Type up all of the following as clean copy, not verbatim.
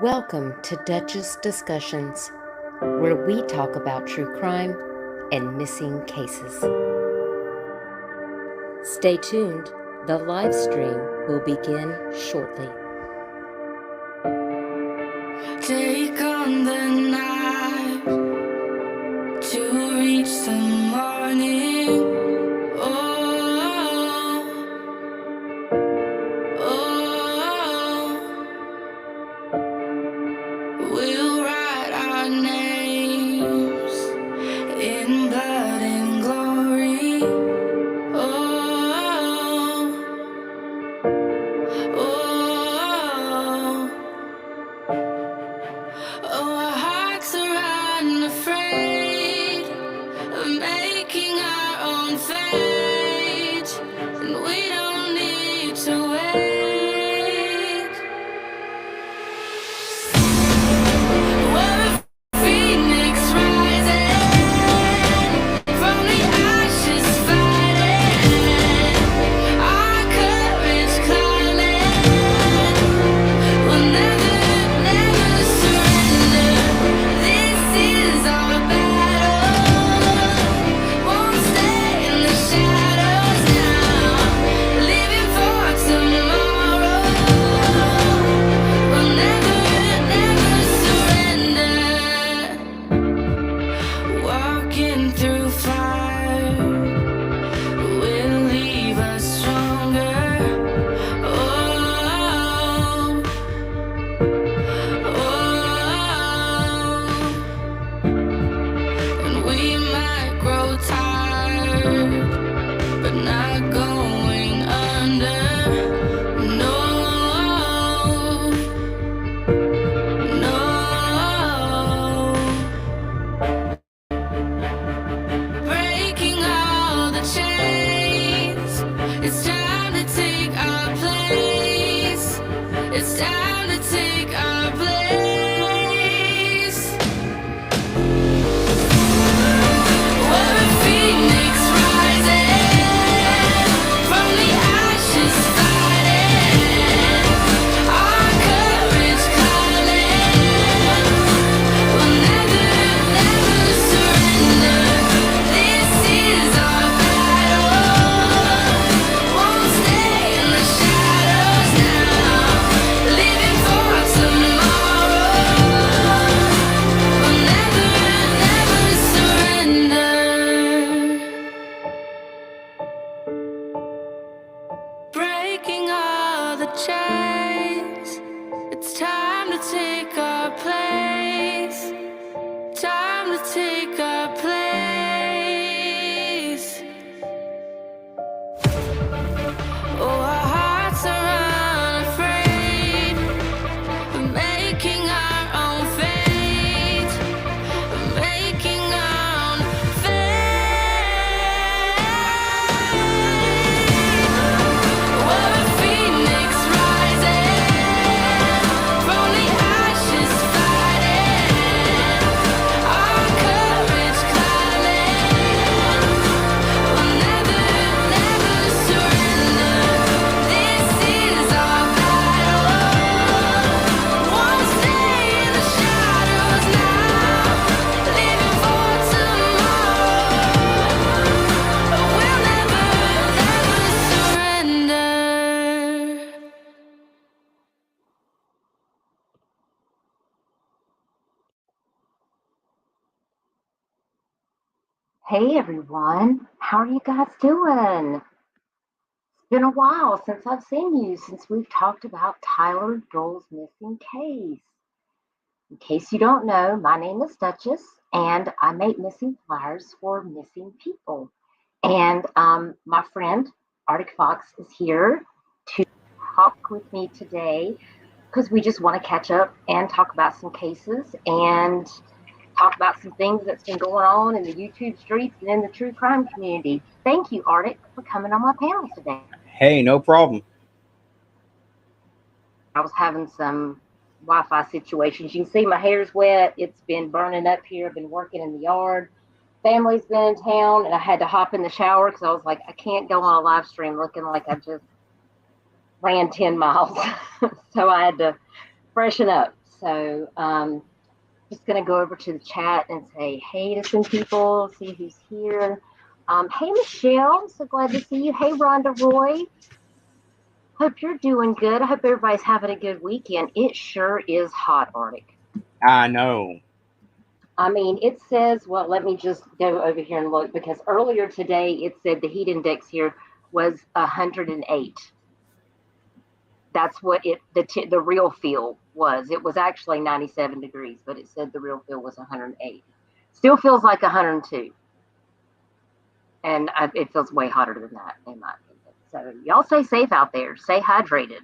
Welcome to Duchess Discussions, where we talk about true crime and missing cases. Stay tuned, the live stream will begin shortly. Take on the night to reach the morning. Oh, we'll write our names in blood and glory. Our hearts are unafraid of making our own fate, and we don't need to wait. We're a phoenix rising from the ashes, fighting our courage climbing. We'll never surrender. This is our battle. Won't stay in the shadows now. Living for tomorrow. We'll never surrender. Walking through fire will leave us stronger. And we might grow tired, but not going under. No, no. Breaking all the chains. It's time to take our place. It's time to take our place. We're a phoenix rising from the ashes, fighting our courage climbing. We'll never surrender. This is our battle. Won't stay in the shadows now. Living for tomorrow. We'll never surrender. Breaking all the chains. It's time to take our place. Time to take our place. Oh, our hearts are unafraid of making our own fate. Of making our own fate. We're a phoenix rising from the ashes, fighting our courage climbing. We'll never surrender. This is our battle. Won't stay in the shadows now. Living for tomorrow. We'll never surrender. Hey everyone, how are you guys doing? It's been a while since I've seen you, since we've talked about Tyler Dole's missing case. In case you don't know, my name is Duchess, and I make missing flyers for missing people. And my friend Arctic Fox is here to talk with me today because we just want to catch up and talk about some cases and talk about some things that's been going on in the YouTube streets and in the true crime community. Thank you, Arctic, for coming on my panel today. Hey, no problem. I was having some Wi-Fi situations. You can see my hair's wet. It's been burning up here. I've been working in the yard. Family's been in town, and I had to hop in the shower because I was like, I can't go on a live stream looking like I just ran 10 miles. So I had to freshen up. So just going to go over to the chat and say hey to some people, see who's here. Hey, Michelle, so glad to see you. Hey, Rhonda Roy. Hope you're doing good. I hope everybody's having a good weekend. It sure is hot, Arctic. I know. I mean, it says, well, let me just go over here and look, because earlier today it said the heat index here was 108. That's what the real feel was. It was actually 97 degrees, but it said the real feel was 108. Still feels like 102. And it feels way hotter than that, in my opinion. So y'all stay safe out there. Stay hydrated.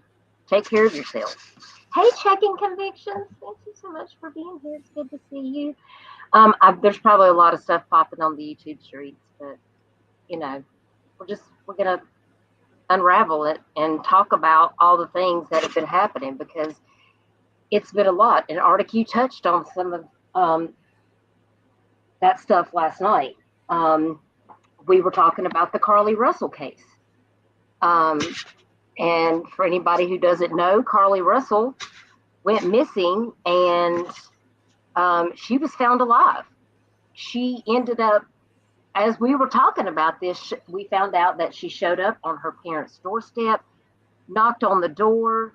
Take care of yourselves. Hey, Checking Convictions. Thank you so much for being here. It's good to see you. There's probably a lot of stuff popping on the YouTube streets, but you know, we're gonna unravel it and talk about all the things that have been happening, because it's been a lot. And Arctic, you touched on some of that stuff last night. We were talking about the Carlee Russell case. And for anybody who doesn't know, Carlee Russell went missing, and she was found alive. She ended up, as we were talking about this, we found out that she showed up on her parents' doorstep, knocked on the door,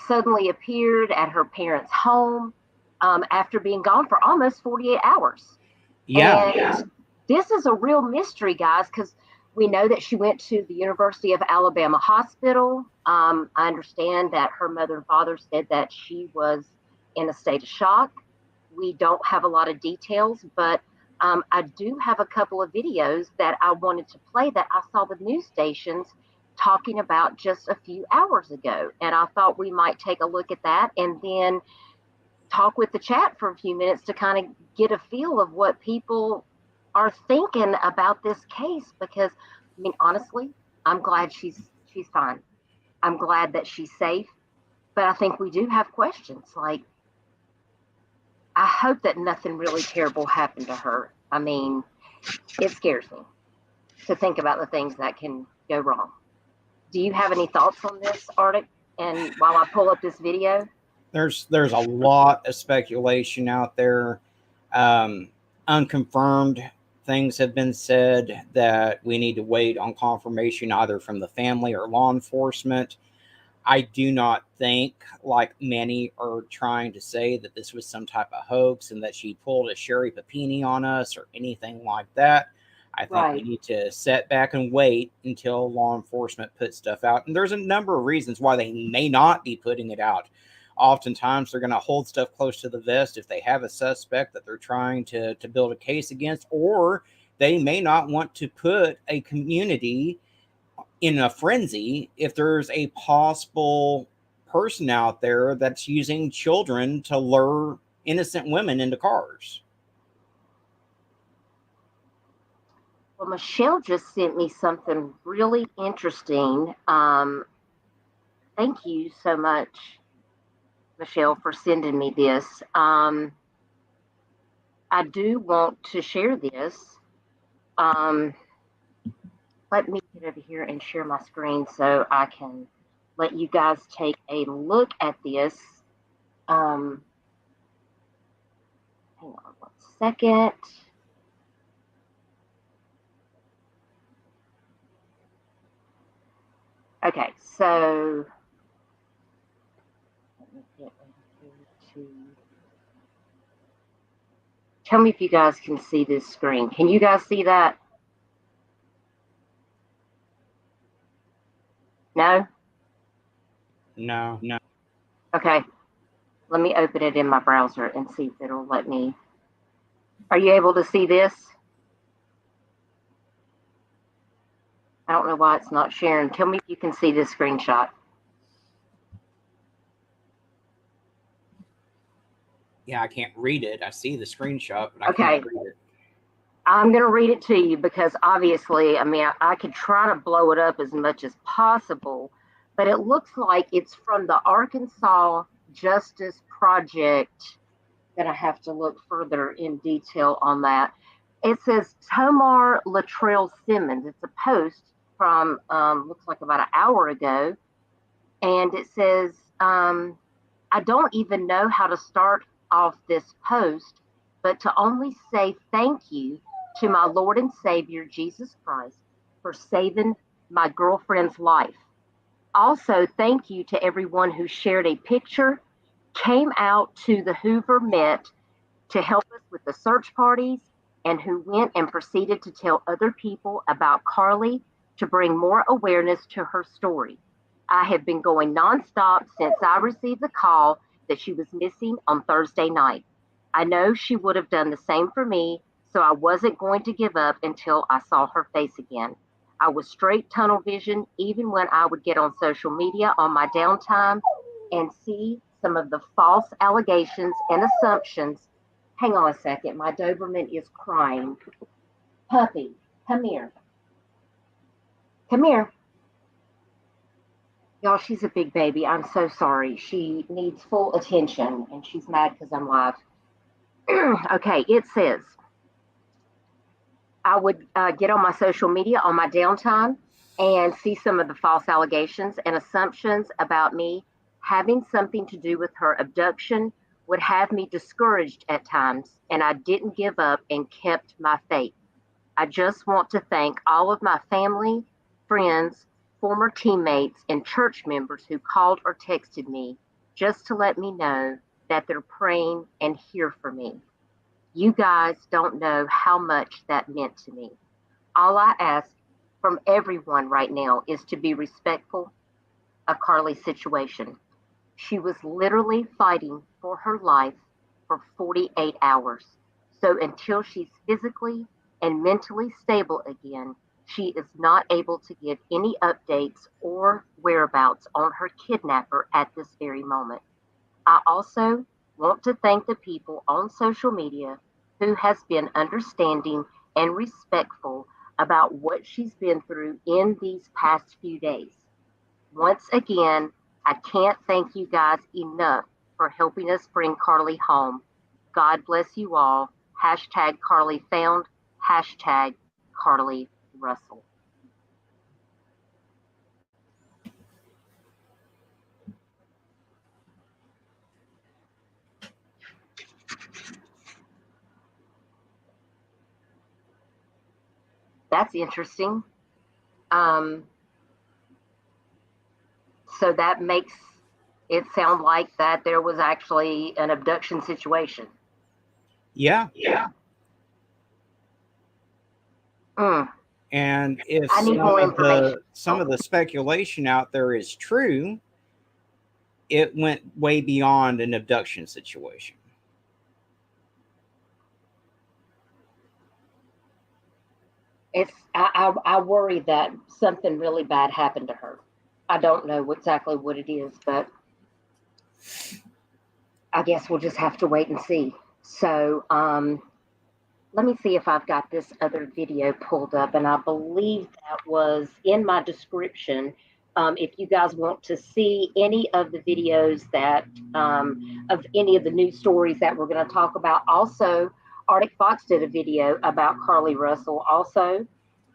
suddenly appeared at her parents' home after being gone for almost 48 hours. Yeah. And this is a real mystery, guys, because we know that she went to the University of Alabama Hospital. I understand that her mother and father said that she was in a state of shock. We don't have a lot of details, but I do have a couple of videos that I wanted to play that I saw the news stations talking about just a few hours ago. And I thought we might take a look at that and then talk with the chat for a few minutes to kind of get a feel of what people are thinking about this case. Because, I mean, honestly, I'm glad she's fine. I'm glad that she's safe. But I think we do have questions. Like, I hope that nothing really terrible happened to her. I mean, it scares me to think about the things that can go wrong. Do you have any thoughts on this, Arctic? And while I pull up this video? There's a lot of speculation out there. Unconfirmed things have been said that we need to wait on confirmation either from the family or law enforcement. I do not think, like many are trying to say, that this was some type of hoax and that she pulled a Sherry Papini on us or anything like that. I think we need to sit back and wait until law enforcement puts stuff out. And there's a number of reasons why they may not be putting it out. Oftentimes, they're going to hold stuff close to the vest if they have a suspect that they're trying to build a case against, or they may not want to put a community in a frenzy if there's a possible person out there that's using children to lure innocent women into cars. Well, Michelle just sent me something really interesting. Thank you so much, Michelle, for sending me this. I do want to share this. Let me get over here and share my screen so I can let you guys take a look at this. Hang on 1 second. Okay, so let me get over here to. Tell me if you guys can see this screen. Can you guys see that? No? No. Okay. Let me open it in my browser and see if it'll let me. Are you able to see this? I don't know why it's not sharing. Tell me if you can see this screenshot. Yeah, I can't read it. I see the screenshot, but I can't read it. I'm going to read it to you because obviously, I mean, I could try to blow it up as much as possible, but it looks like it's from the Arkansas Justice Project. Gonna have to look further in detail on that. It says Tomar Latrell Simmons. It's a post from looks like about an hour ago, and it says I don't even know how to start off this post, but to only say thank you to my Lord and Savior, Jesus Christ, for saving my girlfriend's life. Also, thank you to everyone who shared a picture, came out to the Hoover Met to help us with the search parties, and who went and proceeded to tell other people about Carlee to bring more awareness to her story. I have been going nonstop since I received the call that she was missing on Thursday night. I know she would have done the same for me, so I wasn't going to give up until I saw her face again. I was straight tunnel vision even when I would get on social media on my downtime and see some of the false allegations and assumptions. Hang on a second, my Doberman is crying. Puppy, come here. Come here. Y'all, she's a big baby. I'm so sorry. She needs full attention, and she's mad because I'm live. Okay, it says, I would get on my social media on my downtime and see some of the false allegations and assumptions about me having something to do with her abduction would have me discouraged at times, and I didn't give up and kept my faith. I just want to thank all of my family, friends, former teammates, and church members who called or texted me just to let me know that they're praying and here for me. You guys don't know how much that meant to me. All I ask from everyone right now is to be respectful of Carlee's situation. She was literally fighting for her life for 48 hours. So until she's physically and mentally stable again, she is not able to give any updates or whereabouts on her kidnapper at this very moment. I also want to thank the people on social media who has been understanding and respectful about what she's been through in these past few days. Once again, I can't thank you guys enough for helping us bring Carlee home. God bless you all. Hashtag Carlee found. Hashtag Carlee Russell. That's interesting. Um, so that makes it sound like that there was actually an abduction situation. Yeah. Mm. And if I need more information. some of the speculation out there is true, it went way beyond an abduction situation. I worry that something really bad happened to her. I don't know exactly what it is, but I guess we'll just have to wait and see. So let me see if I've got this other video pulled up, and I believe that was in my description. If you guys want to see any of the videos that of any of the news stories that we're going to talk about, also Arctic Fox did a video about Carlee Russell also.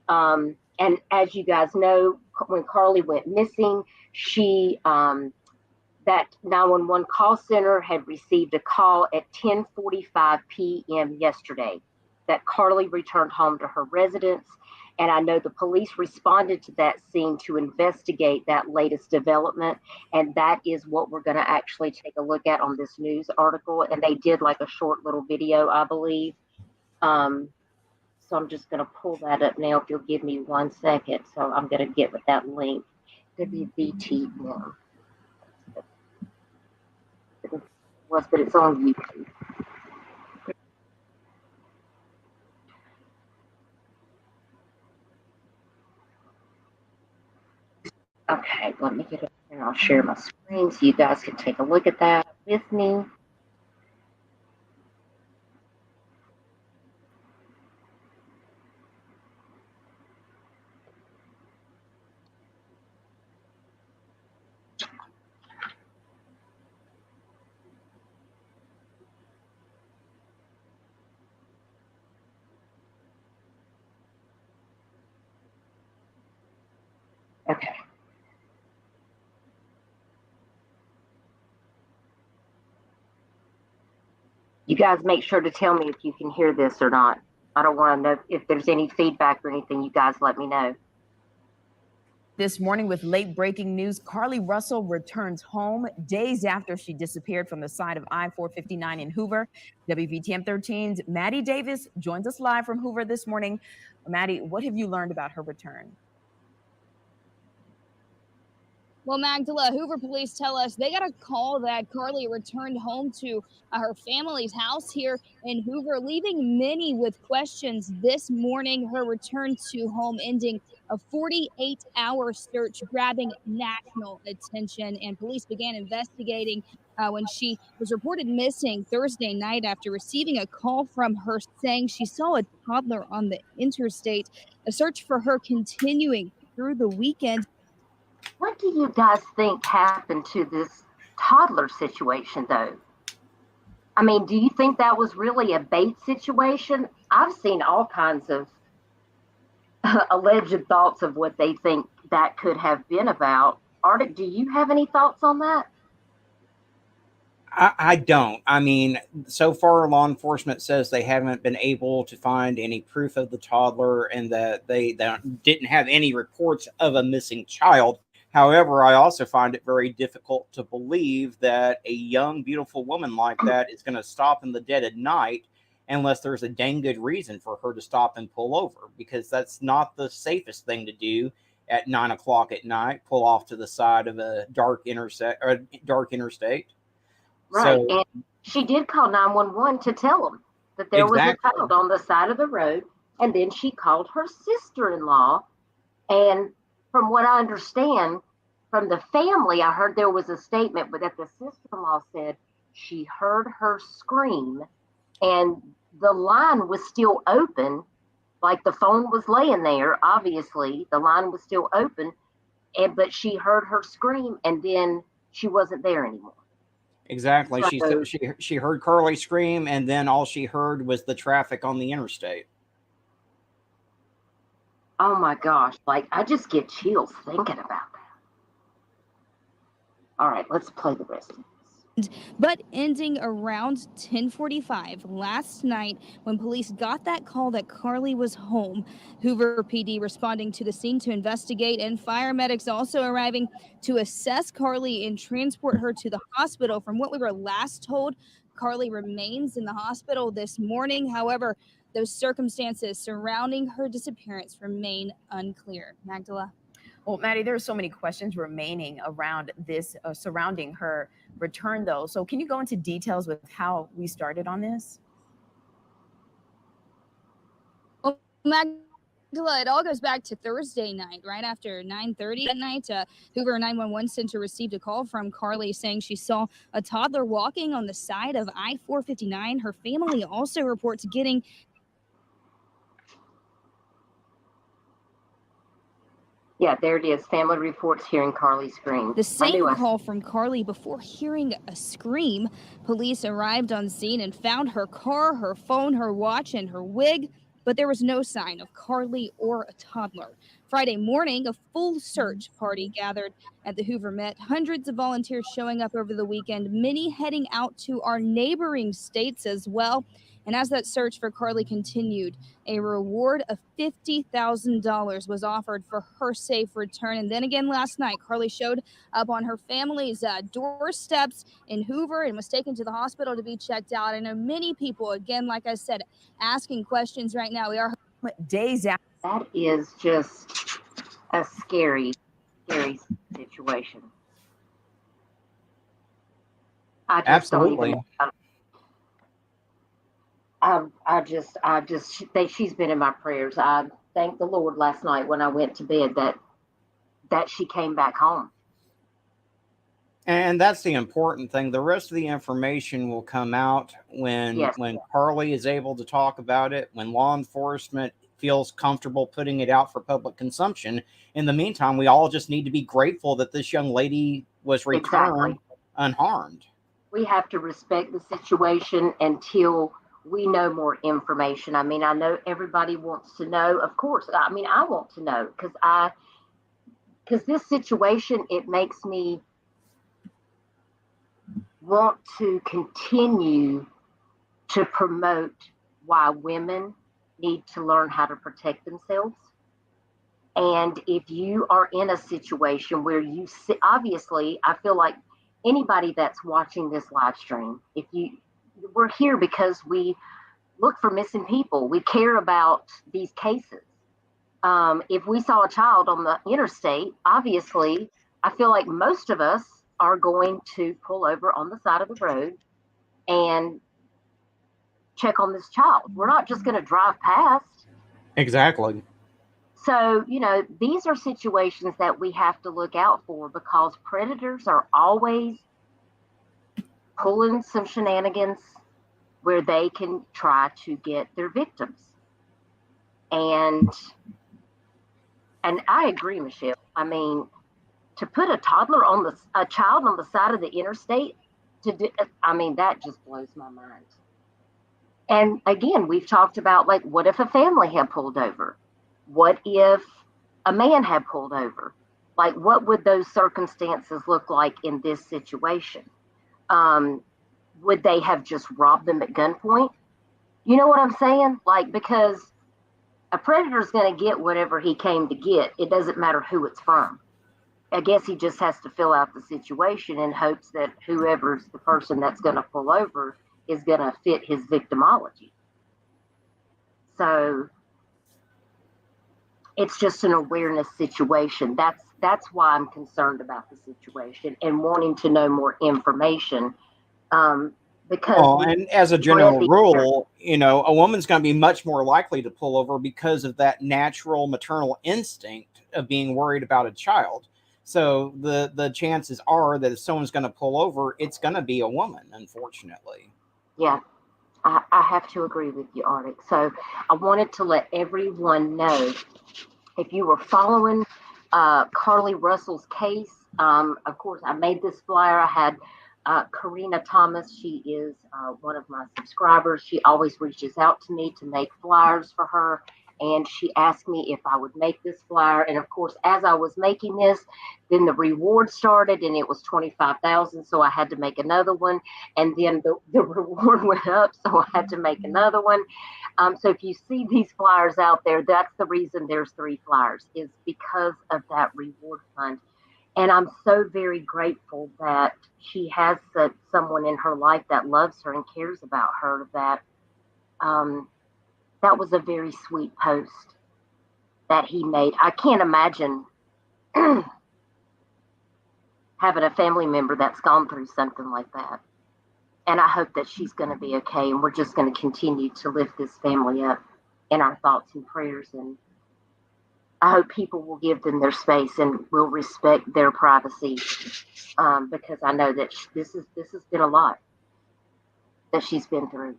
And as you guys know, when Carlee went missing, she that 911 call center had received a call at 10:45 p.m. yesterday that Carlee returned home to her residence. And I know the police responded to that scene to investigate that latest development. And that is what we're going to actually take a look at on this news article. And they did like a short little video, I believe. So I'm just going to pull that up now if you'll give me 1 second. So I'm going to get with that link, WBTM. It was, but it's on YouTube. Okay, let me get it and I'll share my screen so you guys can take a look at that with me. Okay. You guys make sure to tell me if you can hear this or not. I don't want to know if there's any feedback or anything. You guys let me know. This morning with late breaking news, Carlee Russell returns home days after she disappeared from the side of I-459 in Hoover. WVTM 13's Maddie Davis joins us live from Hoover this morning. Maddie, what have you learned about her return? Well, Magdala, Hoover police tell us they got a call that Carlee returned home to her family's house here in Hoover, leaving many with questions this morning. Her return to home ending a 48-hour search, grabbing national attention, and police began investigating when she was reported missing Thursday night after receiving a call from her saying she saw a toddler on the interstate. A search for her continuing through the weekend. What do you guys think happened to this toddler situation, though? I mean, do you think that was really a bait situation? I've seen all kinds of alleged thoughts of what they think that could have been about. Arctic, do you have any thoughts on that? I don't. I mean, so far, law enforcement says they haven't been able to find any proof of the toddler and that they didn't have any reports of a missing child. However, I also find it very difficult to believe that a young, beautiful woman like that is going to stop in the dead of night unless there's a dang good reason for her to stop and pull over, because that's not the safest thing to do at 9 o'clock at night, pull off to the side of a dark interstate. Right. So, And she did call 911 to tell them that there was a child on the side of the road. And then she called her sister-in-law. And from what I understand from the family, I heard there was a statement, but that the sister-in-law said she heard her scream and the line was still open. Like the phone was laying there, obviously the line was still open, but she heard her scream and then she wasn't there anymore. exactly. So, She said she heard Carlee scream, and then all she heard was the traffic on the interstate. oh my gosh, like I just get chills thinking about that. All right, let's play the rest of this. But ending around 10:45 last night when police got that call that Carlee was home. Hoover PD responding to the scene to investigate, and fire medics also arriving to assess Carlee and transport her to the hospital. From what we were last told, Carlee remains in the hospital this morning. However, those circumstances surrounding her disappearance remain unclear. Magdala. Well, Maddie, there are so many questions remaining around this, surrounding her return, though. So can you go into details with how we started on this? Well, Magdala, it all goes back to Thursday night, right after 9:30 at night. Hoover 911 Center received a call from Carlee saying she saw a toddler walking on the side of I-459. Her family also reports getting Yeah, there it is. Family reports hearing Carlee scream. the same call from Carlee. Before hearing a scream, police arrived on scene and found her car, her phone, her watch, and her wig, but there was no sign of Carlee or a toddler. Friday morning, a full search party gathered at the Hoover Met. Hundreds of volunteers showing up over the weekend, many heading out to our neighboring states as well. And as that search for Carlee continued, a reward of $50,000 was offered for her safe return. And then again last night, Carlee showed up on her family's doorsteps in Hoover and was taken to the hospital to be checked out. I know many people, again, like I said, asking questions right now. We are days after. That is just a scary, scary situation. I just Absolutely. don't even. She's been in my prayers. I thanked the Lord last night when I went to bed that she came back home. And that's the important thing. The rest of the information will come out when Carlee is able to talk about it, when law enforcement feels comfortable putting it out for public consumption. In the meantime, we all just need to be grateful that this young lady was returned unharmed. We have to respect the situation until we know more information. I mean, I know everybody wants to know. Of course, I mean, I want to know because this situation, it makes me want to continue to promote why women need to learn how to protect themselves. And if you are in a situation where you see, obviously, I feel like anybody that's watching this live stream, we're here because we look for missing people. We care about these cases. If we saw a child on the interstate, obviously, I feel like most of us are going to pull over on the side of the road and check on this child. We're not just going to drive past. Exactly. So, these are situations that we have to look out for because predators are always pulling some shenanigans where they can try to get their victims. And I agree, Michelle. I mean, to put a child on the side of the interstate, that just blows my mind. And again, we've talked about, like, what if a family had pulled over? What if a man had pulled over? Like, what would those circumstances look like in this situation? Would they have just robbed them at gunpoint? You know what I'm saying? Like, because a predator's going to get whatever he came to get. It doesn't matter who it's from. I guess he just has to fill out the situation in hopes that whoever's the person that's going to pull over is going to fit his victimology. So it's just an awareness situation. That's why I'm concerned about the situation and wanting to know more information. Because and as a general rule, a woman's going to be much more likely to pull over because of that natural maternal instinct of being worried about a child. So the chances are that if someone's going to pull over, it's going to be a woman, unfortunately. Yeah, I have to agree with you, Arctic. So I wanted to let everyone know, if you were following Carlee Russell's case, of course, I made this flyer. I had Karina Thomas. She is one of my subscribers. She always reaches out to me to make flyers for her. And she asked me if I would make this flyer. And of course, as I was making this, then the reward started and it was $25,000. So I had to make another one. And then the reward went up. So I had to make another one. So if you see these flyers out there, that's the reason there's 3 flyers, is because of that reward fund. And I'm so very grateful that she has someone in her life that loves her and cares about her. That was a very sweet post that he made. I can't imagine having a family member that's gone through something like that. And I hope that she's going to be okay. And we're just going to continue to lift this family up in our thoughts and prayers. And I hope people will give them their space and will respect their privacy, because I know that this has been a lot that she's been through.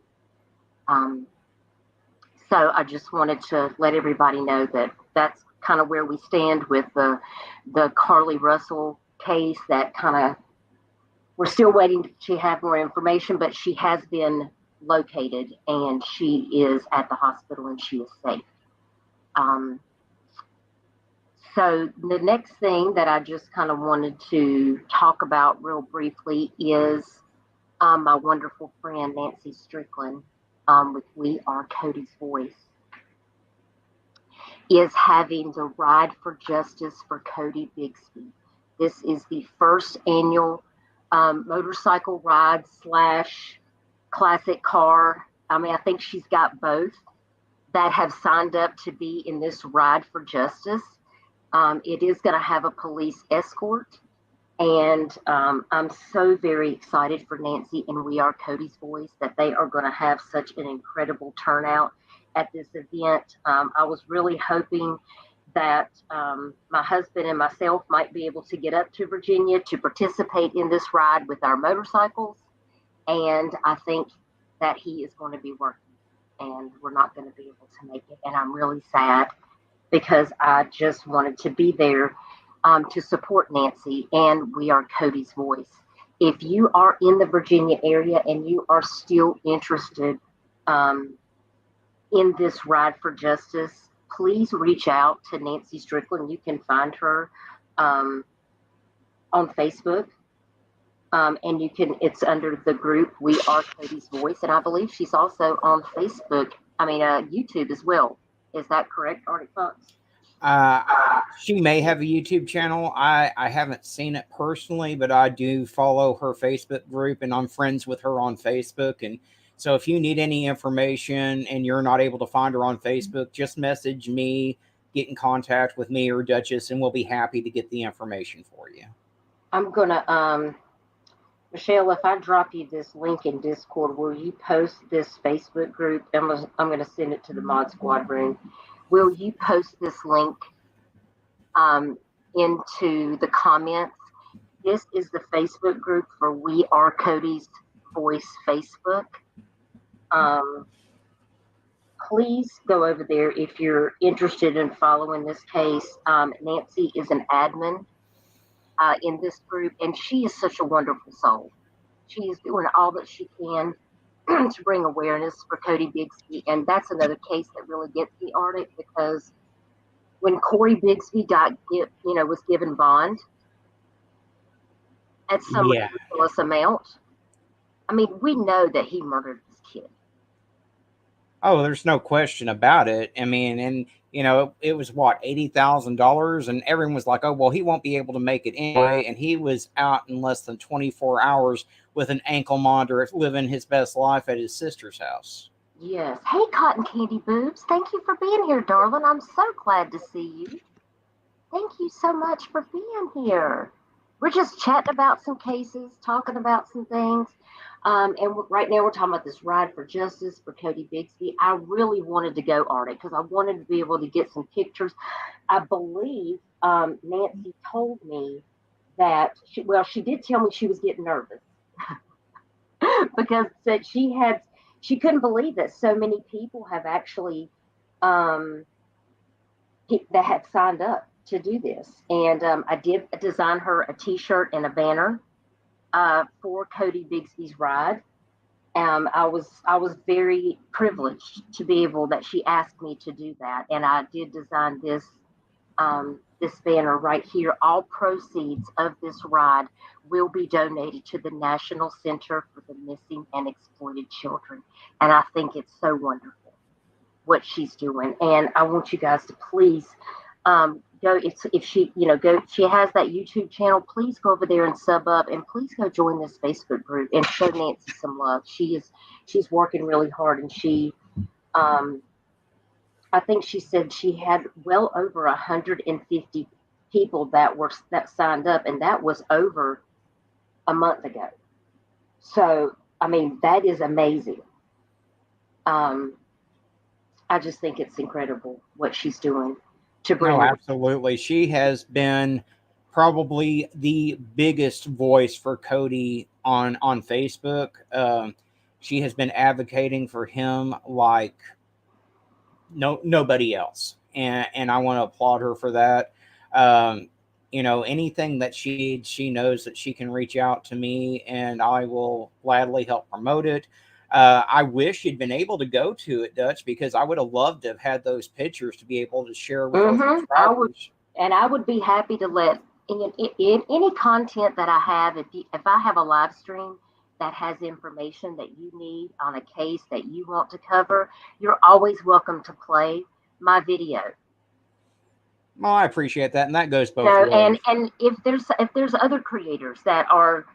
So I just wanted to let everybody know that that's kind of where we stand with the Carlee Russell case. That kind of, we're still waiting to have more information, but she has been located and she is at the hospital and she is safe. So the next thing that I just kind of wanted to talk about real briefly is my wonderful friend, Nancy Strickland, with We Are Cody's Voice, is having the Ride for Justice for Cody Bixby. This is the first annual motorcycle ride / classic car. I think she's got both that have signed up to be in this Ride for Justice. It is going to have a police escort. And I'm so very excited for Nancy and We Are Cody's Voice that they are going to have such an incredible turnout at this event. I was really hoping that my husband and myself might be able to get up to Virginia to participate in this ride with our motorcycles. And I think that he is going to be working and we're not going to be able to make it. And I'm really sad because I just wanted to be there to support Nancy and We Are Cody's Voice. If you are in the Virginia area and you are still interested in this Ride for Justice, please reach out to Nancy Strickland. You can find her on Facebook. And it's under the group We Are Cody's Voice, and I believe she's also on Facebook. YouTube as well. Is that correct, Arctic Fox? Uh, she may have a YouTube channel. I haven't seen it personally, but I do follow her Facebook group, and I'm friends with her on Facebook. And so if you need any information and you're not able to find her on Facebook, just message me, get in contact with me or Duchess, and we'll be happy to get the information for you. I'm gonna Michelle, if I drop you this link in Discord, will you post this Facebook group? I'm going to send it to the Mod Squad room. Will you post this link into the comments? This is the Facebook group for We Are Cody's Voice Facebook. Please go over there if you're interested in following this case. Nancy is an admin in this group, and she is such a wonderful soul. She is doing all that she can to bring awareness for Cody Bigsby, and that's another case that really gets me, Arctic, because when Corey Bigsby was given bond at some ridiculous amount, I mean, we know that he murdered this kid. Oh, there's no question about it. I mean, and it was what, $80,000, and everyone was like, "Oh, well, he won't be able to make it anyway." And he was out in less than 24 hours with an ankle monitor, living his best life at his sister's house. Yes. Hey, Cotton Candy Boobs. Thank you for being here, darling. I'm so glad to see you. Thank you so much for being here. We're just chatting about some cases, talking about some things. Right now we're talking about this ride for justice for Cody Bigsby. I really wanted to go, Arctic, because I wanted to be able to get some pictures. I believe Nancy told me that she did tell me she was getting nervous because that she couldn't believe that so many people have actually that have signed up to do this. And I did design her a T-shirt and a banner for Cody Bigsby's ride. I was very privileged to be able that she asked me to do that, and I did design this banner right here. All proceeds of this ride will be donated to the National Center for the Missing and Exploited Children, and I think it's so wonderful what she's doing. And I want you guys to please go, if she she has that YouTube channel, please go over there and sub up, and please go join this Facebook group and show Nancy some love. She's working really hard, and she I think she said she had well over 150 people that signed up, and that was over a month ago. So I mean, that is amazing. I just think it's incredible what she's doing to bring. No, absolutely. She has been probably the biggest voice for Cody on Facebook. She has been advocating for him like nobody else, and I want to applaud her for that. Anything that she knows that she can reach out to me, and I will gladly help promote it. I wish you'd been able to go to it, Dutch, because I would have loved to have had those pictures to be able to share with our subscribers. I would be happy to let in any content that I have. If I have a live stream that has information that you need on a case that you want to cover, you're always welcome to play my video. Well, I appreciate that, and that goes both ways. And if there's other creators that are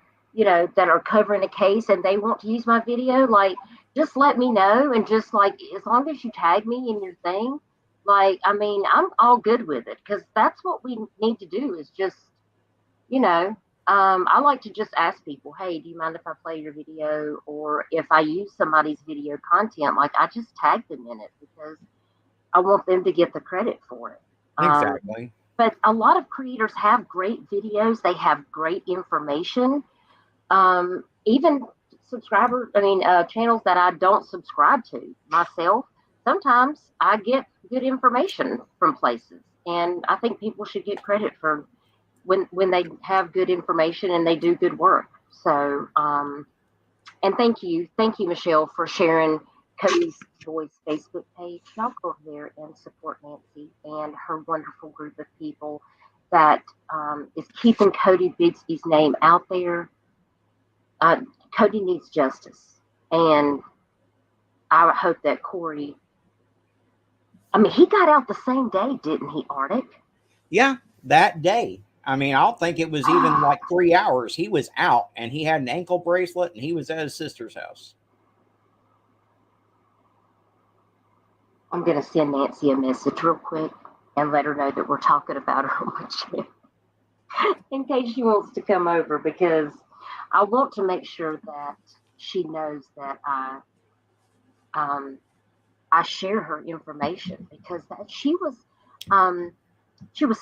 covering a case and they want to use my video, like, just let me know, and just like, as long as you tag me in your thing, like, I mean, I'm all good with it, because that's what we need to do is just, I like to just ask people, hey, do you mind if I play your video? Or if I use somebody's video content, like, I just tag them in it because I want them to get the credit for it. Exactly. But a lot of creators have great videos. They have great information. Even channels that I don't subscribe to myself, sometimes I get good information from places, and I think people should get credit for when they have good information and they do good work. So, and thank you, Michelle, for sharing Cody's Voice Facebook page. Y'all go over there and support Nancy and her wonderful group of people that is keeping Cody Bigsby's name out there. Cody needs justice. And I hope that Corey, I mean, he got out the same day, didn't he, Arctic? Yeah, that day. I mean, I don't think it was even like 3 hours. He was out and he had an ankle bracelet and he was at his sister's house. I'm going to send Nancy a message real quick and let her know that we're talking about her on my channel in case she wants to come over, because I want to make sure that she knows that I share her information, because she was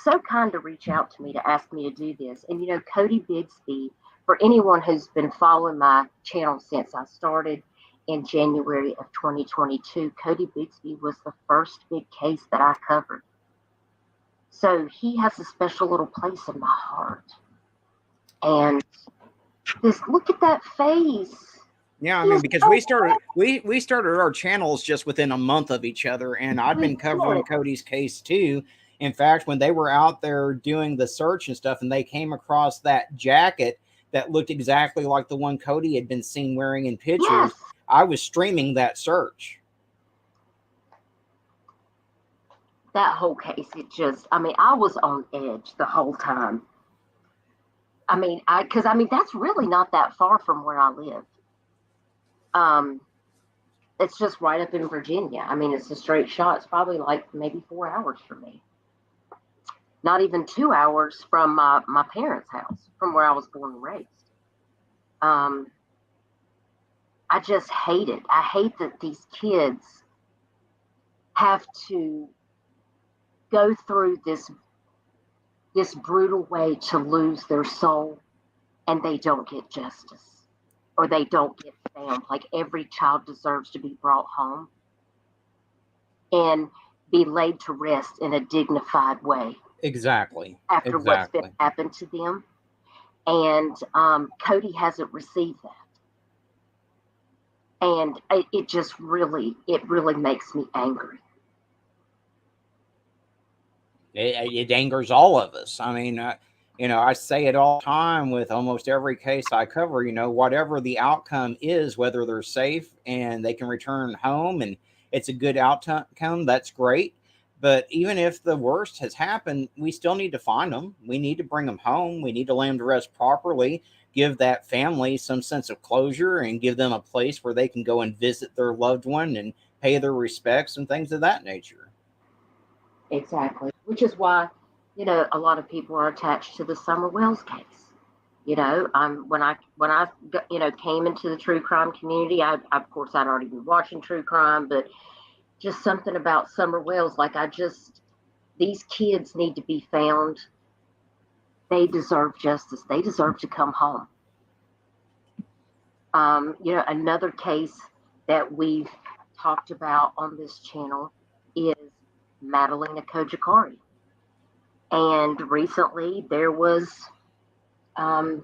so kind to reach out to me to ask me to do this. And Cody Bigsby, for anyone who's been following my channel since I started in January of 2022, Cody Bigsby was the first big case that I covered. So he has a special little place in my heart. And look at that face. Yeah, I mean, because we started our channels just within a month of each other, and I'd been covering Cody's case too. In fact, when they were out there doing the search and stuff, and they came across that jacket that looked exactly like the one Cody had been seen wearing in pictures, Yes. I was streaming that search. That whole case, I was on edge the whole time. Because that's really not that far from where I live. It's just right up in Virginia. It's a straight shot. It's probably like maybe 4 hours from me. Not even 2 hours from my parents' house, from where I was born and raised. I just hate it. I hate that these kids have to go through this brutal way to lose their soul, and they don't get justice, or they don't get found. Like, every child deserves to be brought home and be laid to rest in a dignified way. Exactly. After what's been happened to them. And Cody hasn't received that. And it really makes me angry. It angers all of us. I mean, I say it all the time with almost every case I cover, whatever the outcome is, whether they're safe and they can return home and it's a good outcome, that's great. But even if the worst has happened, we still need to find them. We need to bring them home. We need to lay them to rest properly, give that family some sense of closure, and give them a place where they can go and visit their loved one and pay their respects and things of that nature. Exactly. Which is why, a lot of people are attached to the Summer Wells case. When I came into the true crime community, of course, I'd already been watching true crime, but just something about Summer Wells, these kids need to be found. They deserve justice. They deserve to come home. Another case that we've talked about on this channel is Madalena Kojakari. And recently there was a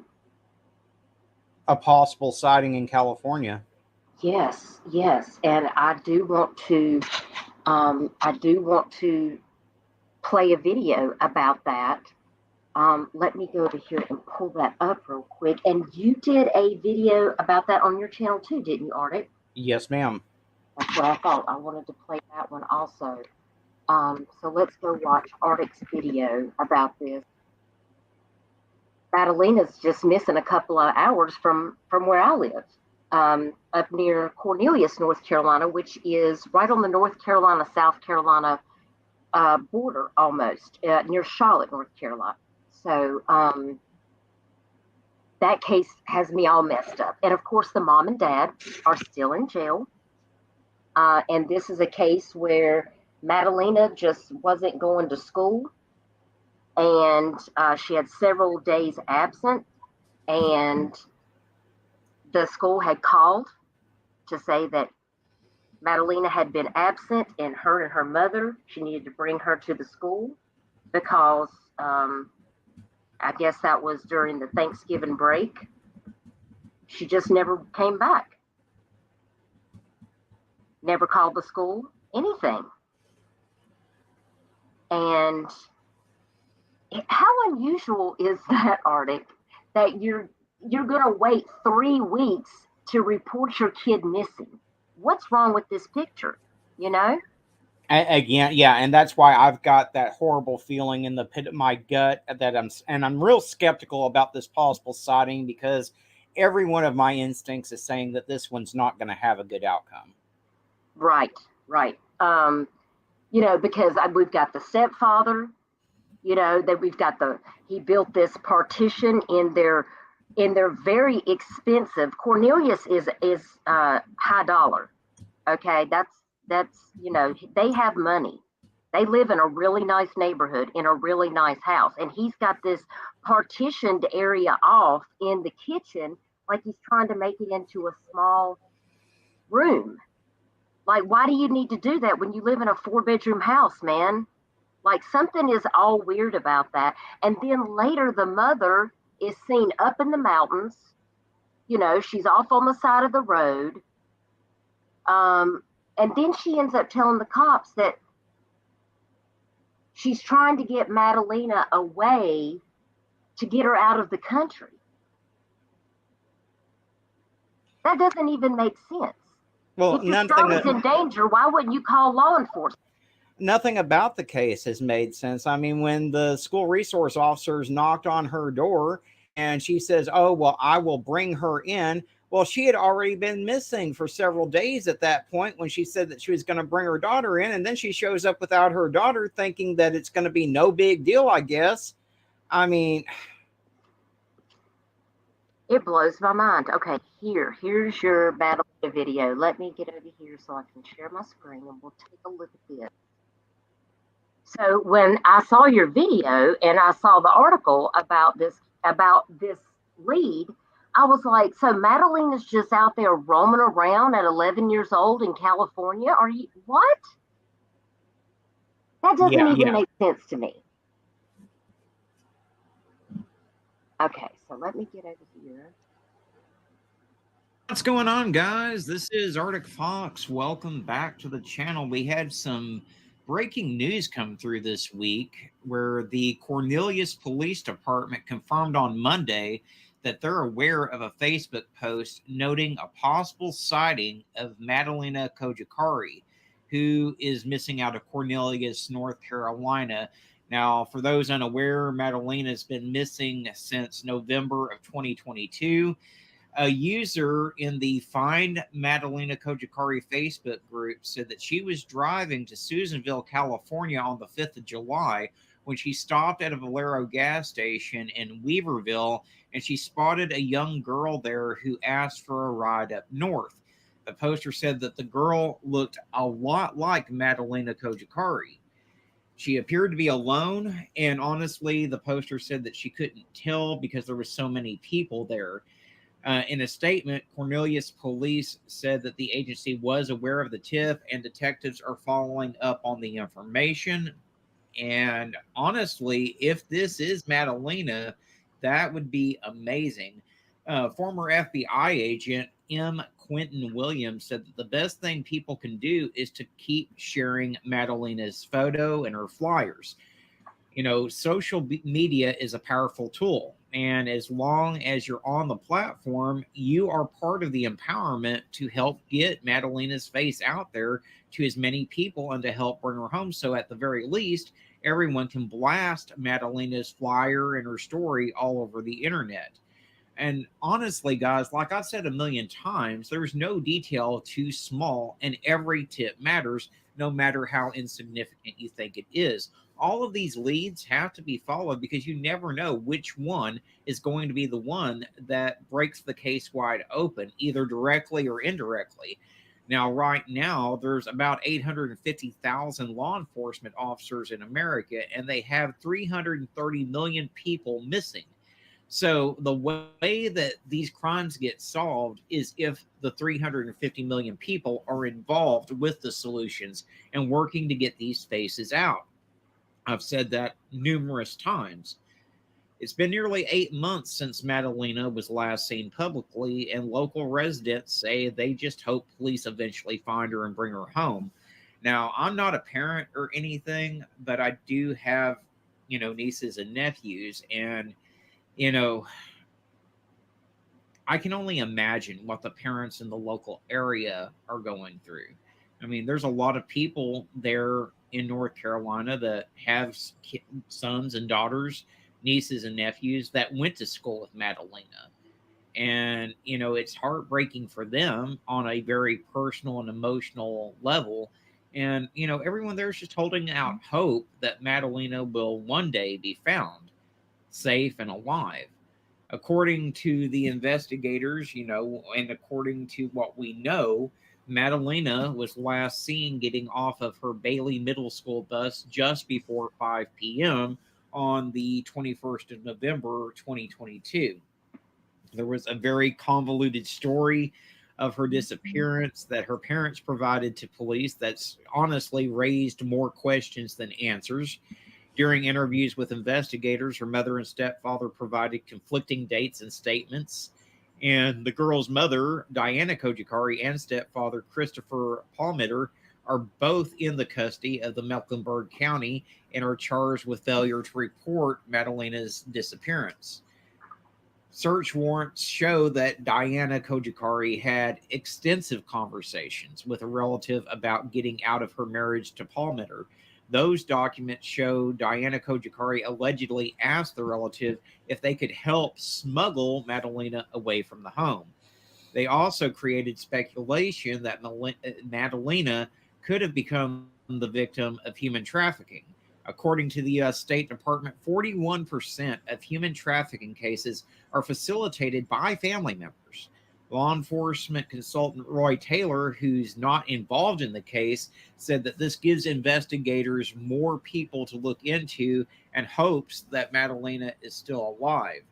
possible sighting in California. Yes. And I do want to play a video about that. Let me go over here and pull that up real quick. And you did a video about that on your channel too, didn't you, Arctic? Yes, ma'am. That's what I thought. I wanted to play that one also. So let's go watch Arctic's video about this. Madalena's just missing a couple of hours from where I live, up near Cornelius, North Carolina, which is right on the North Carolina-South Carolina border almost, near Charlotte, North Carolina. So that case has me all messed up. And of course, the mom and dad are still in jail. And this is a case where Madalena just wasn't going to school. And she had several days absent. And the school had called to say that Madalena had been absent, and her mother, she needed to bring her to the school because I guess that was during the Thanksgiving break. She just never came back. Never called the school, anything. And how unusual is that, Arctic, that you're you're going to wait 3 weeks to report your kid missing. What's wrong with this picture? You know? Again, yeah, and that's why I've got that horrible feeling in the pit of my gut that I'm real skeptical about this possible sighting, because every one of my instincts is saying that this one's not going to have a good outcome. Right, right. You know, because we've got the stepfather, you know, that we've got he built this partition in their very expensive. Cornelius is high dollar. Okay, that's you know, they have money. They live in a really nice neighborhood in a really nice house, and he's got this partitioned area off in the kitchen, like he's trying to make it into a small room. Like, why do you need to do that when you live in a 4-bedroom house, man? Like, something is all weird about that. And then later, the mother is seen up in the mountains. You know, she's off on the side of the road. And then she ends up telling the cops that she's trying to get Madalena away to get her out of the country. That doesn't even make sense. Well, If your child is in danger, why wouldn't you call law enforcement? Nothing about the case has made sense. I mean, when the school resource officers knocked on her door and she says, "Oh, well, I will bring her in." Well, she had already been missing for several days at that point when she said that she was going to bring her daughter in. And then she shows up without her daughter, thinking that it's going to be no big deal, I guess. I mean, it blows my mind. Okay, here's your battle video. Let me get over here so I can share my screen and we'll take a look at this. So when I saw your video and I saw the article about this lead, I was like, so Madalena's just out there roaming around at 11 years old in California? Are you what? That doesn't even make sense to me. Okay, so let me get over here. What's going on, guys? This is Arctic Fox. Welcome back to the channel. We had some breaking news come through this week where the Cornelius Police Department confirmed on Monday that they're aware of a Facebook post noting a possible sighting of Madalena Kojikari, who is missing out of Cornelius, North Carolina. Now, for those unaware, Madalena has been missing since November of 2022. A user in the Find Madalena Kojikari Facebook group said that she was driving to Susanville, California on the 5th of July when she stopped at a Valero gas station in Weaverville, and she spotted a young girl there who asked for a ride up north. The poster said that the girl looked a lot like Madalena Kojikari. She appeared to be alone, and honestly, the poster said that she couldn't tell because there were so many people there. In a statement, Cornelius Police said that the agency was aware of the tip and detectives are following up on the information. And honestly, if this is Madalena, that would be amazing. Former FBI agent M. Quentin Williams said that the best thing people can do is to keep sharing Madalena's photo and her flyers. You know, social media is a powerful tool. And as long as you're on the platform, you are part of the empowerment to help get Madalena's face out there to as many people and to help bring her home. So at the very least, everyone can blast Madalena's flyer and her story all over the internet. And honestly, guys, like I've said a million times, there's no detail too small, and every tip matters, no matter how insignificant you think it is. All of these leads have to be followed because you never know which one is going to be the one that breaks the case wide open, either directly or indirectly. Now, right now, there's about 850,000 law enforcement officers in America, and they have 330 million people missing. So the way that these crimes get solved is if the 350 million people are involved with the solutions and working to get these faces out. I've said that numerous times. It's been nearly 8 months since Madalena was last seen publicly, and local residents say they just hope police eventually find her and bring her home. Now, I'm not a parent or anything, but I do have, nieces and nephews, and, I can only imagine what the parents in the local area are going through. I mean, there's a lot of people there in North Carolina that have sons and daughters, nieces and nephews that went to school with Madalena. And, it's heartbreaking for them on a very personal and emotional level. And, everyone there is just holding out hope that Madalena will one day be found safe and alive. According to the investigators, and according to what we know, Madalena was last seen getting off of her Bailey Middle School bus just before 5 p.m. on the 21st of November, 2022. There was a very convoluted story of her disappearance that her parents provided to police that's honestly raised more questions than answers. During interviews with investigators, her mother and stepfather provided conflicting dates and statements. And the girl's mother, Diana Kojikari, and stepfather, Christopher Palmitter, are both in the custody of the Mecklenburg County and are charged with failure to report Madalena's disappearance. Search warrants show that Diana Kojikari had extensive conversations with a relative about getting out of her marriage to Palmitter. Those documents show Diana Kojikari allegedly asked the relative if they could help smuggle Madalena away from the home. They also created speculation that Madalena could have become the victim of human trafficking. According to the U.S. State Department, 41% of human trafficking cases are facilitated by family members. Law enforcement consultant Roy Taylor, who's not involved in the case, said that this gives investigators more people to look into and hopes that Madalena is still alive.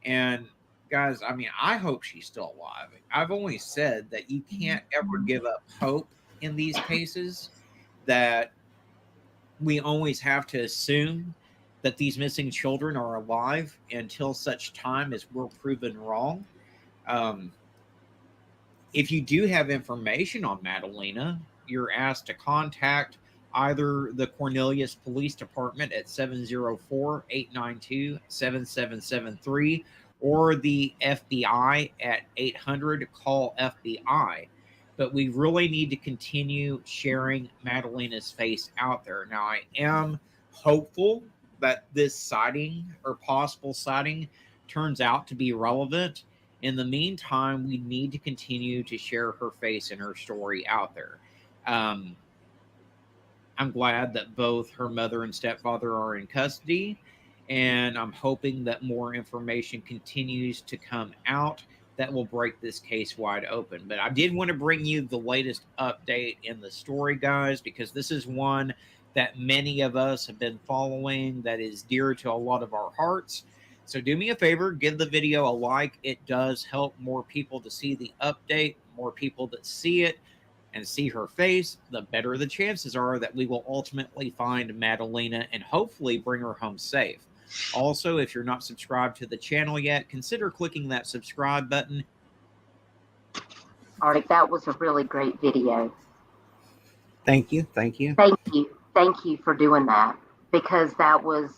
And guys, I mean, I hope she's still alive. I've always said that you can't ever give up hope in these cases, that we always have to assume that these missing children are alive until such time as we're proven wrong. If you do have information on Madalena, you're asked to contact either the Cornelius Police Department at 704-892-7773 or the FBI at 800-CALL-FBI. But we really need to continue sharing Madalena's face out there. Now, I am hopeful that this sighting or possible sighting turns out to be relevant. In the meantime, we need to continue to share her face and her story out there. I'm glad that both her mother and stepfather are in custody, and I'm hoping that more information continues to come out that will break this case wide open. But I did want to bring you the latest update in the story, guys, because this is one that many of us have been following, that is dear to a lot of our hearts. So do me a favor, give the video a like. It does help more people to see the update, more people that see it and see her face, the better the chances are that we will ultimately find Madalena and hopefully bring her home safe. Also, if you're not subscribed to the channel yet, consider clicking that subscribe button. Arctic, that was a really great video. Thank you. Thank you. Thank you for doing that, because that was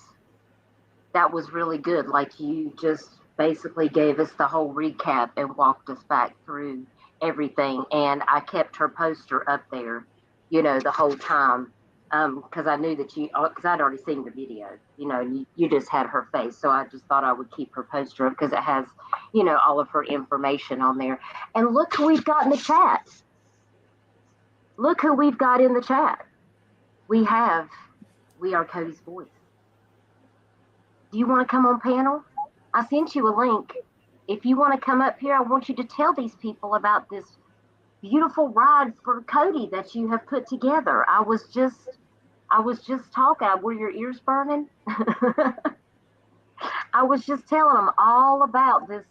really good. Like, you just basically gave us the whole recap and walked us back through everything. And I kept her poster up there, the whole time, because I knew that because I'd already seen the video, you just had her face. So I just thought I would keep her poster up because it has, all of her information on there. And look who we've got in the chat. Look who we've got in the chat. We are Cody's voice. Do you want to come on panel? I sent you a link. If you want to come up here, I want you to tell these people about this beautiful ride for Cody that you have put together. I was just talking. Were your ears burning? I was just telling them all about this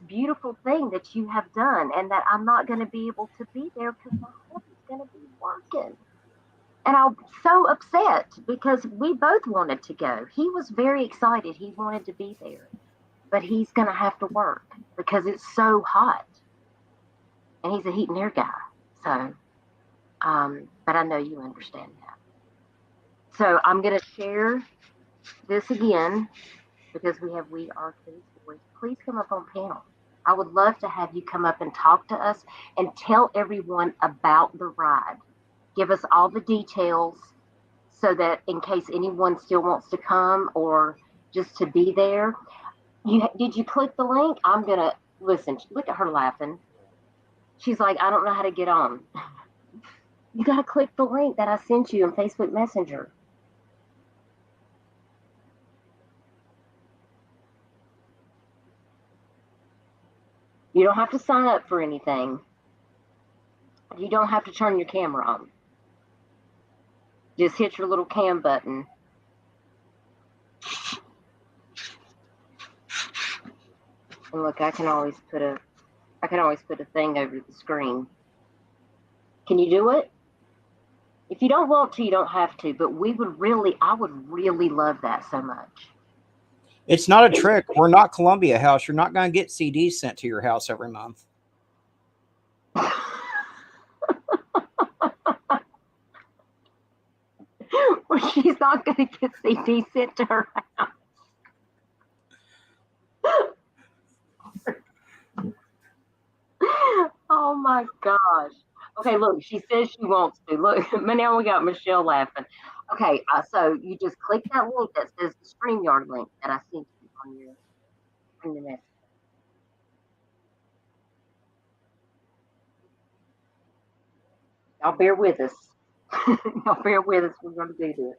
beautiful thing that you have done, and that I'm not going to be able to be there because my husband's going to be working. And I'm so upset because we both wanted to go. He was very excited. He wanted to be there, but he's going to have to work because it's so hot. And he's a heat and air guy. So, but I know you understand that. So I'm going to share this again because we are Cody's voice. Please come up on panel. I would love to have you come up and talk to us and tell everyone about the ride. Give us all the details so that in case anyone still wants to come or just to be there. Did you click the link? I'm gonna listen. Look at her laughing. She's like, I don't know how to get on. You gotta click the link that I sent you in Facebook Messenger. You don't have to sign up for anything. You don't have to turn your camera on. Just hit your little cam button. And look, I can always put a thing over the screen. Can you do it? If you don't want to, you don't have to, but I would really love that so much. It's not a trick. We're not Columbia House. You're not going to get CDs sent to your house every month. Well, she's not going to get CDs sent to her house. Oh my gosh. Okay, look, she says she wants to. Look, now we got Michelle laughing. Okay, so you just click that link that says the StreamYard link that I sent you on your message. Y'all bear with us. Y'all bear with us. We're going to do this.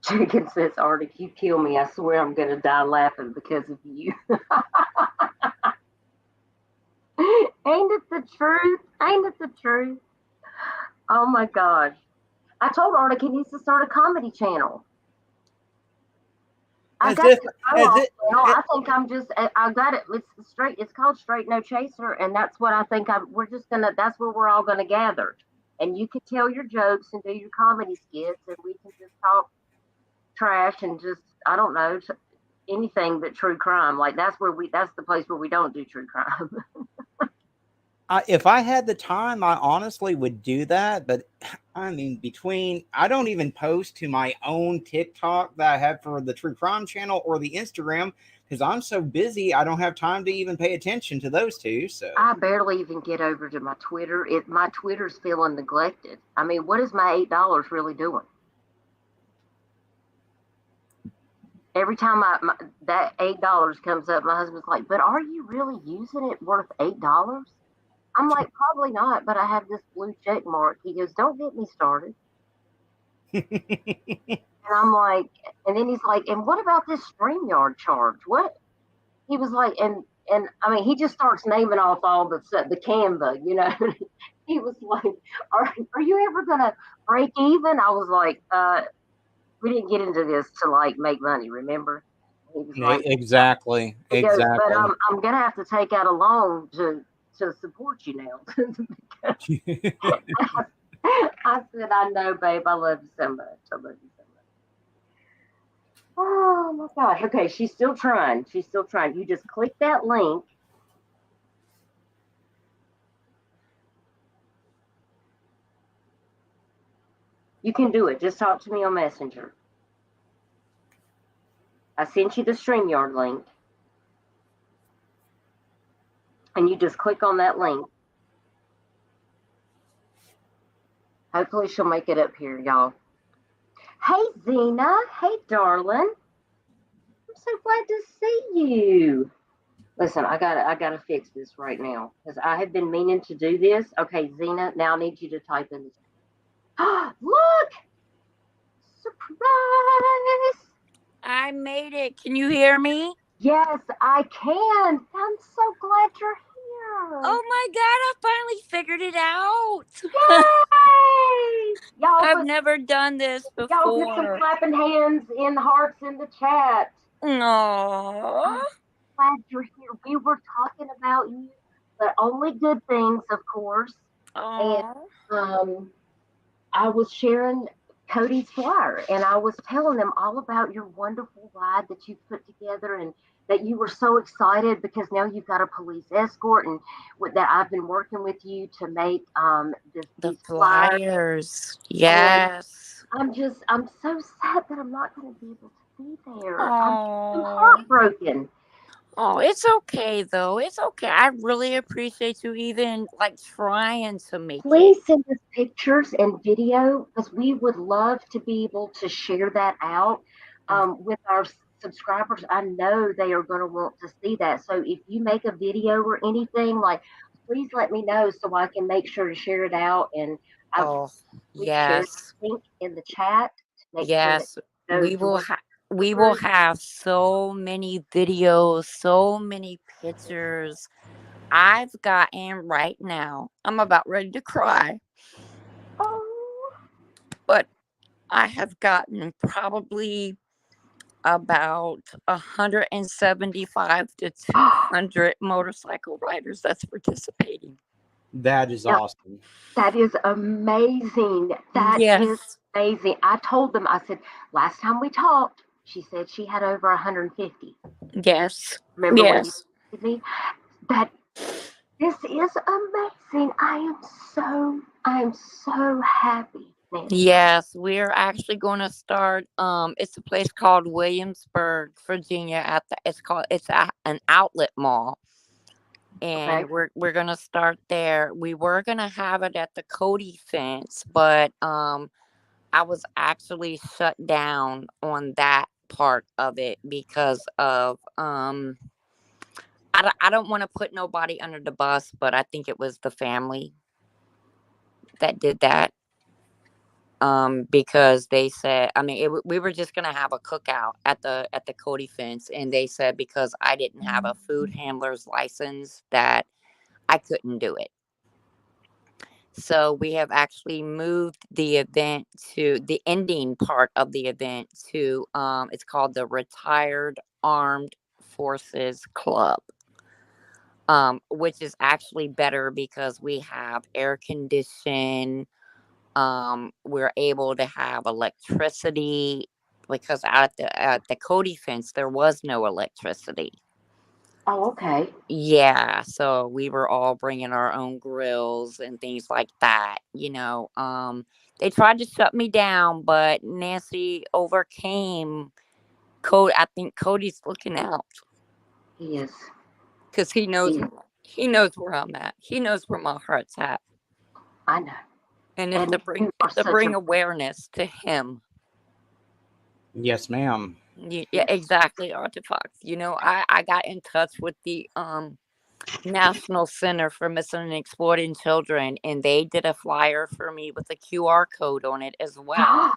Chicken says, Art, if you kill me, I swear I'm going to die laughing because of you. Ain't it the truth? Ain't it the truth? Oh my gosh. I told Arctic he needs to start a comedy channel. I got this channel. I think I got it. It's straight. It's called Straight No Chaser. And that's what I think that's where we're all going to gather. And you can tell your jokes and do your comedy skits and we can just talk trash and just, I don't know, anything but true crime. Like that's the place where we don't do true crime. If I had the time, I honestly would do that. But I mean, I don't even post to my own TikTok that I have for the True Crime channel or the Instagram because I'm so busy. I don't have time to even pay attention to those two. So I barely even get over to my Twitter. My Twitter's feeling neglected. I mean, what is my $8 really doing? Every time that $8 comes up, my husband's like, "But are you really using it worth $8?" I'm like, probably not, but I have this blue check mark. He goes, "Don't get me started." And I'm like, and then he's like, "And what about this StreamYard charge?" What? He was like, and I mean, he just starts naming off all the Canva, you know. He was like, "Are you ever gonna break even?" I was like, "We didn't get into this to like make money, remember?" He was like, exactly. Goes, but I'm gonna have to take out a loan to support you now. I said, "I know, babe. I love you so much. I love you so much." Oh my gosh. Okay, she's still trying. You just click that link. You can do it. Just talk to me on Messenger. I sent you the StreamYard link. And you just click on that link. Hopefully she'll make it up here, y'all. Hey, Zena. Hey, darling. I'm so glad to see you. Listen, I gotta fix this right now because I have been meaning to do this. Okay, Zena, now I need you to type in the look! Surprise! I made it. Can you hear me? Yes, I can. I'm so glad you're here. Oh my God, I finally figured it out. Yay! I've never done this Y'all put some before. clapping hands in hearts in the chat. Aww. I'm glad you're here. We were talking about you, but only good things, of course. And Aww. um, I was sharing Cody's flyer, and I was telling them all about your wonderful ride that you've put together, and that you were so excited because now you've got a police escort, and that I've been working with you to make The these flyers. flyers. And Yes. I'm so sad that I'm not going to be able to be there. I'm so Oh. heartbroken. Oh, it's okay though. It's okay. I really appreciate you even like trying to make it. Please send us pictures and video because we would love to be able to share that out with our subscribers. I know they are going to want to see that. So if you make a video or anything, like, please let me know so I can make sure to share it out. And I've Oh, we've shared yes. the link in the chat to make sure that Yes. it goes We will directly have to the we will group. have so many videos, so many pictures. I've gotten right now. I'm about ready to cry, Oh, but I have gotten probably about 175 to 200 motorcycle riders that's participating. That is yeah, awesome. that is amazing. That is Yes. amazing. I told them, I said, last time we talked, she said she had over 150. Yes. Remember when you Yes. told me that? This is amazing. I am so happy, Nancy. Yes, we're actually going to start. It's a place called Williamsburg, Virginia. It's an outlet mall, Okay. and we're going to start there. We were going to have it at the Cody fence, but I was actually shut down on that part of it because of I don't want to put nobody under the bus, but I think it was the family that did that. Because they said, I mean, we were just gonna have a cookout at the Cody fence, and they said because I didn't have a food handler's license that I couldn't do it. So we have actually moved the event to the ending part of the event to it's called the Retired Armed Forces Club. Which is actually better because we have air condition. We're able to have electricity because at the Cody fence there was no electricity. Oh, okay. Yeah, so we were all bringing our own grills and things like that. They tried to shut me down, but Nancy overcame. Cody, I think Cody's looking out He is. because He, he knows where I'm at. He knows where my heart's at, I know. and And you are it's to such bring a awareness to him. Yes, ma'am. Yeah, exactly, artifacts. I got in touch with the National Center for Missing and Exploited Children, and they did a flyer for me with a QR code on it as well.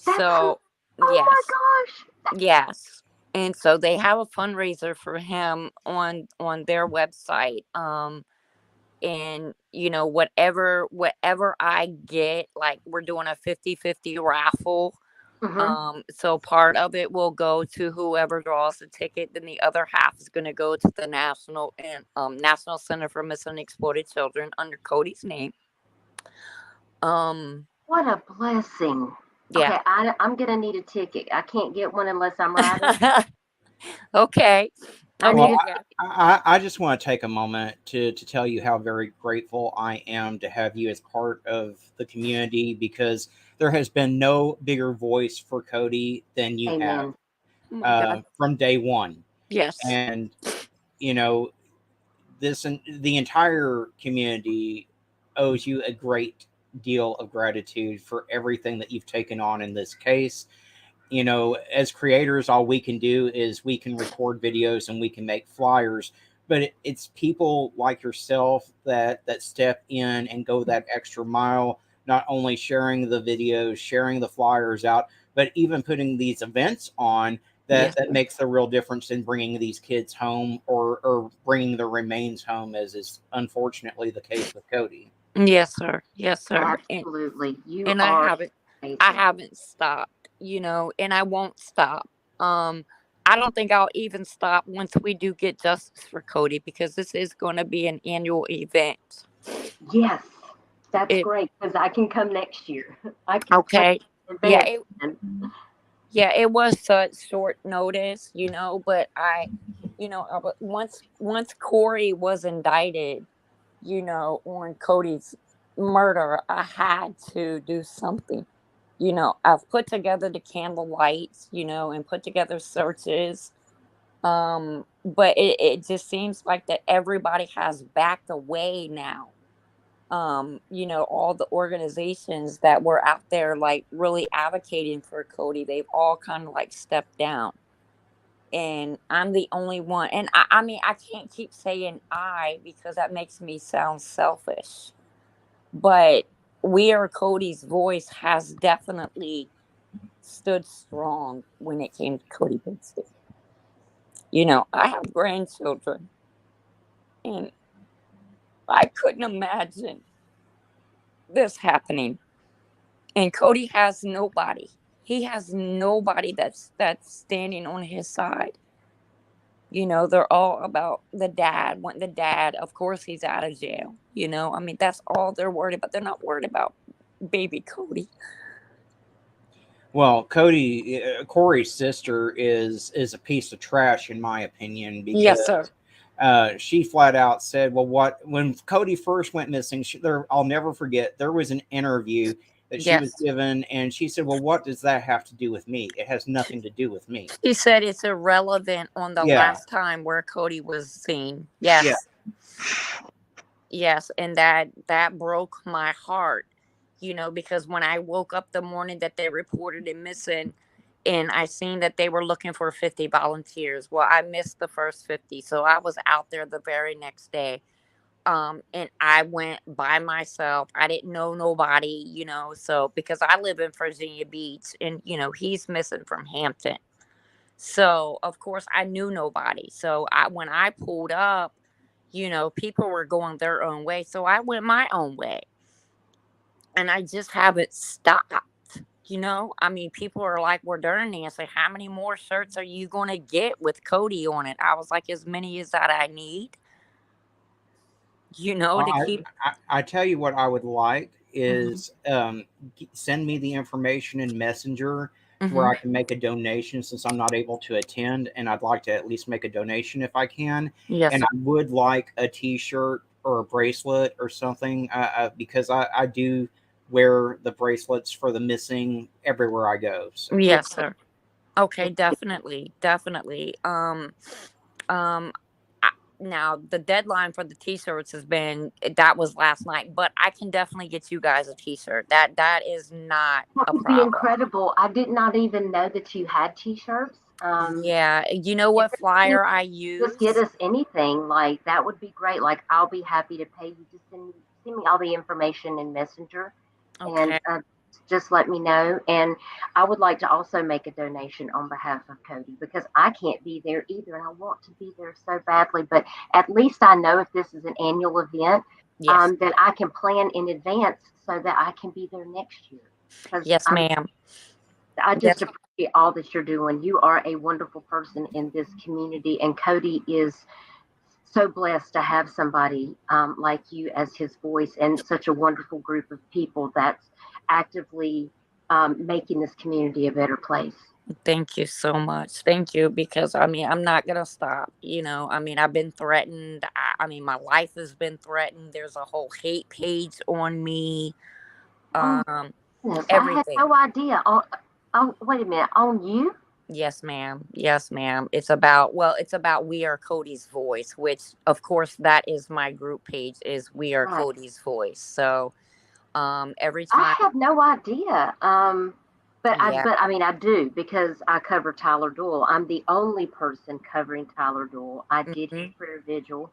that's So, oh my yes, gosh. yes, and so they have a fundraiser for him on their website. And whatever I get, like we're doing a 50-50 raffle. Mm-hmm. So part of it will go to whoever draws the ticket, then the other half is going to go to the National Center for Missing and Exploited Children under Cody's name. What a blessing. Yeah. Okay, I'm gonna need a ticket. I can't get one unless I'm riding. Okay. I Well, need Okay. a Yeah. I just want to take a moment to tell you how very grateful I am to have you as part of the community because there has been no bigger voice for Cody than you have amen. Oh my God. from day one. Yes. And, you know, the entire community owes you a great deal of gratitude for everything that you've taken on in this case. As creators, all we can do is we can record videos and we can make flyers, but it's people like yourself that step in and go that extra mile, not only sharing the videos, sharing the flyers out, but even putting these events on that Yes. makes the real difference in bringing these kids home or bringing the remains home, as is unfortunately the case with Cody. Yes, sir. Yes, sir. Absolutely. You And are I amazing. haven't stopped, and I won't stop. I don't think I'll even stop once we do get justice for Cody, because this is going to be an annual event. Yes, that's It great because I can come next year. I can plan okay. in Yeah, advance. it was such short notice, but once Corey was indicted, on Cody's murder, I had to do something. I've put together the candle lights, and put together searches. But it just seems like that everybody has backed away now. All the organizations that were out there like really advocating for Cody, they've all kind of like stepped down. And I'm the only one. And I mean, I can't keep saying I, because that makes me sound selfish. But We Are Cody's voice has definitely stood strong when it came to Cody Bigsby. I have grandchildren, and I couldn't imagine this happening. And Cody has nobody. He has nobody that's standing on his side. They're all about the dad. Want the dad. Of course, he's out of jail. I mean, that's all they're worried about. They're not worried about baby Cody. Well, Corey's sister is a piece of trash in my opinion, Yes, because sir. she flat out said, "Well, when Cody first went missing, I'll never forget. There was an interview that she was Yes. given, and she said, "Well, what does that have to do with me? It has nothing to do with me." She said it's irrelevant on the Yeah, last time where Cody was seen. yeah. Yes. Yes, and that broke my heart, because when I woke up the morning that they reported him missing, and I seen that they were looking for 50 volunteers. Well, I missed the first 50, so I was out there the very next day. And I went by myself. I didn't know nobody, so because I live in Virginia Beach, and he's missing from Hampton. So, of course, I knew nobody. So, when I pulled up, people were going their own way. So, I went my own way. And I just haven't stopped. I mean, people are like, "Well, darn, Nancy, how many more shirts are you going to get with Cody on it?" I was like, "As many as that I need, to I, keep." I tell you what I would like Hmm. is send me the information in Messenger to where Hmm. I can make a donation, since I'm not able to attend, and I'd like to at least make a donation if I can. Yes, And sir. I would like a T-shirt or a bracelet or something, because I do wear the bracelets for the missing everywhere I go. So Yes. Yes, sir. Okay, definitely, definitely. Um, I, Now the deadline for the t-shirts that was last night, but I can definitely get you guys a t-shirt. That is not That a would be problem. incredible. I did not even know that you had t-shirts. Yeah, you know If what you flyer I just get use? us anything, like that would be great. Like I'll be happy to pay you. Just send me all the information in Messenger, and Okay. just let me know. And I would like to also make a donation on behalf of Cody because I can't be there either, and I want to be there so badly. But at least I know if this is an annual event, Yes. that I can plan in advance so that I can be there next year. Because Yes, ma'am. I Yes. just appreciate all that you're doing. You are a wonderful person in this community, and Cody is so blessed to have somebody like you as his voice and such a wonderful group of people that's actively making this community a better place. Thank you so much. Thank you, because I mean, I'm not gonna stop. I mean, I've been threatened. I mean, my life has been threatened. There's a whole hate page on me. Oh, Um, goodness, I had Everything. no idea. Oh, wait a minute. On you? Yes, ma'am. Yes, ma'am. It's about We Are Cody's Voice, which of course that is my group page, is We Are Right. Cody's Voice. So every I time. had no idea. Yeah. But I mean, I do because I cover Tyler Doyle. I'm the only person covering Tyler Doyle. I did his Hmm. prayer vigil.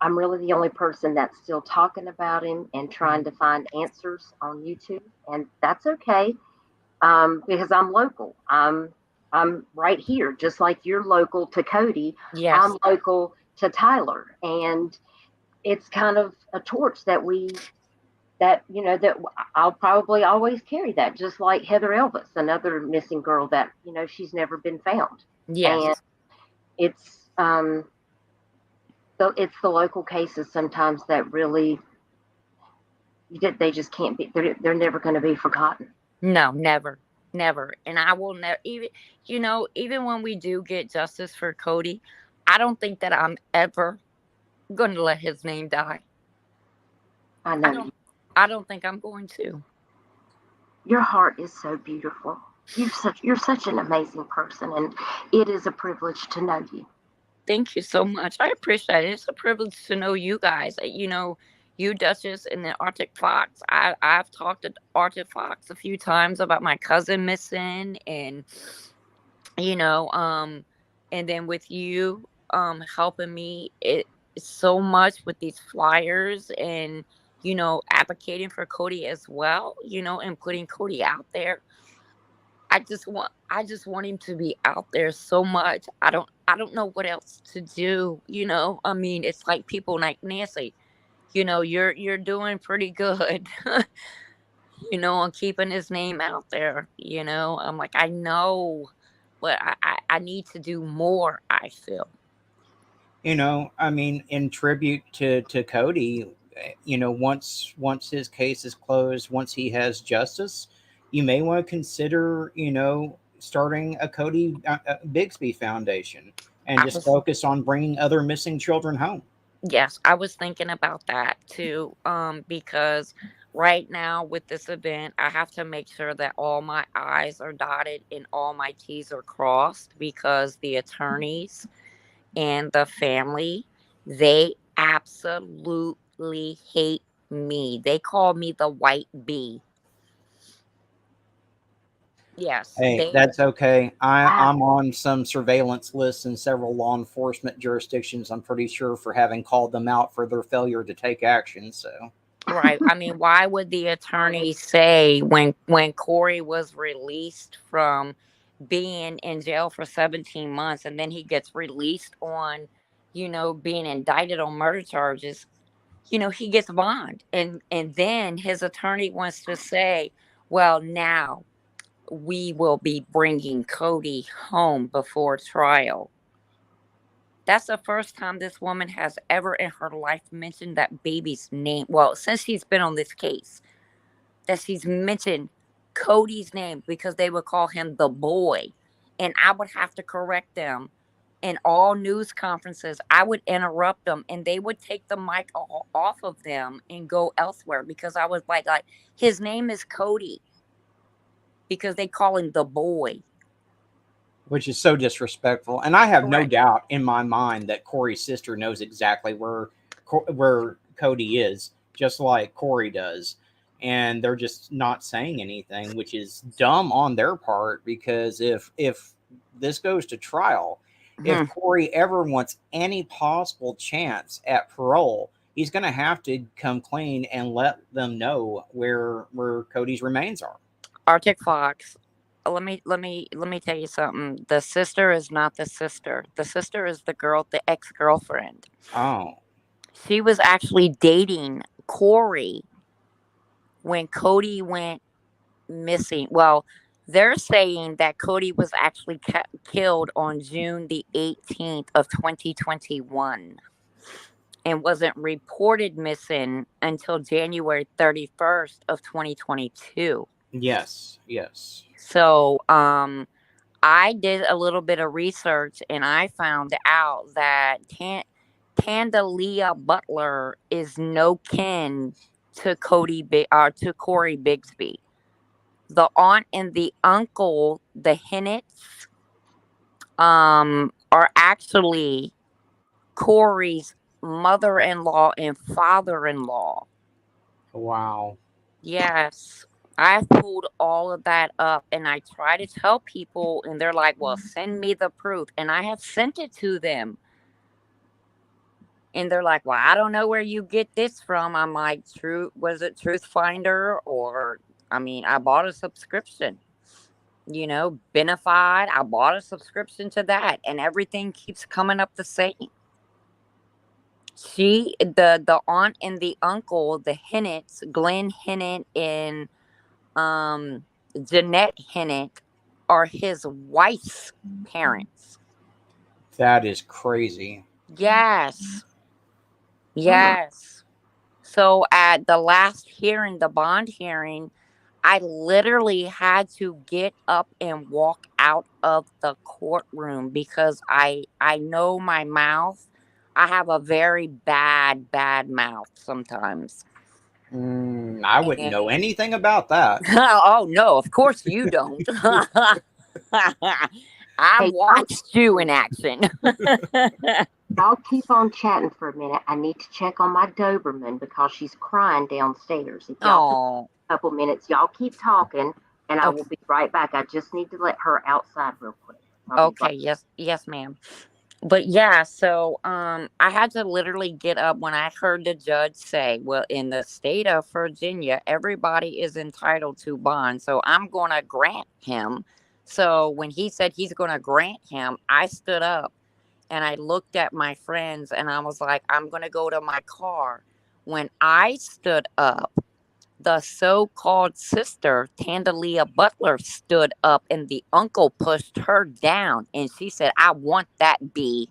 I'm really the only person that's still talking about him and trying to find answers on YouTube, and that's okay because I'm local. I'm right here, just like you're local to Cody. Yes. I'm local to Tyler, and it's kind of a torch that that I'll probably always carry that, just like Heather Elvis, another missing girl that she's never been found, Yes. and it's so it's the local cases sometimes that really they just can't be. They're never going to be forgotten. No, never. Never. And I will never even when we do get justice for Cody, I don't think that I'm ever gonna let his name die. I I know don't I don't think I'm going to. your heart is so beautiful. You're such an amazing person, and it is a privilege to know you. Thank you so much. I appreciate it. It's a privilege to know you guys. You Duchess and the Arctic Fox. I've talked to Arctic Fox a few times about my cousin missing, and you know, and then with you helping me so much with these flyers, and advocating for Cody as well, and putting Cody out there. I just want him to be out there so much. I don't know what else to do. I mean, it's like people like Nancy. You're doing pretty good. On keeping his name out there. I'm like, I know, but I need to do more. I feel. I mean, in tribute to Cody, once his case is closed, once he has justice, you may want to consider, starting a Cody Bigsby Foundation and I just was focus on bringing other missing children home. Yes, I was thinking about that too. Because right now with this event, I have to make sure that all my I's are dotted and all my T's are crossed, because the attorneys and the family, they absolutely hate me. They call me the white bee. Yes, Hey, they that's okay. Wow. I'm on some surveillance lists in several law enforcement jurisdictions. I'm pretty sure for having called them out for their failure to take action. So, right. I mean, why would the attorney say when Corey was released from being in jail for 17 months, and then he gets released on, being indicted on murder charges, he gets bond, and then his attorney wants to say, well, now we will be bringing Cody home before trial. That's the first time this woman has ever in her life mentioned that baby's name. Well, since she's been on this case, that she's mentioned Cody's name, because they would call him the boy. And I would have to correct them in all news conferences. I would interrupt them, and they would take the mic off of them and go elsewhere, because I was like, his name is Cody, because they call him the boy. which is so disrespectful. And I have no Correct. doubt in my mind that Corey's sister knows exactly where Cody is, just like Corey does. And they're just not saying anything, which is dumb on their part, because if this goes to trial, if Hmm. Corey ever wants any possible chance at parole, he's going to have to come clean and let them know where Cody's remains are. Arctic Fox. Let me tell you something. The sister is not the sister. The sister is the ex-girlfriend. Oh, She was actually dating Corey when Cody went missing. Well, they're saying that Cody was actually killed on June the 18th of 2021, and wasn't reported missing until January 31st of 2022. yes, yes. So, I did a little bit of research, and I found out that Tandalia Butler is no kin to to Corey Bigsby. The aunt and the uncle, the Hennets, are actually Corey's mother-in-law and father-in-law. Wow. Yes. I pulled all of that up, and I try to tell people, and they're like, well, send me the proof. And I have sent it to them. And they're like, well, I don't know where you get this from. I'm like, was it Truth Finder? Or, I mean, I bought a subscription. Benefied. I bought a subscription to that, and everything keeps coming up the same. The aunt and the uncle, the Hennets, Glenn Hennett and Jeanette Hennett, are his wife's parents. That is crazy. Yes. Yes. So at the last hearing, the bond hearing, I literally had to get up and walk out of the courtroom because I know my mouth. I have a very bad mouth sometimes. I wouldn't And know anything about that. oh no, of course you don't. I've Hey, watched you in action. y'all keep on chatting for a minute. I need to check on my Doberman because she's crying downstairs. If y'all Oh, a couple minutes, y'all keep talking, and I okay. will be right back. I just need to let her outside real quick. I'll be Okay, yes, ma'am. But yeah, so I had to literally get up when I heard the judge say, well, in the state of Virginia, everybody is entitled to bond, so I'm going to grant him. So when he said he's going to grant him, I stood up and I looked at my friends and I was like, I'm going to go to my car. When I stood up, the so-called sister, Tandalia Butler, stood up and the uncle pushed her down. And she said, I want that B.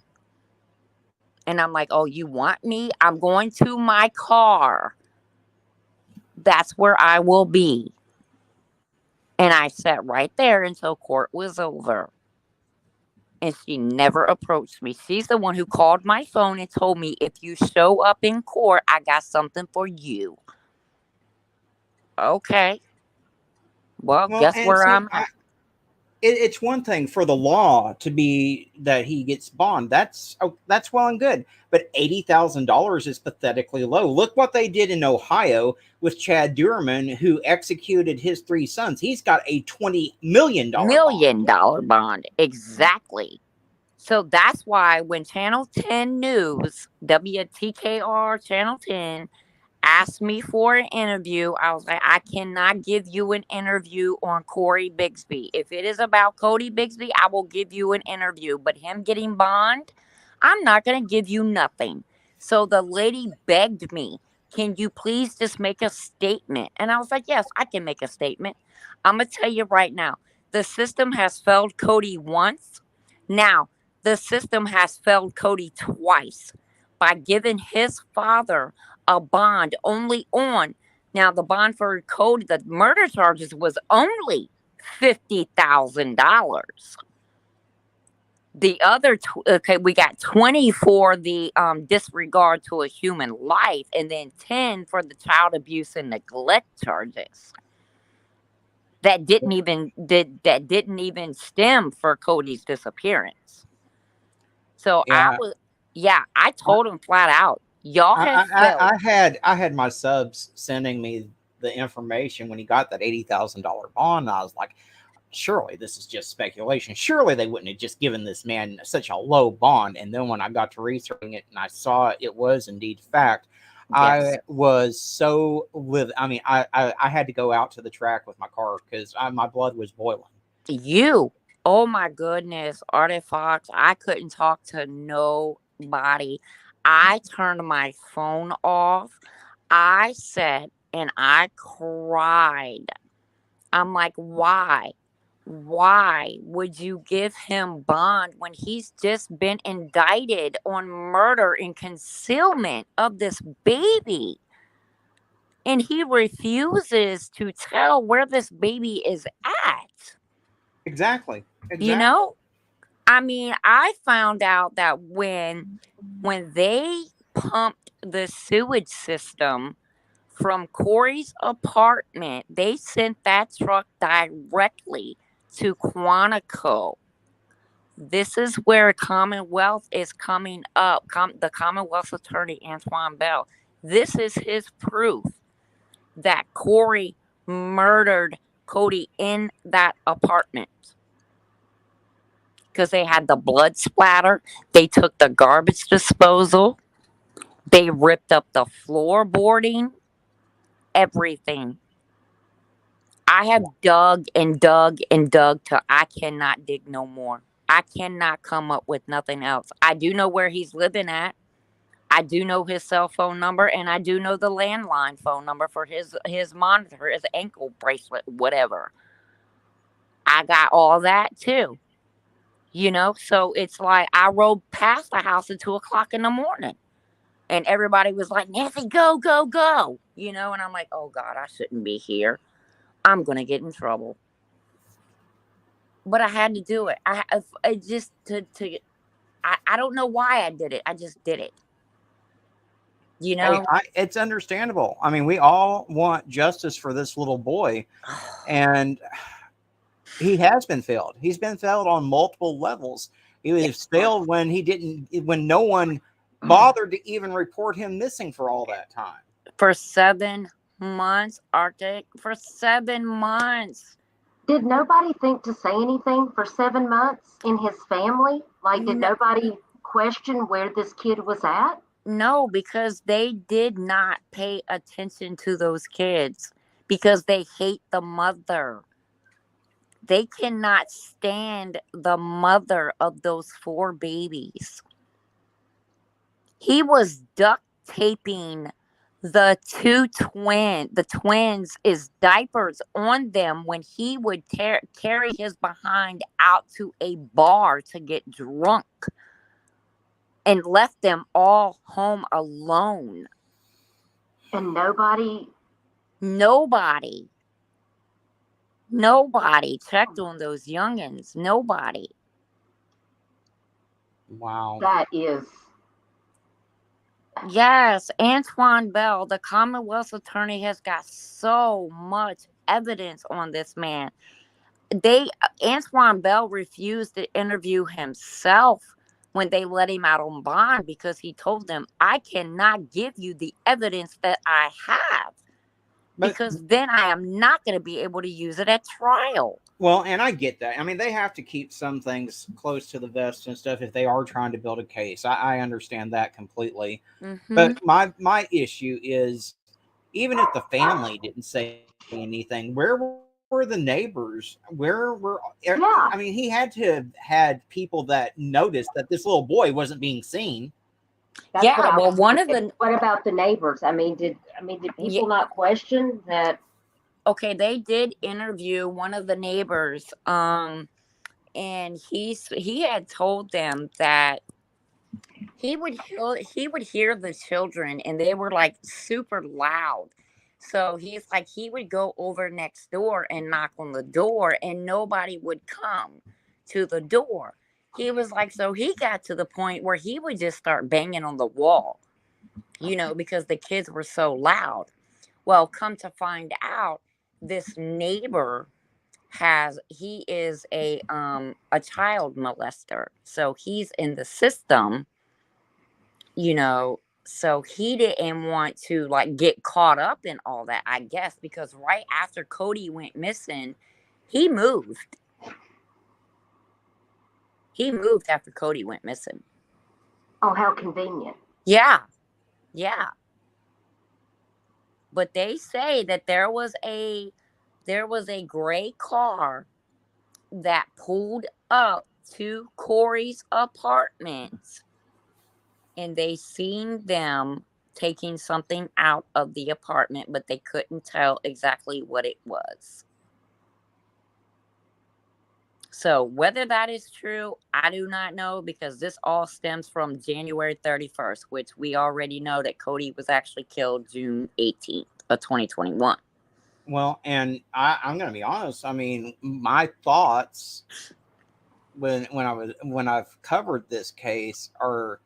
And I'm like, oh, you want me? I'm going to my car. That's where I will be. And I sat right there until court was over. And she never approached me. She's the one who called my phone and told me, if you show up in court, I got something for you. Okay. Well, Well, guess and where see, I'm at. it's one thing for the law to be that he gets bond. That's well and good, but $80,000 is pathetically low. Look what they did in Ohio with Chad Duerman, who executed his 3 sons. He's got a $20 million $1 million bond. Exactly. So that's why when Channel 10 News, WTKR Channel 10, asked me for an interview, I was like, I cannot give you an interview on Corey Bigsby. If it is about Cody Bigsby, I will give you an interview. But him getting bond, I'm not going to give you nothing. So the lady begged me, can you please just make a statement? And I was like, yes, I can make a statement. I'm going to tell you right now, the system has failed Cody once. Now, the system has failed Cody twice by giving his father a bond only on. Now, the bond for Cody, the murder charges, was only $50,000. The other, we got 20 for the disregard to a human life, and then 10 for the child abuse and neglect charges. That didn't even stem for Cody's disappearance. So Yeah, I told him flat out, y'all have failed. I had my subs sending me the information when he got that $80,000 bond. And I was like, surely this is just speculation. Surely they wouldn't have just given this man such a low bond. And then when I got to researching it and I saw it was indeed fact, Yes. I was so livid. I mean, I had to go out to the track with my car because my blood was boiling. Oh my goodness, Artifacts. I couldn't talk to nobody. I turned my phone off. I sat and I cried. I'm like, why? Why would you give him bond when he's just been indicted on murder and concealment of this baby? And he refuses to tell where this baby is at. Exactly. You know? I mean, I found out that when they pumped the sewage system from Corey's apartment, they sent that truck directly to Quantico. This is where Commonwealth is coming up. The Commonwealth's attorney, Antoine Bell. This is his proof that Corey murdered Cody in that apartment. Because they had the blood splatter. They took the garbage disposal. They ripped up the floorboarding. Everything. I have dug and dug and dug till I cannot dig no more. I cannot come up with nothing else. I do know where he's living at. I do know his cell phone number, and I do know the landline phone number for his monitor, his ankle bracelet, whatever. I got all that too. So it's like I rode past the house at 2 o'clock in the morning, and everybody was like, "Nancy, go, go, go!" And I'm like, "Oh God, I shouldn't be here. I'm gonna get in trouble." But I had to do it. I just I don't know why I did it. I just did it. Hey, it's understandable. I mean, we all want justice for this little boy, and he has been failed. He's been failed on multiple levels. He was failed when no one bothered to even report him missing for all that time. For 7 months, Arctic. For 7 months. Did nobody think to say anything for 7 months in his family? Like, did nobody question where this kid was at? No, because they did not pay attention to those kids because they hate the mother. They cannot stand the mother of those 4 babies. He was duct taping the twins' diapers on them when he would carry his behind out to a bar to get drunk. And left them all home alone. And nobody checked on those youngins. Nobody. Wow. That is. Yes, Antoine Bell, the Commonwealth's attorney, has got so much evidence on this man. Antoine Bell refused to interview himself when they let him out on bond because he told them, "I cannot give you the evidence that I have because then I am not going to be able to use it at trial." Well, and I get that. I mean, they have to keep some things close to the vest and stuff if they are trying to build a case. I understand that completely. Mm-hmm. But my issue is, even if the family didn't say anything, where were the neighbors? Where were? I mean, he had to have had people that noticed that this little boy wasn't being seen. What about the neighbors? I mean, did people not question that? Okay, they did interview one of the neighbors, and he had told them that he would hear the children, and they were like super loud. So he's like, he would go over next door and knock on the door, and nobody would come to the door. He was like, so he got to the point where he would just start banging on the wall, because the kids were so loud. Well, come to find out, this neighbor he is a child molester. So he's in the system, so he didn't want to get caught up in all that, I guess, because right after Cody went missing, he moved. He moved after Cody went missing. Oh, how convenient. Yeah. Yeah. But they say that there was a gray car that pulled up to Corey's apartment, and they seen them taking something out of the apartment, but they couldn't tell exactly what it was. So whether that is true, I do not know, because this all stems from January 31st, which we already know that Cody was actually killed June 18th of 2021. Well, and I'm going to be honest. I mean, my thoughts when I've covered this case are,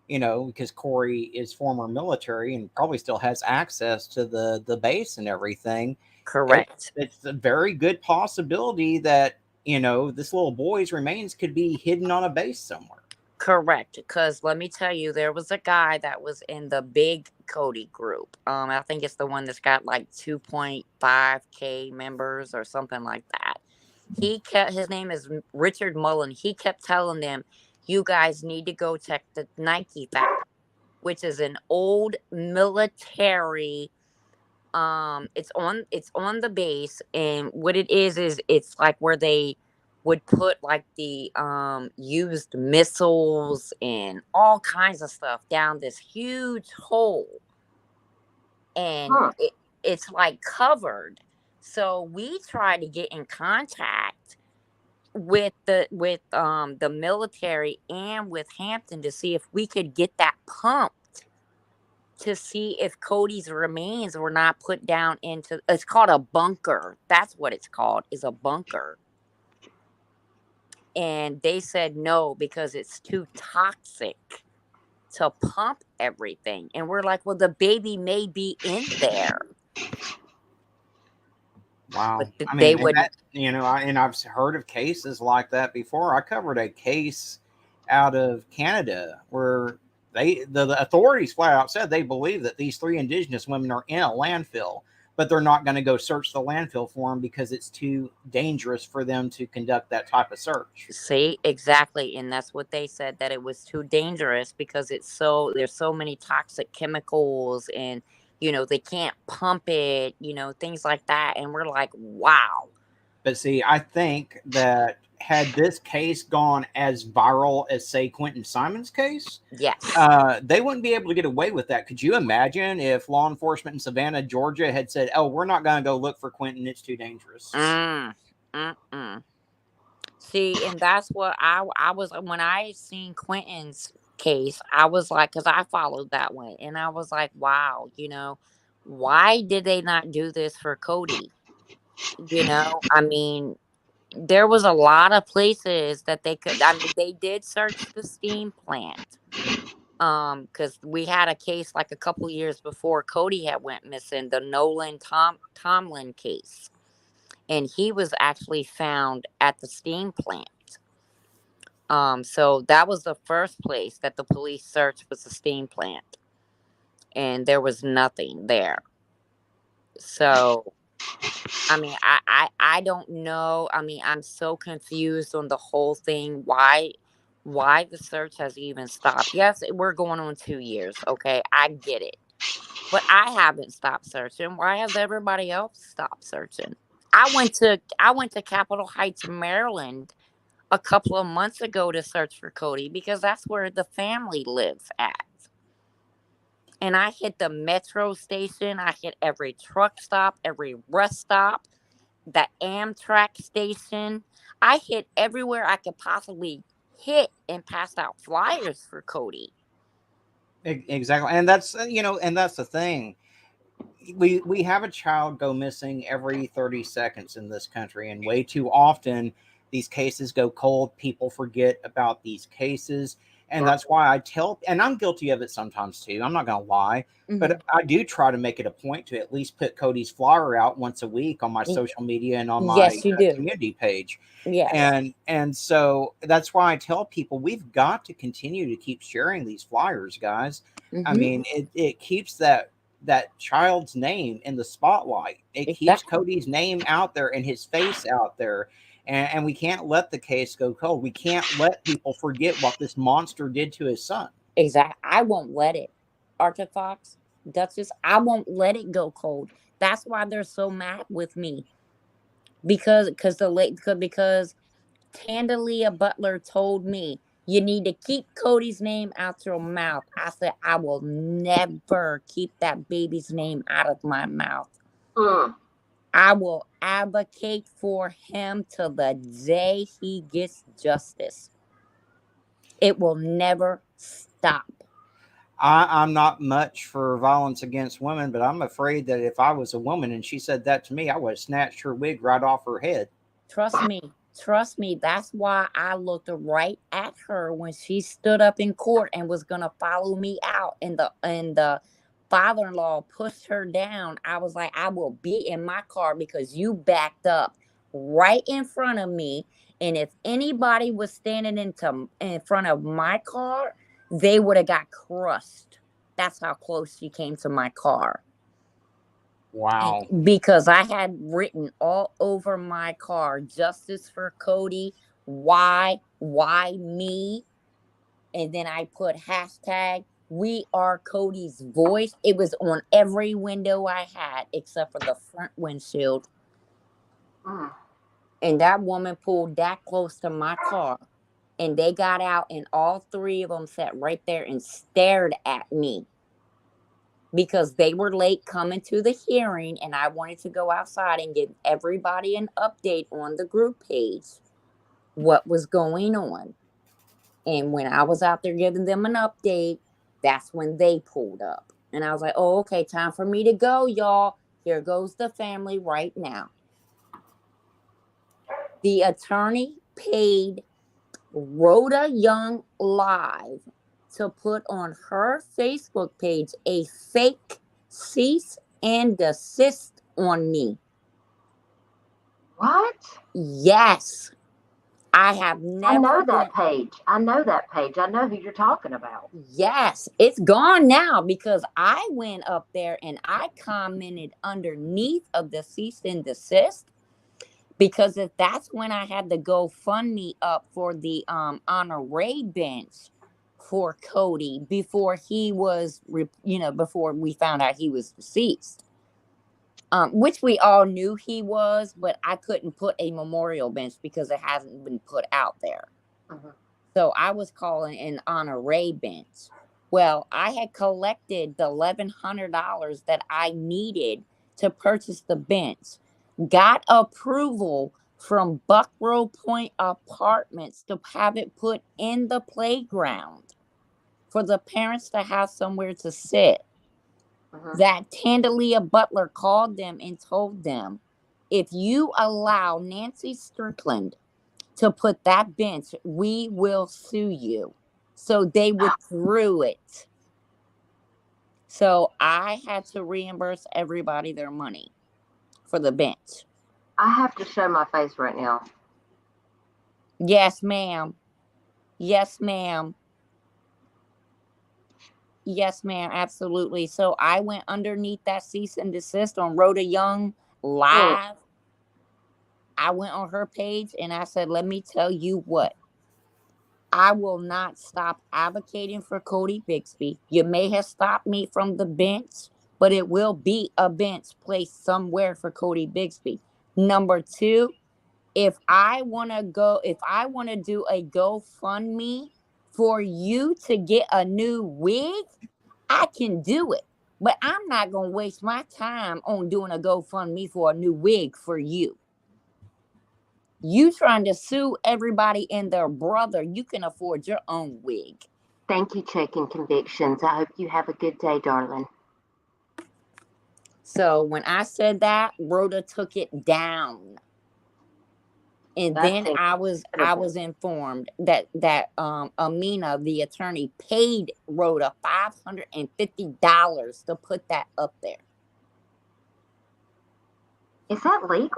because Corey is former military and probably still has access to the base and everything. Correct. It's a very good possibility that, this little boy's remains could be hidden on a base somewhere. Correct. Because let me tell you, there was a guy that was in the big Cody group. I think it's the one that's got 2.5K members or something like that. His name is Richard Mullen. He kept telling them, you guys need to go check the Nike factory, which is an old military It's on the base, and what it is it's like where they would put like the used missiles and all kinds of stuff down this huge hole, and Huh. it's like covered. So we try to get in contact with the military and with Hampton to see if we could get that pumped, to see if Cody's remains were not put down into, it's called a bunker. That's what it's called, is a bunker. And they said no, because it's too toxic to pump everything. And we're like, well, the baby may be in there. Wow. But I they mean, and wouldn't. that, and I've heard of cases like that before. I covered a case out of Canada where the authorities flat out said they believe that these 3 indigenous women are in a landfill, but they're not going to go search the landfill for them because it's too dangerous for them to conduct that type of search. See, exactly. And that's what they said, that it was too dangerous because there's so many toxic chemicals, and, they can't pump it, things like that. And we're like, wow. But see, I think that had this case gone as viral as, say, Quentin Simon's case, Yes. they wouldn't be able to get away with that. Could you imagine if law enforcement in Savannah, Georgia had said, oh, we're not going to go look for Quentin, it's too dangerous? See, and that's what I was, when I seen Quentin's case, I was like, because I followed that one, and I was like, wow, why did they not do this for Cody? I mean, there was a lot of places that they could. I mean, they did search the steam plant. Because we had a case like a couple years before Cody had went missing, the Nolan Tomlin case, and he was actually found at the steam plant. So that was the first place that the police searched, was the steam plant, and there was nothing there. So, I mean, I don't know. I mean, I'm so confused on the whole thing. Why the search has even stopped? Yes, we're going on 2 years. Okay, I get it, but I haven't stopped searching. Why has everybody else stopped searching? I went to Capitol Heights, Maryland, a couple of months ago to search for Cody, because that's where the family lives at. And I hit the metro station. I hit every truck stop, every rest stop, the Amtrak station. I hit everywhere I could possibly hit and passed out flyers for Cody. Exactly. And that's, and that's the thing. We have a child go missing every 30 seconds in this country, and way too often these cases go cold. People forget about these cases, and that's why I tell, and I'm guilty of it sometimes too, I'm not gonna lie, but I do try to make it a point to at least put Cody's flyer out once a week on my social media and on my Yes, you do. community page. Yes. And so that's why I tell people we've got to continue to keep sharing these flyers, guys. I mean, it keeps that child's name in the spotlight. It keeps Cody's name out there and his face out there. And we can't let the case go cold. We can't let people forget what this monster did to his son. Exactly. I won't let it. Arctic Fox, Duchess, I won't let it go cold. That's why they're so mad with me. Because Tandalia Butler told me, you need to keep Cody's name out your mouth. I said, I will never keep that baby's name out of my mouth. I will advocate for him till the day he gets justice. It will never stop. I'm not much for violence against women, but I'm afraid that if I was a woman and she said that to me, I would have snatched her wig right off her head. Trust me. That's why I looked right at her when she stood up in court and was gonna follow me out, and the father-in-law pushed her down. I was like, I will be in my car because you backed up right in front of me. And if anybody was standing in front of my car, they would have got crushed. That's how close she came to my car. Wow. Because I had written all over my car, justice for Cody. Why me? And then I put hashtag We are Cody's voice. It was on every window I had except for the front windshield. Mm. And that woman pulled that close to my car. And they got out, and all three of them sat right there and stared at me because they were late coming to the hearing. And I wanted to go outside and give everybody an update on the group page what was going on. And when I was out there giving them an update, that's when they pulled up. And I was like, oh, okay, time for me to go, y'all. Here goes the family right now. The attorney paid Rhoda Young Live to put on her Facebook page a fake cease and desist on me. What? Yes. I have I know never been. that page. I know that page. I know who you're talking about. Yes, it's gone now because I went up there and I commented underneath of the cease and desist, because if that's when I had the GoFundMe up for the honor Rae bench for Cody before he was, before we found out he was deceased, which we all knew he was, but I couldn't put a memorial bench because it hasn't been put out there. Mhm. So I was calling an honor Rae bench. Well, I had collected the $1,100 that I needed to purchase the bench, got approval from Buckrow Point Apartments to have it put in the playground for the parents to have somewhere to sit. Mhm. That Tandalia Butler called them and told them, if you allow Nancy Strickland to put that bench, we will sue you. So they withdrew it. So I had to reimburse everybody their money for the bench. I have to show my face right now. Yes, ma'am. Yes, ma'am. Yes, ma'am. Absolutely. So I went underneath that cease and desist on Rhoda Young Live. I went on her page and I said, let me tell you what. I will not stop advocating for Cody Bixby. You may have stopped me from the bench, but it will be a bench placed somewhere for Cody Bixby. Number two, if I want to do a GoFundMe for you to get a new wig, I can do it. But I'm not going to waste my time on doing a GoFundMe for a new wig for you. You trying to sue everybody and their brother. You can afford your own wig. Thank you, Checking Convictions. I hope you have a good day, darling. So when I said that, Rhoda took it down. And That's then I was informed that Amina, the attorney, paid Rhoda $550 to put that up there. Is that legal?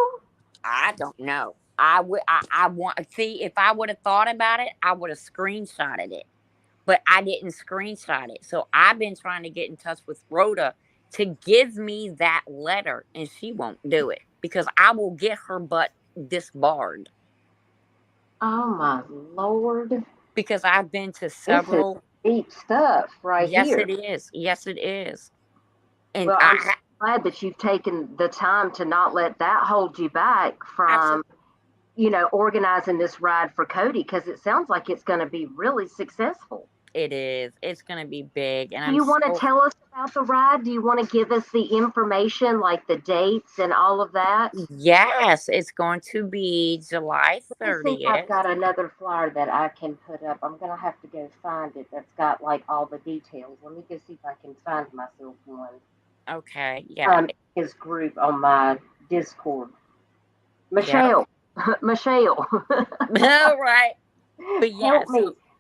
I don't know. I want see, if I would have thought about it, I would have screenshotted it. But I didn't screenshot it. So I've been trying to get in touch with Rhoda to give me that letter, and she won't do it because I will get her butt disbarred. Oh my Lord. Because I've been to several. Deep stuff right Yes, here. it is. Yes, it is. And Well, I'm glad that you've taken the time to not let that hold you back from, organizing this ride for Cody, because it sounds like it's going to be really successful. It is. It's going to be big. And Do you want to tell us about the ride? Do you want to give us the information, like the dates and all of that? Yes, it's going to be July 30th. Let me see if I've got another flyer that I can put up. I'm going to have to go find it. That's got like all the details. Let me go see if I can find myself one. Okay, yeah. His group on my Discord. Michelle. Yeah. Michelle. All right. But yeah,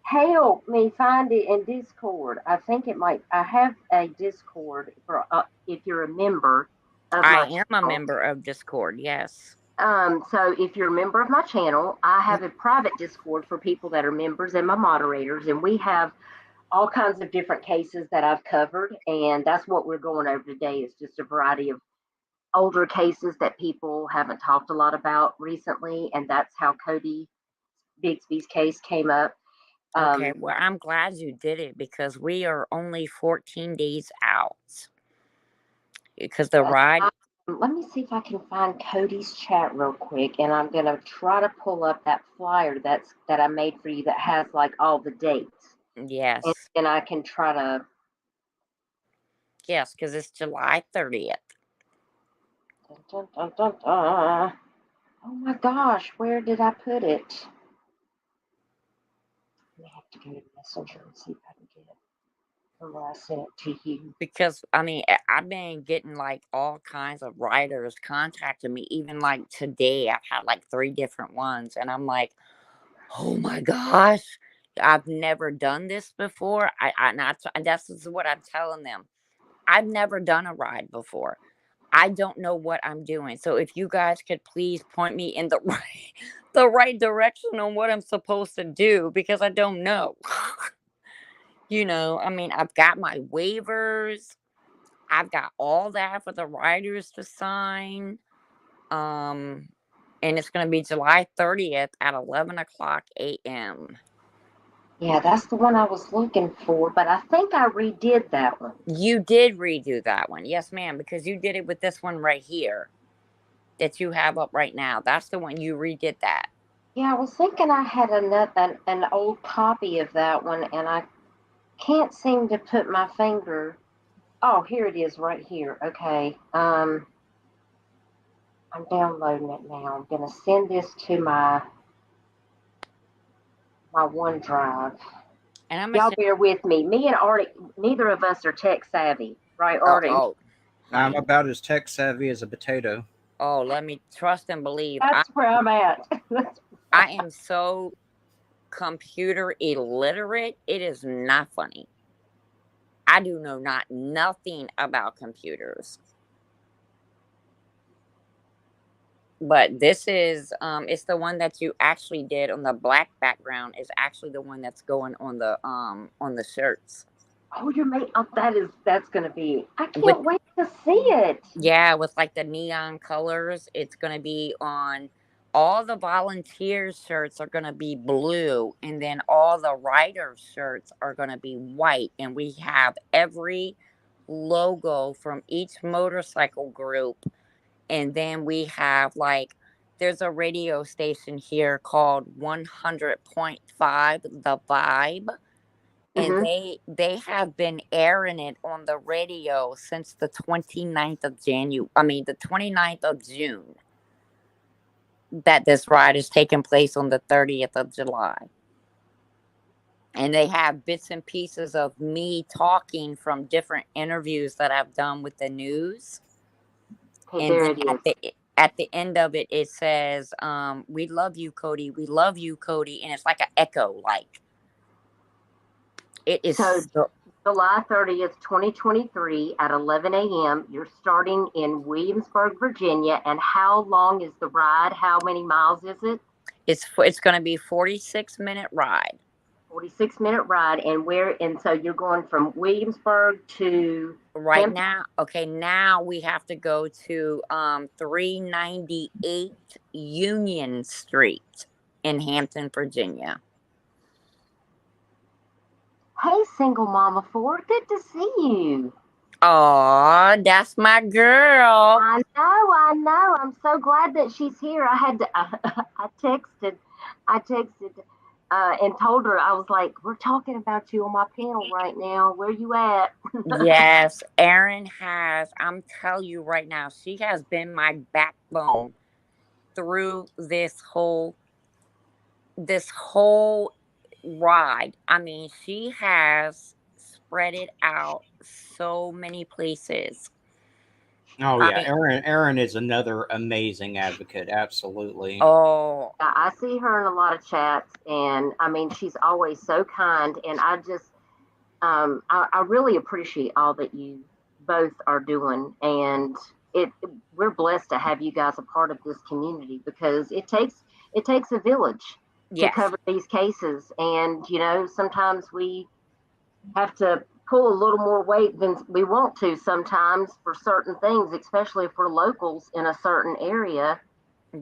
help me find it in Discord. I think it might. I have a Discord for if you're a member of I am a member of Discord, yes. So if you're a member of my channel, I have a private Discord for people that are members and my moderators, and we have all kinds of different cases that I've covered, and that's what we're going over today, is just a variety of older cases that people haven't talked a lot about recently, and that's how Cody Bixby's case came up. Okay, well, I'm glad you did it because we are only 14 days out. Because the ride, Let me see if I can find Cody's chat real quick, and I'm gonna try to pull up that flyer that I made for you that has like all the dates, yes, and I can try to. yes, because it's July 30th. Dun, dun, dun, dun, dun. Oh my gosh, where did I put it? I have to go to Messenger and see if I can get it from where I sent it to you. Because I mean, I've been getting like all kinds of writers contacting me. Even like today, I've had like 3 different ones, and I'm like, oh my gosh, I've never done this before. And that's what I'm telling them. I've never done a ride before. I don't know what I'm doing. So if you guys could please point me in the right direction on what I'm supposed to do, because I don't know. I mean, I've got my waivers. I've got all that for the riders to sign. And it's going to be July 30th at 11 o'clock a.m. Yeah, that's the one I was looking for, but I think I redid that one. You did redo that one. Yes, ma'am, because you did it with this one right here that you have up right now. That's the one you redid that. Yeah, I was thinking I had an old copy of that one, and I can't seem to put my finger. Oh, here it is, right here. Okay. I'm downloading it now. I'm gonna send this to my OneDrive. And I'm Y'all gonna bear with me. Me and Arctic, neither of us are tech savvy, right, Arctic? I'm honey. about as tech savvy as a potato. Oh, let me trust and believe. That's where I'm at. I am so computer illiterate. It is not funny. I do know nothing about computers. But this is it's the one that you actually did on the black background is actually the one that's going on the shirts. Oh, you're making. Oh, that's gonna be. I With can't wait to see it. yeah, with like the neon colors, it's gonna be on all the volunteer shirts are gonna be blue, and then all the rider shirts are gonna be white, and we have every logo from each motorcycle group. And then we have like there's a radio station here called 100.5 The Vibe, and they have been airing it on the radio since the 29th of the 29th of June, that this ride is taking place on the 30th of July. And they have bits and pieces of me talking from different interviews that I've done with the news. Okay, And there then it is. at the end of it, it says, "We love you, Cody. We love you, Cody." And it's like an echo, like it is. So July 30th, 2023 at 11 a.m. You're starting in Williamsburg, Virginia. And how long is the ride? How many miles is it? It's going to be 46-minute ride. 46-minute ride. And so you're going from Williamsburg to Right now, okay, now we have to go to 398 Union Street in Hampton, Virginia. Hey, single mama 4, good to see you. Aw, that's my girl. I know. I'm so glad that she's here. I had to. I texted and told her, I was like, "We're talking about you on my panel right now. Where you at?" Yes, Erin has. I'm telling you right now, she has been my backbone through this whole ride. I mean, she has spread it out so many places. Oh I yeah, mean, Erin is another amazing advocate. Absolutely. oh, I see her in a lot of chats, and I mean, she's always so kind. And I just, I really appreciate all that you both are doing, and we're blessed to have you guys a part of this community, because it takes a village to yes, cover these cases. And sometimes we have to pull a little more weight than we want to sometimes for certain things, especially for locals in a certain area.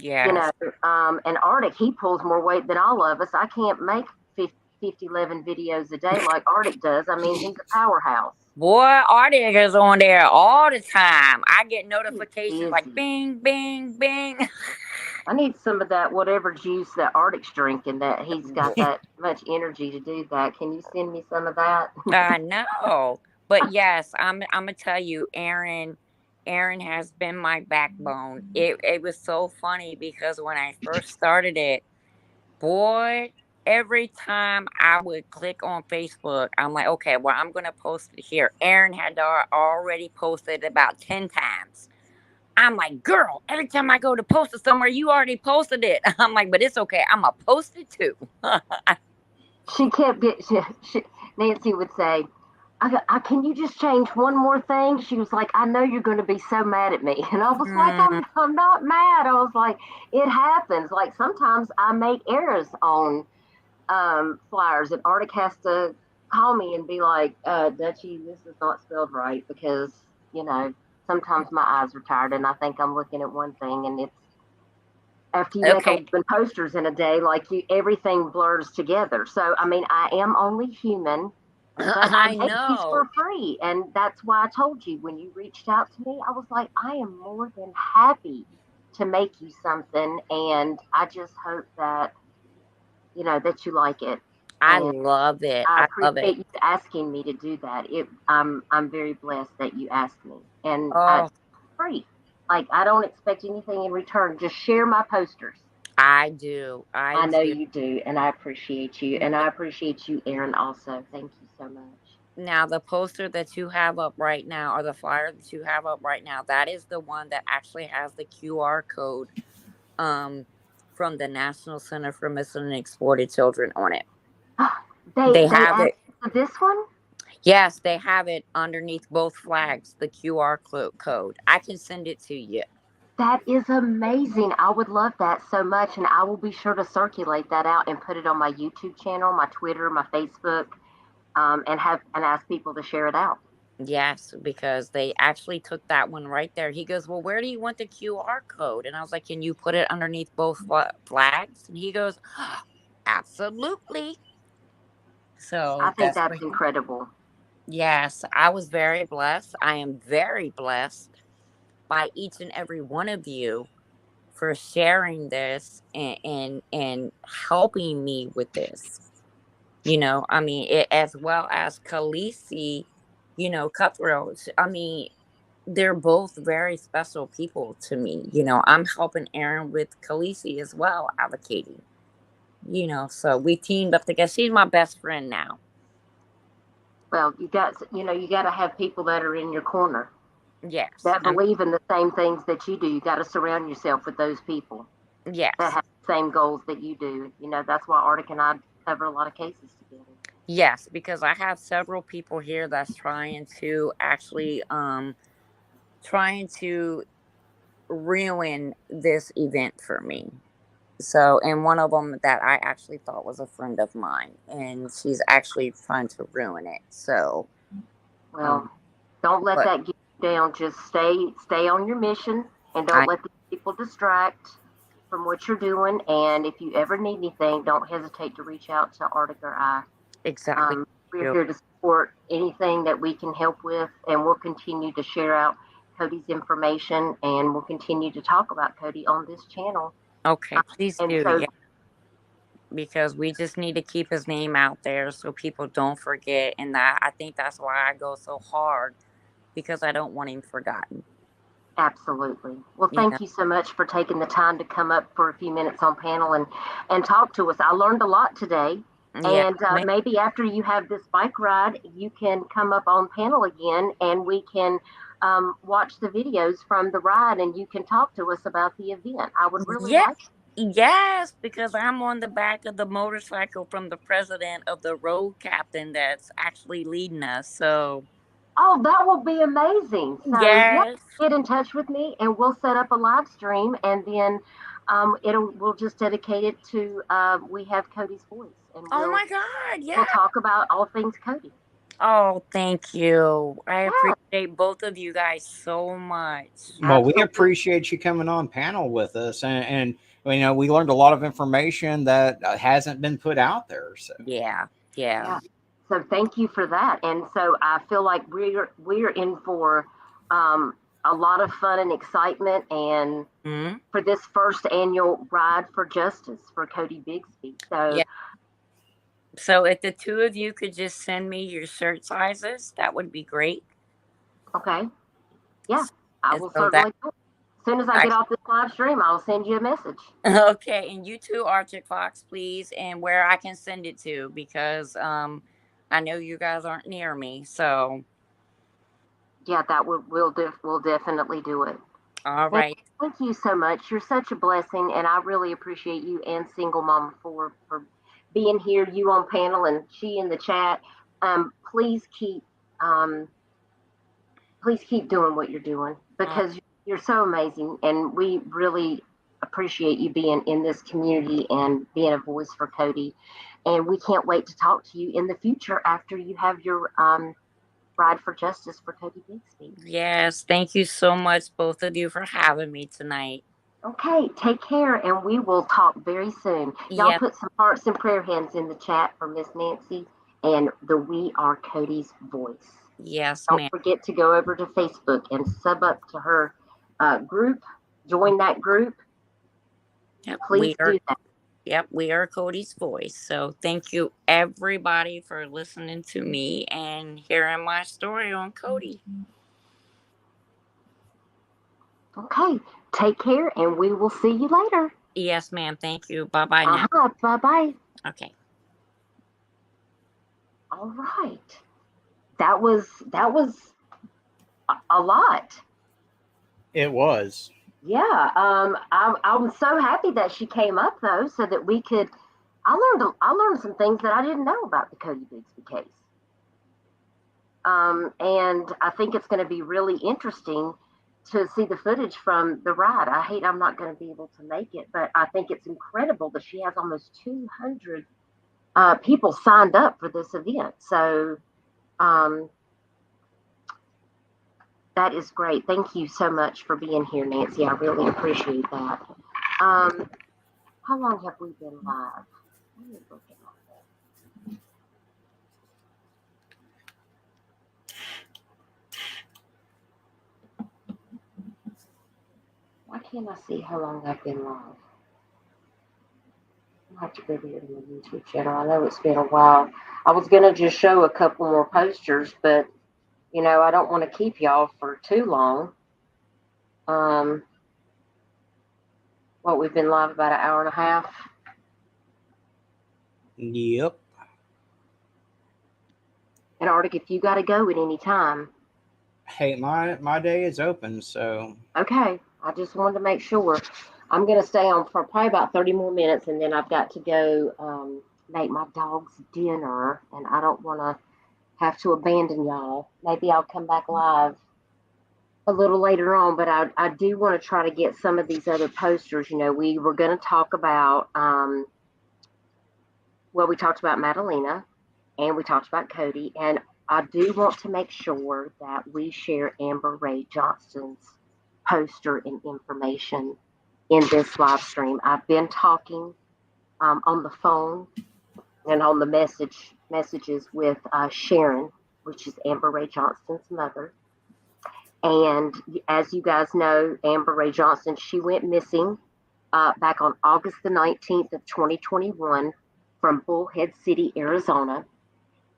yes. And Arctic, he pulls more weight than all of us. I can't make 50, 11 videos a day like Arctic does. I mean, he's a powerhouse. Boy, Arctic is on there all the time. I get He's notifications like busy. bing, bing, bing. I need some of that whatever juice that Arctic's drinking. That he's got that much energy to do that. Can you send me some of that? I know. But yes, I'm gonna tell you, Aaron has been my backbone. It was so funny because when I first started it, boy, every time I would click on Facebook, I'm like, okay, well, I'm gonna post it here. Aaron had already posted about 10 times. I'm like, girl, every time I go to post it somewhere, you already posted it. I'm like, but it's okay. I'm gonna post it too. She kept it. Nancy would say, can you just change one more thing? She was like, I know you're going to be so mad at me. And I was like, Mm, I'm not mad. I was like, it happens. Like sometimes I make errors on flyers and Arctic has to call me and be like, Dutchie, this is not spelled right because, sometimes my eyes are tired and I think I'm looking at one thing and it's after you make okay. 11 posters in a day, like everything blurs together. So, I mean, I am only human, but I I make these know. for free. And that's why I told you when you reached out to me, I was like, I am more than happy to make you something. And I just hope that, that you like it. I And love it. I I love it. appreciate you asking me to do that. I'm very blessed that you asked me. And Oh, free. Like I don't expect anything in return. Just share my posters. I do. I I know do. you do, and I appreciate you, and I appreciate you, Aaron. Also, thank you so much. Now, the poster that you have up right now, or the flyer that you have up right now, that is the one that actually has the QR code um, from the National Center for Missing and Exploited Children on it. They They have asked it. for this one. Yes, they have it underneath both flags, the QR code. I can send it to you. That is amazing. I would love that so much, and I will be sure to circulate that out and put it on my YouTube channel, my Twitter, my Facebook, and ask people to share it out. Yes, because they actually took that one right there. He goes, well, where do you want the QR code? And I was like, can you put it underneath both flags? And he goes, absolutely. I So think that's what that's he, incredible. yes, I was very blessed. I am very blessed by each and every one of you for sharing this and helping me with this. I mean, as well as Khaleesi, Cutthroat. I mean, they're both very special people to me. I'm helping Aaron with Khaleesi as well, advocating. So we teamed up together. She's my best friend now. Well, you got to have people that are in your corner Yes. that believe in the same things that you do. You got to surround yourself with those people that Yes. have the same goals that you do. That's why Arctic and I cover a lot of cases together. Yes, because I have several people here that's trying to actually trying to ruin this event for me. So, and one of them that I actually thought was a friend of mine, and she's actually trying to ruin it. So, Well, don't let but that get you down. Just stay on your mission, and don't I let these people distract from what you're doing. And if you ever need anything, don't hesitate to reach out to Arctic or I. exactly. We're here to support anything that we can help with, and we'll continue to share out Cody's information, and we'll continue to talk about Cody on this channel. Okay, please And do. so, Yeah, because we just need to keep his name out there so people don't forget. And that I think that's why I go so hard because I don't want him forgotten. absolutely. Well, You know. thank you so much for taking the time to come up for a few minutes on panel and talk to us. I learned a lot today. Yeah. And maybe after you have this bike ride, you can come up on panel again and we can watch the videos from the ride and you can talk to us about the event. I would really Yeah. like. Yes, because I'm on the back of the motorcycle from the president of the road captain that's actually leading us. So, Oh, that will be amazing. So, yeah, yes. get in touch with me and we'll set up a live stream and then we'll just dedicate it to We Have Cody's Voice and Oh we'll my God. we'll Yeah. talk about all things Cody. Oh, thank you. I Yeah, appreciate both of you guys so much. Well, we absolutely. appreciate you coming on panel with us, and we learned a lot of information that hasn't been put out there. So Yeah, yeah. Yeah. So thank you for that. And so I feel like we're in for um, a lot of fun and excitement, and Hmm. for this first annual Ride for Justice for Cody Bigsby. So Yeah. So if the two of you could just send me your shirt sizes, that would be great. okay, yeah, I And will so that certainly do it. As soon as I I get off this live stream, I'll send you a message. okay, and you too, Arctic Fox, please, and where I can send it to because I know you guys aren't near me. So Yeah, we'll definitely do it. all Thank, right. thank you so much. You're such a blessing, and I really appreciate you and Single Mama for being here. You on panel and she in the chat. Please um, please keep doing what you're doing Uh, because you're so amazing, and we really appreciate you being in this community and being a voice for Cody. And we can't wait to talk to you in the future after you have your Ride for Justice for Cody Bixby. yes, thank you so much, both of you, for having me tonight. Okay, take care, and we will talk very soon. Y'all Yes, put some hearts and prayer hands in the chat for Miss Nancy and the We Are Cody's Voice. yes, Don't ma'am. forget to go over to Facebook and sub up to her group. Join that group. Yep, Please do that. we are Cody's voice. So thank you everybody for listening to me and hearing my story on Cody. Okay, take care, and we will see you later. Yes, ma'am. Thank you. Bye bye now. Bye bye. Okay. All right. That was a lot. it was. Yeah. I'm so happy that she came up though, so that we could. I learned some things that I didn't know about the Cody Bigsby case. And I think it's going to be really interesting to see the footage from the ride. I hate I'm not going to be able to make it, but I think it's incredible that she has almost 200 people signed up for this event. So um, that is great. Thank you so much for being here, Nancy. I really appreciate that. Um, how long have we been live? Let me look at my phone. Why can't I see how long I've been live? I'll have to go there to my YouTube channel. I know it's been a while. I was going to just show a couple more posters, but I don't want to keep y'all for too long. We've been live about an hour and a half. Yep. And Arctic, if you got to go at any time, Hey, my day is open, so okay. I just wanted to make sure. I'm going to stay on for probably about 30 more minutes, and then I've got to go make my dog's dinner, and I don't want to have to abandon y'all. Maybe I'll come back live a little later on, but I do want to try to get some of these other posters. We were going to talk about, we talked about Madalena and we talked about Cody, and I do want to make sure that we share Rae Johnston's poster and information in this live stream. I've been talking on the phone and on the messages with Sharon, which is Rae Johnston's mother. And as you guys know, Rae Johnston, she went missing back on August the 19th of 2021 from Bullhead City, Arizona.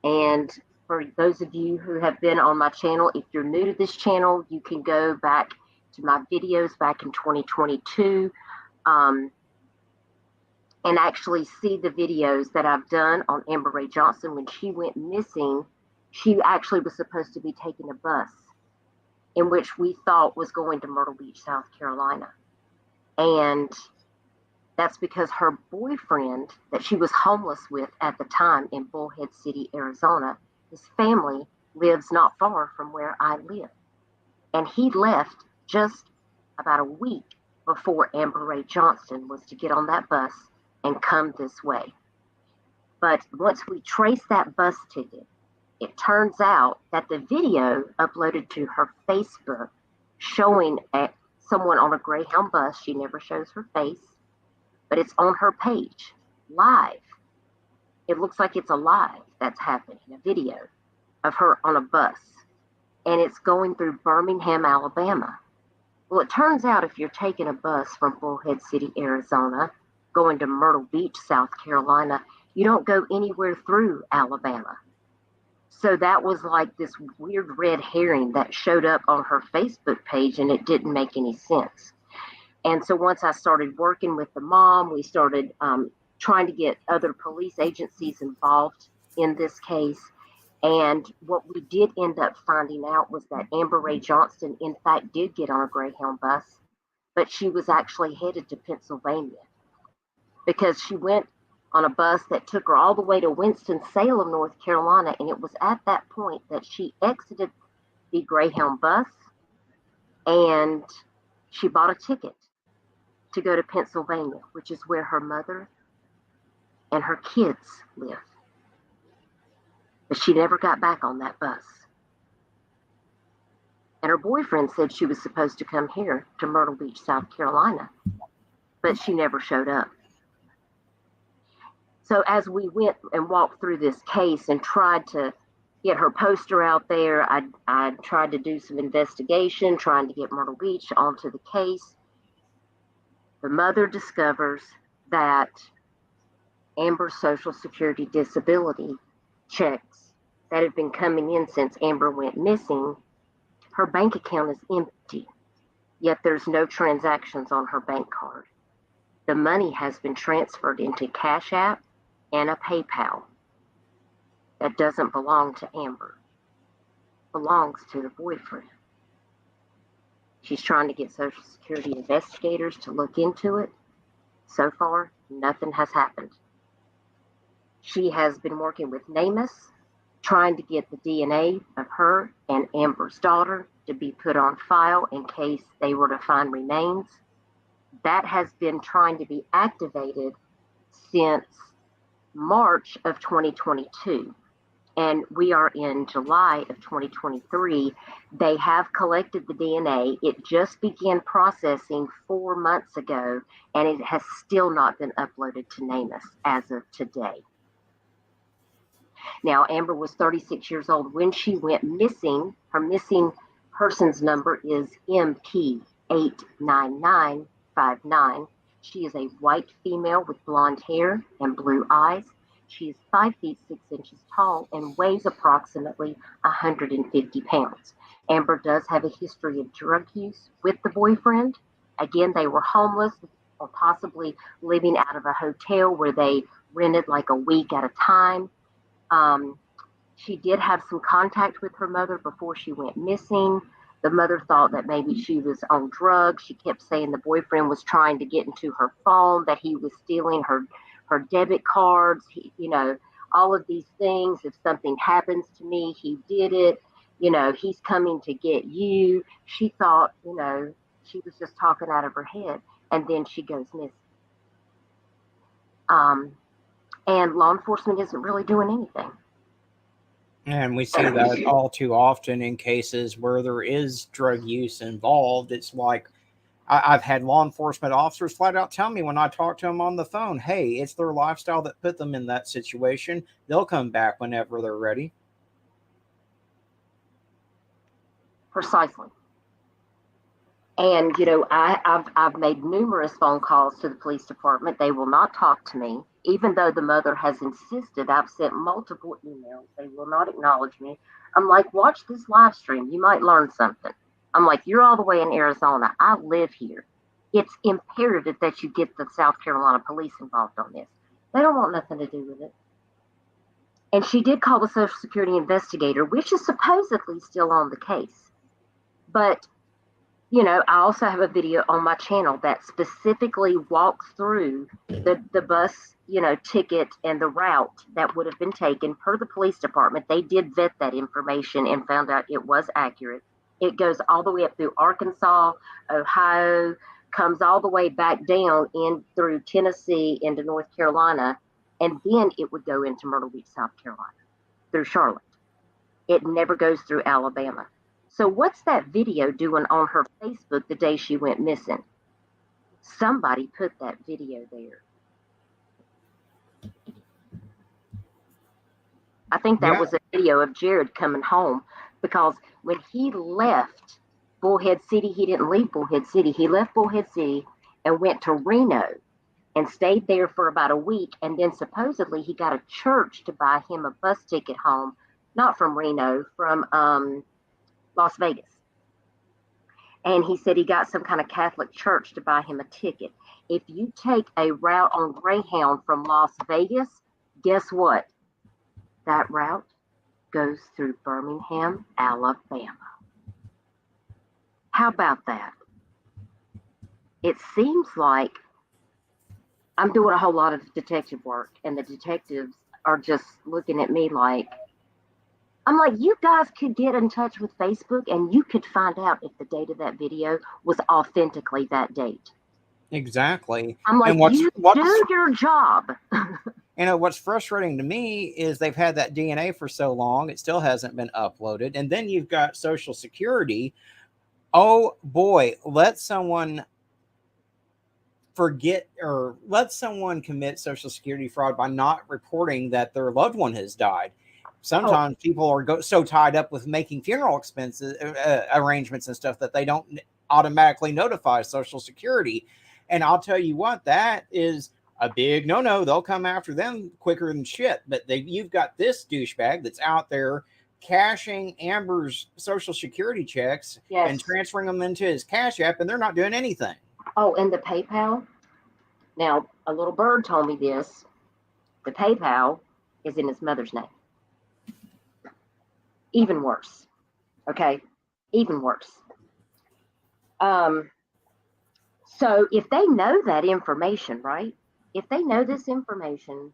And for those of you who have been on my channel, if you're new to this channel, you can go back to my videos back in 2022 and actually see the videos that I've done on Rae Johnston. When she went missing, she actually was supposed to be taking a bus in which we thought was going to Myrtle Beach, South Carolina. And that's because her boyfriend that she was homeless with at the time in Bullhead City, Arizona, his family lives not far from where I live. And he left just about a week before Rae Johnston was to get on that bus and come this way. But once we traced that bus ticket It turns out that the video uploaded to her Facebook showing someone on a Greyhound bus, she never shows her face, but it's on her page, live. It looks like it's a live that's happening, a video of her on a bus, and it's going through Birmingham, Alabama. Well, it turns out if you're taking a bus from Bullhead City, Arizona, going to Myrtle Beach, South Carolina, you don't go anywhere through Alabama. So that was like this weird red herring that showed up on her Facebook page, and it didn't make any sense. And so once I started working with the mom, we started trying to get other police agencies involved in this case. And what we did end up finding out was that Rae Johnston, in fact, did get on a Greyhound bus, but she was actually headed to Pennsylvania because she went on a bus that took her all the way to Winston-Salem, North Carolina. And it was at that point that she exited the Greyhound bus and she bought a ticket to go to Pennsylvania, which is where her mother and her kids live. But she never got back on that bus. And her boyfriend said she was supposed to come here to Myrtle Beach, South Carolina, but she never showed up. So as we went and walked through this case and tried to get her poster out there, I tried to do some investigation, trying to get Myrtle Beach onto the case. The mother discovers that Amber's Social Security disability checks that have been coming in since Amber went missing, her bank account is empty, yet there's no transactions on her bank card. The money has been transferred into Cash App and a PayPal that doesn't belong to Amber, belongs to the boyfriend. She's trying to get Social Security investigators to look into it. So far, nothing has happened. She has been working with NamUs, trying to get the DNA of her and Amber's daughter to be put on file in case they were to find remains. That has been trying to be activated since March of 2022. And we are in July of 2023. They have collected the DNA. It just began processing 4 months ago, and it has still not been uploaded to NamUs as of today. Now, Amber was 36 years old when she went missing. Her missing person's number is MP89959. She is a white female with blonde hair and blue eyes. She is 5 feet 6 inches tall and weighs approximately 150 pounds. Amber does have a history of drug use with the boyfriend. Again, they were homeless or possibly living out of a hotel where they rented like a week at a time. She did have some contact with her mother before she went missing. The mother thought that maybe she was on drugs. She kept saying the boyfriend was trying to get into her phone, that he was stealing her debit cards, all of these things. If something happens to me, he did it. He's coming to get you. She thought, she was just talking out of her head. And then she goes missing. And law enforcement isn't really doing anything. And we see that all too often in cases where there is drug use involved. It's like I've had law enforcement officers flat out tell me when I talk to them on the phone, hey, it's their lifestyle that put them in that situation. They'll come back whenever they're ready. Precisely. And, I've made numerous phone calls to the police department. They will not talk to me, even though the mother has insisted. I've sent multiple emails. They will not acknowledge me. I'm like, watch this live stream. You might learn something. I'm like, you're all the way in Arizona. I live here. It's imperative that you get the South Carolina police involved on this. They don't want nothing to do with it. And she did call the Social Security investigator, which is supposedly still on the case. But I also have a video on my channel that specifically walks through the bus, ticket and the route that would have been taken per the police department. They did vet that information and found out it was accurate. It goes all the way up through Arkansas, Ohio, comes all the way back down in through Tennessee into North Carolina, and then it would go into Myrtle Beach, South Carolina, through Charlotte. It never goes through Alabama. So what's that video doing on her Facebook the day she went missing? Somebody put that video there. I think that Yeah. was a video of Jared coming home, because when he left Bullhead City, he didn't leave Bullhead City. He left Bullhead City and went to Reno and stayed there for about a week. And then supposedly he got a church to buy him a bus ticket home, not from Reno, from Las Vegas. And he said he got some kind of Catholic church to buy him a ticket. If you take a route on Greyhound from Las Vegas, guess what? That route goes through Birmingham, Alabama. How about that? It seems like I'm doing a whole lot of detective work, and the detectives are just looking at me like, I'm like, you guys could get in touch with Facebook and you could find out if the date of that video was authentically that date. Exactly. I'm like, And what's you do your job. what's frustrating to me is they've had that DNA for so long, it still hasn't been uploaded. And then you've got Social Security. Oh boy, let someone forget or let someone commit Social Security fraud by not reporting that their loved one has died. Sometimes people are so tied up with making funeral expenses arrangements and stuff that they don't automatically notify Social Security. And I'll tell you what, that is a big no-no. They'll come after them quicker than shit. But you've got this douchebag that's out there cashing Amber's Social Security checks and transferring them into his Cash App, and they're not doing anything. Oh, and the PayPal. Now, a little bird told me this. The PayPal is in his mother's name. Even worse. Okay? Even worse. So if they know that information, right? If they know this information,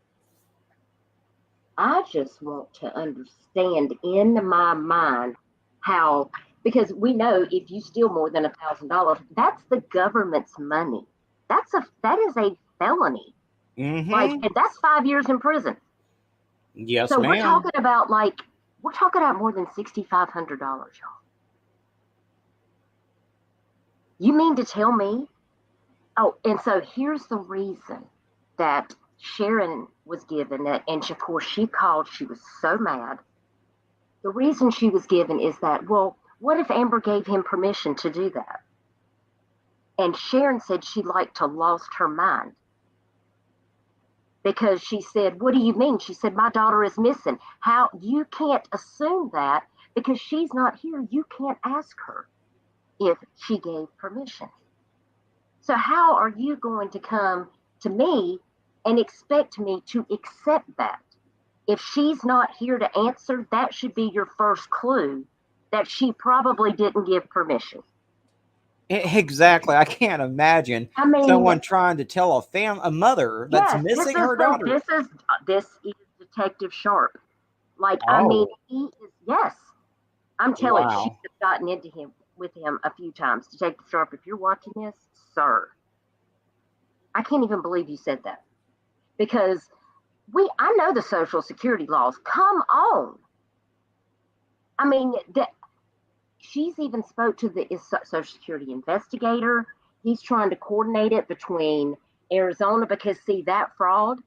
I just want to understand in my mind how, because we know if you steal more than $1,000, that's the government's money. That is a felony. Mm-hmm. Like, and that's 5 years in prison. Yes, So ma'am. we're talking about more than $6,500, y'all. You mean to tell me? Oh, and so here's the reason that Sharon was given that, and of course she called, she was so mad. The reason she was given is that, well, what if Amber gave him permission to do that? And Sharon said she like to lost her mind. Because she said, what do you mean? She said, my daughter is missing. How? You can't assume that because she's not here. You can't ask her if she gave permission. So how are you going to come to me and expect me to accept that? If she's not here to answer, that should be your first clue that she probably didn't give permission. Exactly. I can't imagine someone trying to tell a mother that's missing her daughter. This is Detective Sharp. Like, I mean, he is, yes. I'm telling you, she has gotten into him with him a few times. Detective Sharp, if you're watching this, sir, I can't even believe you said that. Because I know the Social Security laws. Come on. I mean, she's even spoke to the Social Security investigator. He's trying to coordinate it between Arizona because, see, that fraud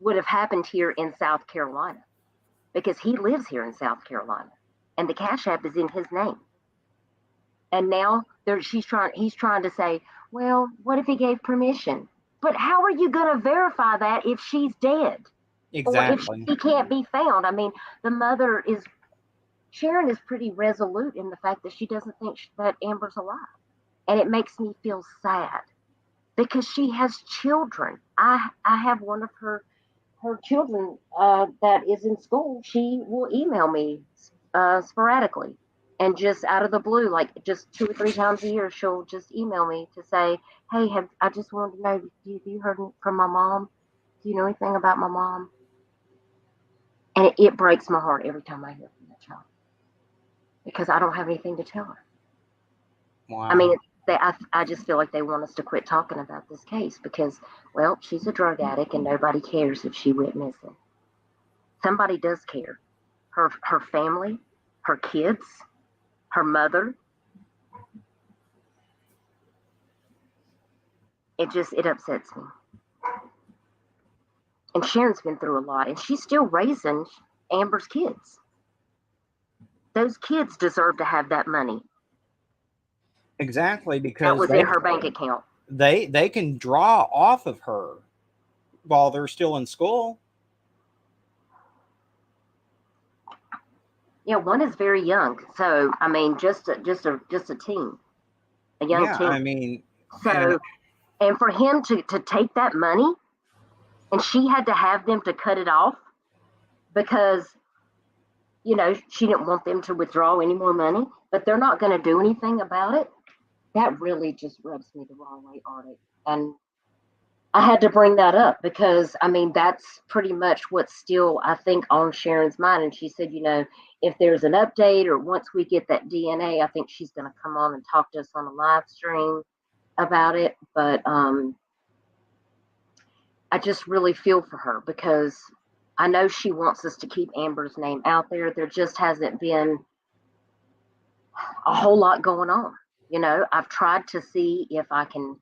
would have happened here in South Carolina because he lives here in South Carolina and the Cash App is in his name. And now he's trying to say, well, what if he gave permission? But how are you going to verify that if she's dead? Exactly. Or if she can't be found? I mean, Sharon is pretty resolute in the fact that she doesn't think that Amber's alive. And it makes me feel sad because she has children. I have one of her children that is in school. She will email me sporadically and just out of the blue, like just 2 or 3 times a year, she'll just email me to say, hey, I just wanted to know, have you heard from my mom? Do you know anything about my mom? And it breaks my heart every time I hear from that child because I don't have anything to tell her. Wow. I mean, I just feel like they want us to quit talking about this case because, well, she's a drug addict and nobody cares if she went missing. Somebody does care. her family, her kids, her mother. It upsets me. And Sharon's been through a lot, and she's still raising Amber's kids. Those kids deserve to have that money Exactly, that because was in her bank account. they can draw off of her while they're still in school. Yeah, one is very young, so I mean, just a teen, a young Yeah, teen. I mean, So, and for him to take that money, and she had to have them to cut it off because, you know, she didn't want them to withdraw any more money, but they're not going to do anything about it. That really just rubs me the wrong way, Artie. And I had to bring that up because, I mean, that's pretty much what's still, I think, on Sharon's mind. And she said, you know, if there's an update or once we get that DNA, I think she's going to come on and talk to us on a live stream about it. But I just really feel for her because I know she wants us to keep Amber's name out there. There just hasn't been a whole lot going on. You know, I've tried to see if I can,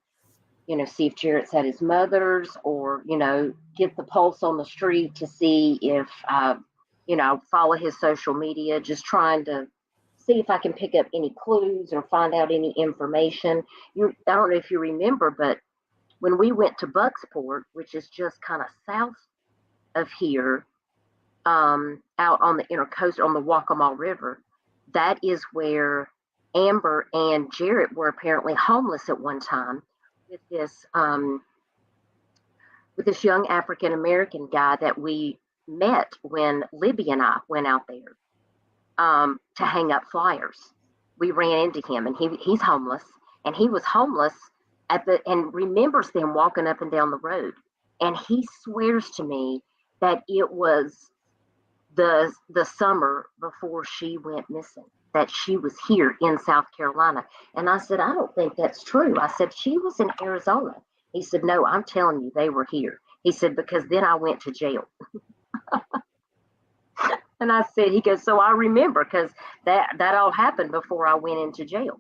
you know, see if Jarrett's at his mother's or, you know, get the pulse on the street to see if, you know, follow his social media, just trying to see if I can pick up any clues or find out any information. I don't know if you remember, but when we went to Bucksport, which is just kind of south of here, out on the intercoastal on the Waccamaw River, that is where Amber and Jarrett were apparently homeless at one time with this young African American guy that we met when Libby and I went out there to hang up flyers. We ran into him, and he's homeless, and he was homeless and remembers them walking up and down the road, and he swears to me that it was the summer before she went missing, that she was here in South Carolina. And I said, I don't think that's true. I said, she was in Arizona. He said, no, I'm telling you, they were here. He said, because then I went to jail. And I said, he goes, so I remember because that all happened before I went into jail.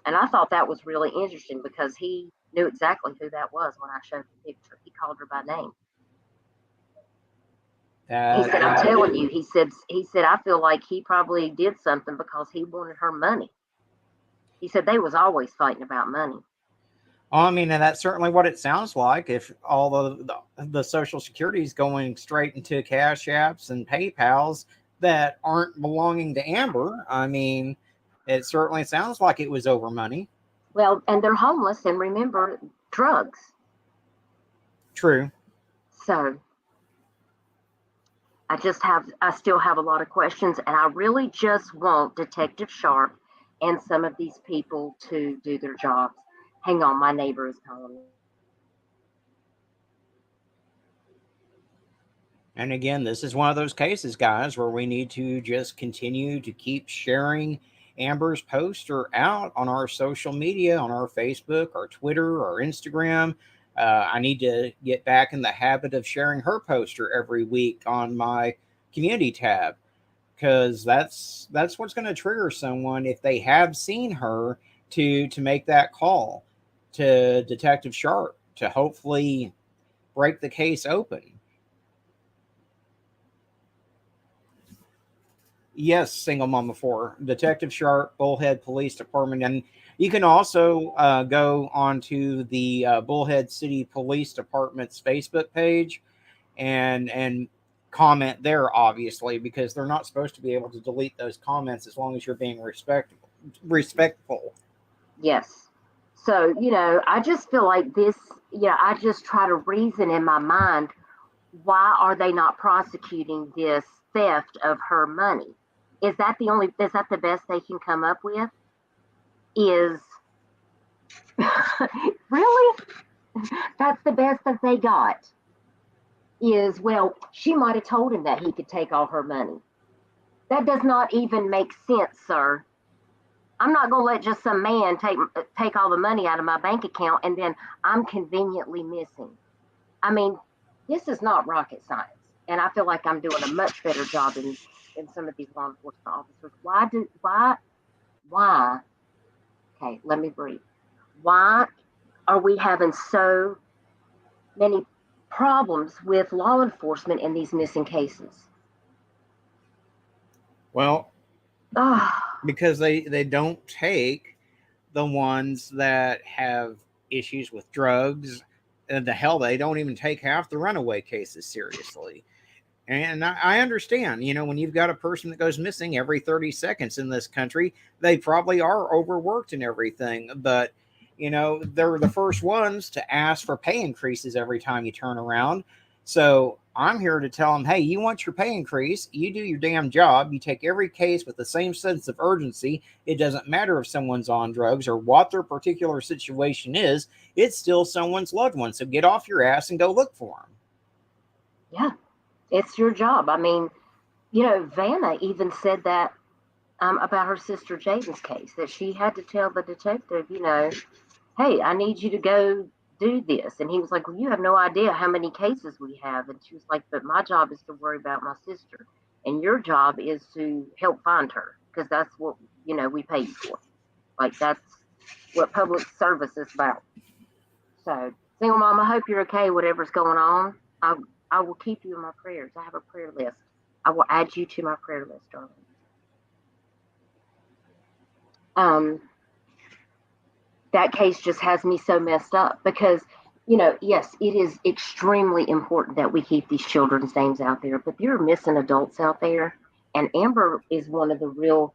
And I thought that was really interesting because he knew exactly who that was when I showed the picture. He called her by name. He said, I'm telling you, he said, I feel like he probably did something because he wanted her money. He said they was always fighting about money. I mean, and that's certainly what it sounds like. If all the Social Security is going straight into Cash Apps and PayPals that aren't belonging to Amber, I mean, it certainly sounds like it was over money. Well, and they're homeless, and remember, drugs. True. So I still have a lot of questions, and I really just want Detective Sharp and some of these people to do their jobs. Hang on, my neighbor is calling me. And again, this is one of those cases, guys, where we need to just continue to keep sharing Amber's poster out on our social media, on our Facebook, our Twitter, our Instagram. I need to get back in the habit of sharing her poster every week on my community tab, because that's what's going to trigger someone if they have seen her to make that call to Detective Sharp to hopefully break the case open. Yes, Single Mama 4, Detective Sharp, Bullhead Police Department. And you can also go onto the Bullhead City Police Department's Facebook page and comment there, obviously, because they're not supposed to be able to delete those comments as long as you're being respectful. Yes. So, you know, I just feel like this, I just try to reason in my mind, why are they not prosecuting this theft of her money? Is that the best they can come up with? Is really? That's the best that they got. Is, well, she might have told him that he could take all her money. That does not even make sense, sir. I'm not going to let just some man take all the money out of my bank account and then I'm conveniently missing. I mean, this is not rocket science. and I feel like I'm doing a much better job in some of these law enforcement officers. Why? Okay, let me breathe. Why are we having so many problems with law enforcement in these missing cases? Well, Oh, because they don't take the ones that have issues with drugs, and the hell, they don't even take half the runaway cases seriously. And I understand, when you've got a person that goes missing every 30 seconds in this country, they probably are overworked and everything. But, they're the first ones to ask for pay increases every time you turn around. So I'm here to tell them, hey, you want your pay increase, you do your damn job. You take every case with the same sense of urgency. It doesn't matter if someone's on drugs or what their particular situation is. It's still someone's loved one. So get off your ass and go look for them. yeah, it's your job. I mean, Vanna even said that about her sister Jaden's case, that she had to tell the detective, hey, I need you to go do this. And he was like, well, you have no idea how many cases we have. And she was like, but my job is to worry about my sister. And your job is to help find her, because that's what, we pay you for. Like, that's what public service is about. So, single mom, I hope you're okay, whatever's going on. I will keep you in my prayers. I have a prayer list. I will add you to my prayer list, darling. That case just has me so messed up because, yes, it is extremely important that we keep these children's names out there, but there are missing adults out there. And Amber is one of the real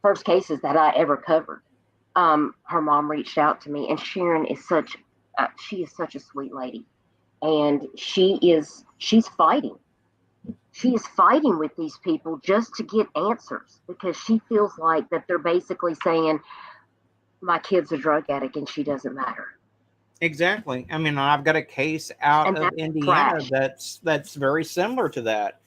first cases that I ever covered. Her mom reached out to me, and Sharon is she is such a sweet lady. And she's fighting. She is fighting with these people just to get answers, because she feels like that they're basically saying, my kid's a drug addict and she doesn't matter. Exactly. I mean, I've got a case out And of that's Indiana trash. that's very similar to that.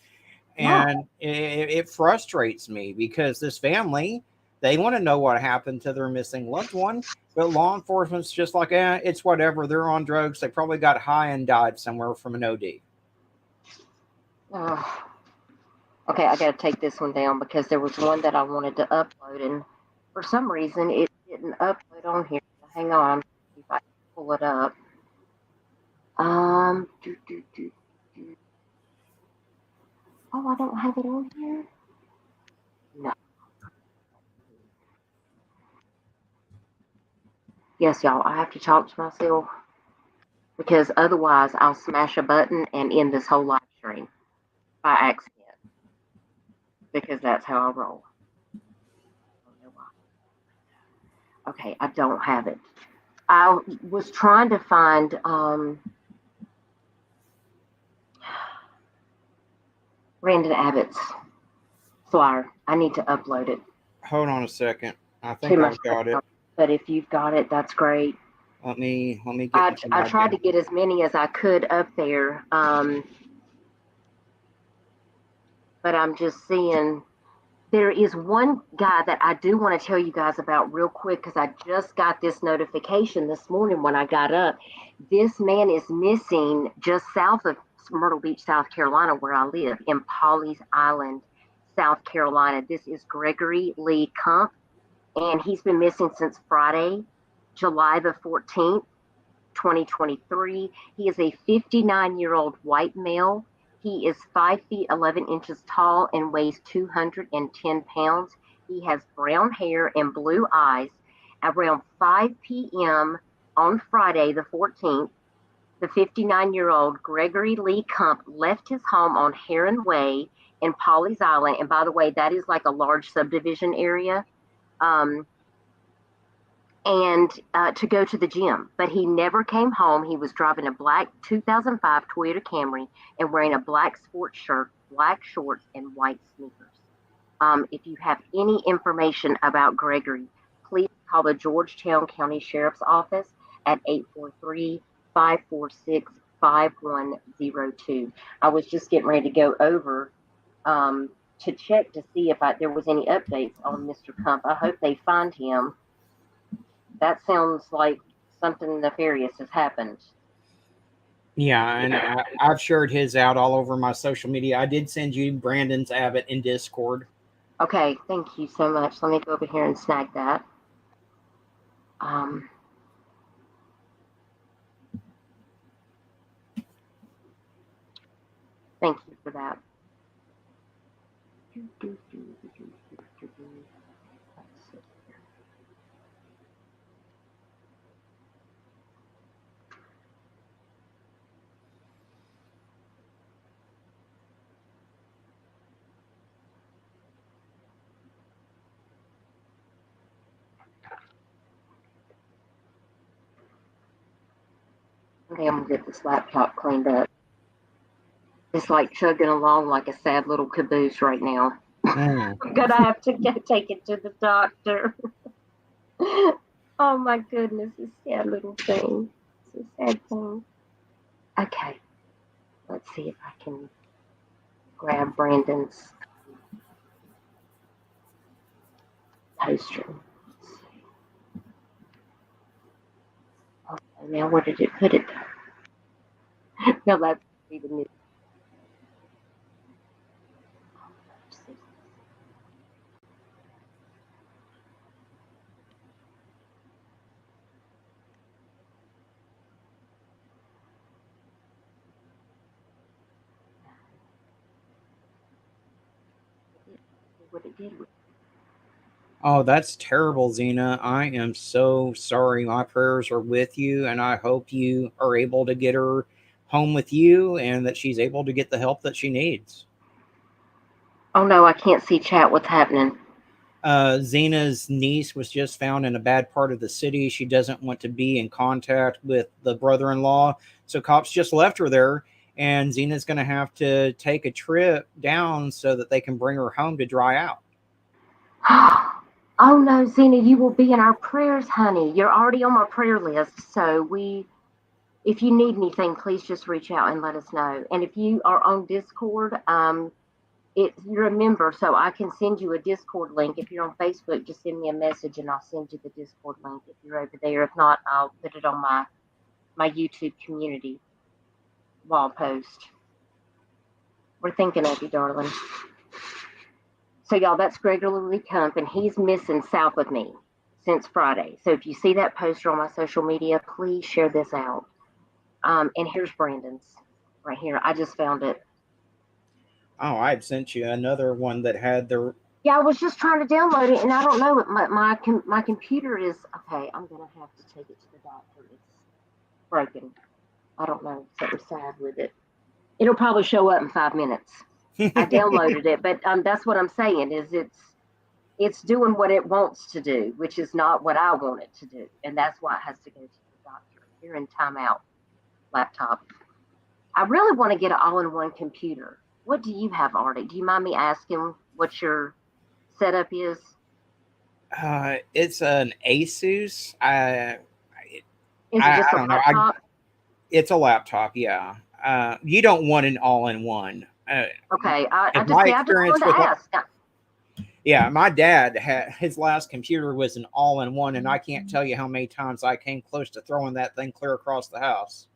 Yeah. And it frustrates me because this family, they want to know what happened to their missing loved one, but law enforcement's just like, it's whatever. They're on drugs. They probably got high and died somewhere from an OD. Oh. Okay, I got to take this one down because there was one that I wanted to upload, and for some reason it didn't upload on here. Hang on, see if I can pull it up. Oh, I don't have it on here. No. Yes, y'all, I have to talk to myself because otherwise I'll smash a button and end this whole live stream by accident, because that's how I roll. I don't know why. Okay, I don't have it. I was trying to find Brandon Abbott's flyer. I need to upload it Hold on a second. I to think my I've got it. But if you've got it, that's great. Let me get into I my tried to get as many as I could up there, but I'm just seeing there is one guy that I do want to tell you guys about real quick, because I just got this notification this morning when I got up. This man is missing just south of Myrtle Beach, South Carolina, where I live, in Pawleys Island, South Carolina. This is Gregory Lee Kump, and he's been missing since Friday, July the 14th, 2023. He is a 59-year-old white male. He is 5 feet 11 inches tall and weighs 210 pounds. He has brown hair and blue eyes. Around 5 p.m. on Friday the 14th, the 59-year-old Gregory Lee Kump left his home on Heron Way in Pawleys Island. And by the way, that is like a large subdivision area. And to go to the gym, but he never came home. He was driving a black 2005 Toyota Camry and wearing a black sports shirt, black shorts, and white sneakers. If you have any information about Gregory, please call the Georgetown County Sheriff's Office at 843-546-5102. I was just getting ready to go over to check to see if there was any updates on Mr. Kump. I hope they find him. That sounds like something nefarious has happened. Yeah, and I've shared his out all over my social media. I did send you Brandon's Abbott in Discord. Okay, thank you so much. Let me go over here and snag that. Thank you for that. Let's see. Okay, I'm gonna get this laptop cleaned up. It's like chugging along like a sad little caboose right now. Mm. I'm gonna have to take it to the doctor. Oh my goodness, this sad little thing. It's a sad thing. Okay, let's see if I can grab Brandon's poster. Let's see. Okay, now where did it put it? No, that's even new. Let's see. What it did. Oh, that's terrible, Xena. I am so sorry. My prayers are with you, and I hope you are able to get her home with you and that she's able to get the help that she needs. Oh no, I can't see chat. What's happening? Xena's niece was just found in a bad part of the city. She doesn't want to be in contact with the brother-in-law, so cops just left her there, and Xena's going to have to take a trip down so that they can bring her home to dry out. Oh no, Zena, you will be in our prayers, honey. You're already on my prayer list. So if you need anything, please just reach out and let us know. And if you are on Discord, you're a member, so I can send you a Discord link. If you're on Facebook, just send me a message and I'll send you the Discord link if you're over there. If not, I'll put it on my YouTube community wall post. We're thinking of you, darling. So y'all, that's Gregory Kump, and he's missing south of me since Friday. So if you see that poster on my social media, please share this out. And here's Brandon's right here. I just found it. Oh, I had sent you another one that had the. Yeah, I was just trying to download it, and I don't know. My computer is okay. I'm gonna have to take it to the doctor. It's broken. I don't know. Something sad with it. It'll probably show up in 5 minutes. I downloaded it, but that's what I'm saying. Is it's doing what it wants to do, which is not what I want it to do, and that's why it has to go to the doctor. You're in timeout, laptop. I really want to get an all-in-one computer. What do you have, Artie? Do you mind me asking what your setup is? It's an Asus. Is it I just a don't know. laptop? It's a laptop, yeah. You don't want an all-in-one. Okay, I if just my say I just experience wanted to with ask. Yeah, my dad had his last computer was an all-in-one, and I can't tell you how many times I came close to throwing that thing clear across the house.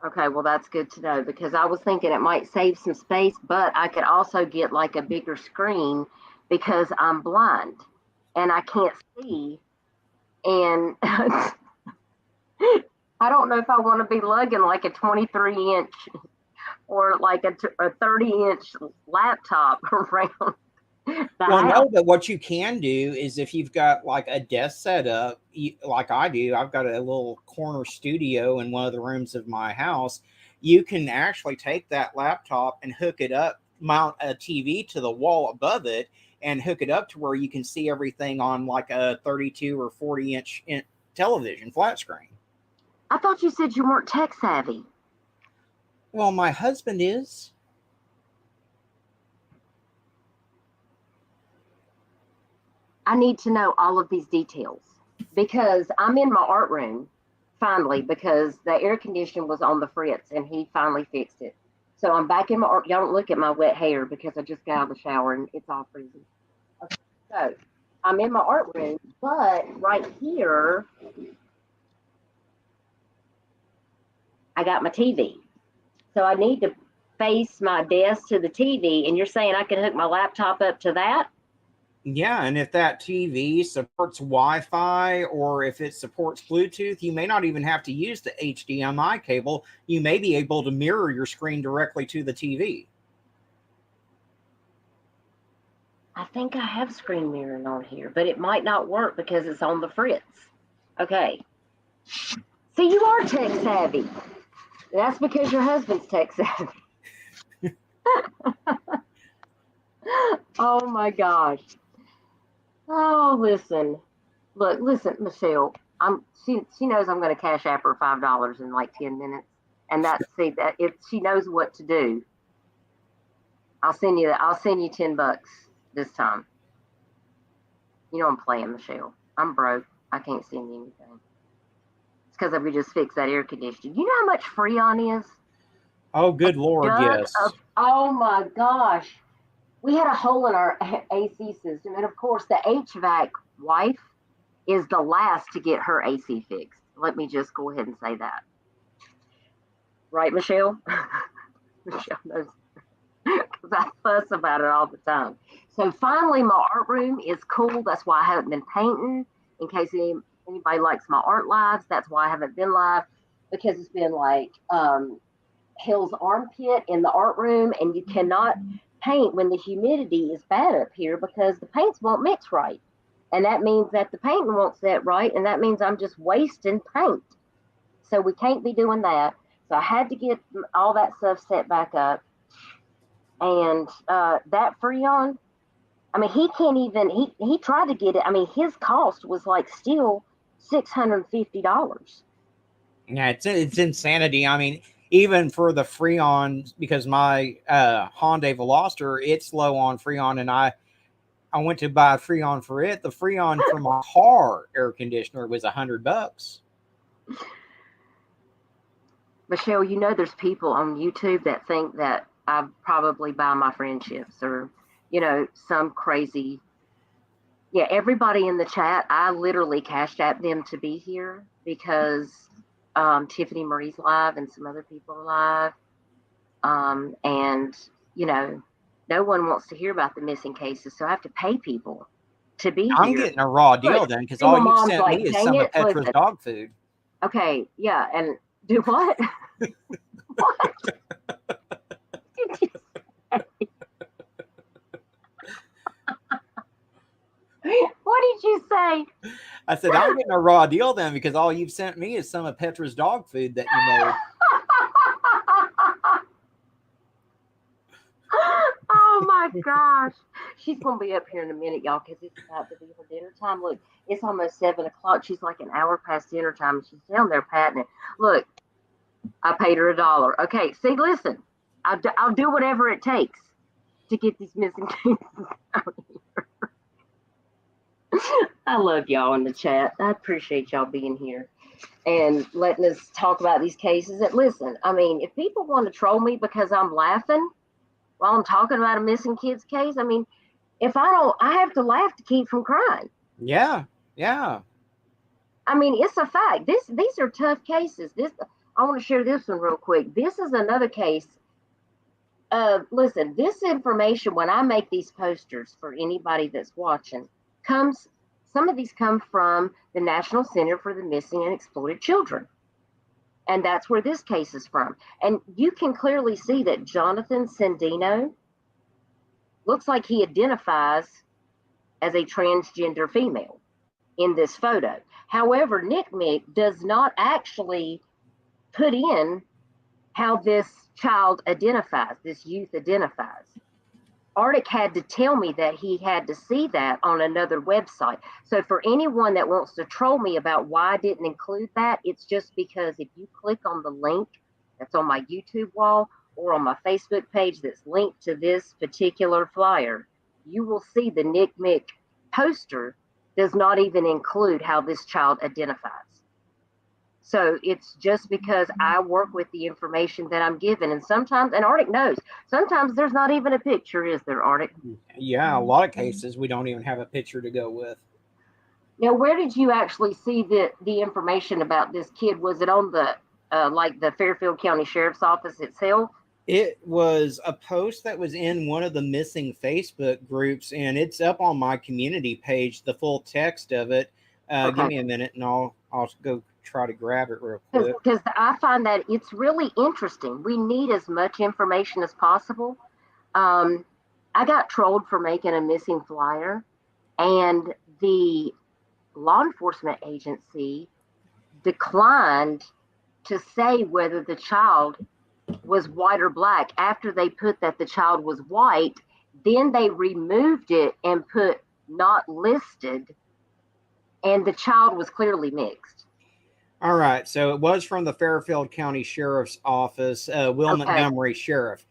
Okay, well that's good to know because I was thinking it might save some space, but I could also get like a bigger screen because I'm blind and I can't see, and I don't know if I want to be lugging like a 23-inch or like a 30-inch laptop around. Well, no, but what you can do is if you've got like a desk set up, like I do, I've got a little corner studio in one of the rooms of my house. You can actually take that laptop and hook it up, mount a TV to the wall above it, and hook it up to where you can see everything on like a 32 or 40-inch television flat screen. I thought you said you weren't tech savvy. Well, my husband is. I need to know all of these details because I'm in my art room finally because the air conditioner was on the fritz and he finally fixed it. So I'm back in my art. Y'all don't look at my wet hair because I just got out of the shower and it's all freezing. Okay, so I'm in my art room, but right here, I got my TV. So I need to face my desk to the TV, and you're saying I can hook my laptop up to that? Yeah, and if that TV supports Wi-Fi or if it supports Bluetooth, you may not even have to use the HDMI cable. You may be able to mirror your screen directly to the TV. I think I have screen mirroring on here, but it might not work because it's on the fritz. Okay. See, you are tech savvy. That's because your husband's tech savvy. Oh my gosh. Oh, listen. Look, listen, Michelle. She knows I'm going to cash app her $5 in like 10 minutes, and she knows what to do. I'll send you $10 this time. You know I'm playing, Michelle. I'm broke. I can't send you anything. It's because I could just fix that air conditioning. You know how much Freon is? Oh, good Lord, yes. Oh my gosh. We had a hole in our AC system, and of course the HVAC wife is the last to get her AC fixed. Let me just go ahead and say that. Right, Michelle? Michelle knows. Because I fuss about it all the time. So finally, my art room is cool. That's why I haven't been painting. In case anybody likes my art lives, that's why I haven't been live. Because it's been like hell's armpit in the art room, and you cannot paint when the humidity is bad up here because the paints won't mix right. And that means that the painting won't set right, and that means I'm just wasting paint. So we can't be doing that. So I had to get all that stuff set back up. And that Freon, I mean, he can't even, he tried to get it. I mean, his cost was like still $650. Yeah, it's insanity. I mean, even for the Freon, because my Hyundai Veloster, it's low on Freon, and I went to buy Freon for it. The Freon for my car air conditioner was $100. Michelle, you know, there's people on YouTube that think that I probably buy my friendships or, you know, some crazy. Yeah, everybody in the chat, I literally cashed at them to be here because Tiffany Marie's live and some other people are live. And, you know, no one wants to hear about the missing cases, so I have to pay people to be I'm here. getting a raw deal then, because all you sent like, me is "Dang some of it, Petra's listen." dog food. Okay, yeah, and do what? What? Did you say? What did you say? I said, I'm getting a raw deal then, because all you've sent me is some of Petra's dog food that you made. Oh my gosh. She's going to be up here in a minute, y'all, because it's about to be her dinner time. Look, it's almost 7 o'clock. She's like an hour past dinner time, and she's down there patting it. Look, I paid her $1. Okay, see, listen, I'll do whatever it takes to get these missing cases out here. I love y'all in the chat. I appreciate y'all being here and letting us talk about these cases. And listen, I mean, if people want to troll me because I'm laughing while I'm talking about a missing kids case, I mean, if I don't, I have to laugh to keep from crying. Yeah, yeah. I mean, it's a fact. These are tough cases. I want to share this one real quick. This is another case. Listen, this information, when I make these posters for anybody that's watching, some of these come from the National Center for the Missing and Exploited Children. And that's where this case is from. And you can clearly see that Jonathan Sandino looks like he identifies as a transgender female in this photo. However, NCMEC does not actually put in how this child identifies, this youth identifies. Arctic had to tell me that he had to see that on another website. So for anyone that wants to troll me about why I didn't include that, it's just because if you click on the link that's on my YouTube wall or on my Facebook page that's linked to this particular flyer, you will see the NCMEC poster does not even include how this child identifies. So it's just because I work with the information that I'm given. And sometimes, and Arctic knows, sometimes there's not even a picture, is there, Arctic? Yeah, a lot of cases we don't even have a picture to go with. Now, where did you actually see the information about this kid? Was it on the like the Fairfield County Sheriff's Office itself? It was a post that was in one of the missing Facebook groups, and it's up on my community page, the full text of it. Give Okay. me a minute, and I'll go try to grab it real quick. Because I find that it's really interesting. We need as much information as possible. I got trolled for making a missing flyer, and the law enforcement agency declined to say whether the child was white or black. After they put that the child was white, then they removed it and put not listed, and the child was clearly mixed. All right, so it was from the Fairfield County Sheriff's Office, Will Okay. Montgomery Sheriff.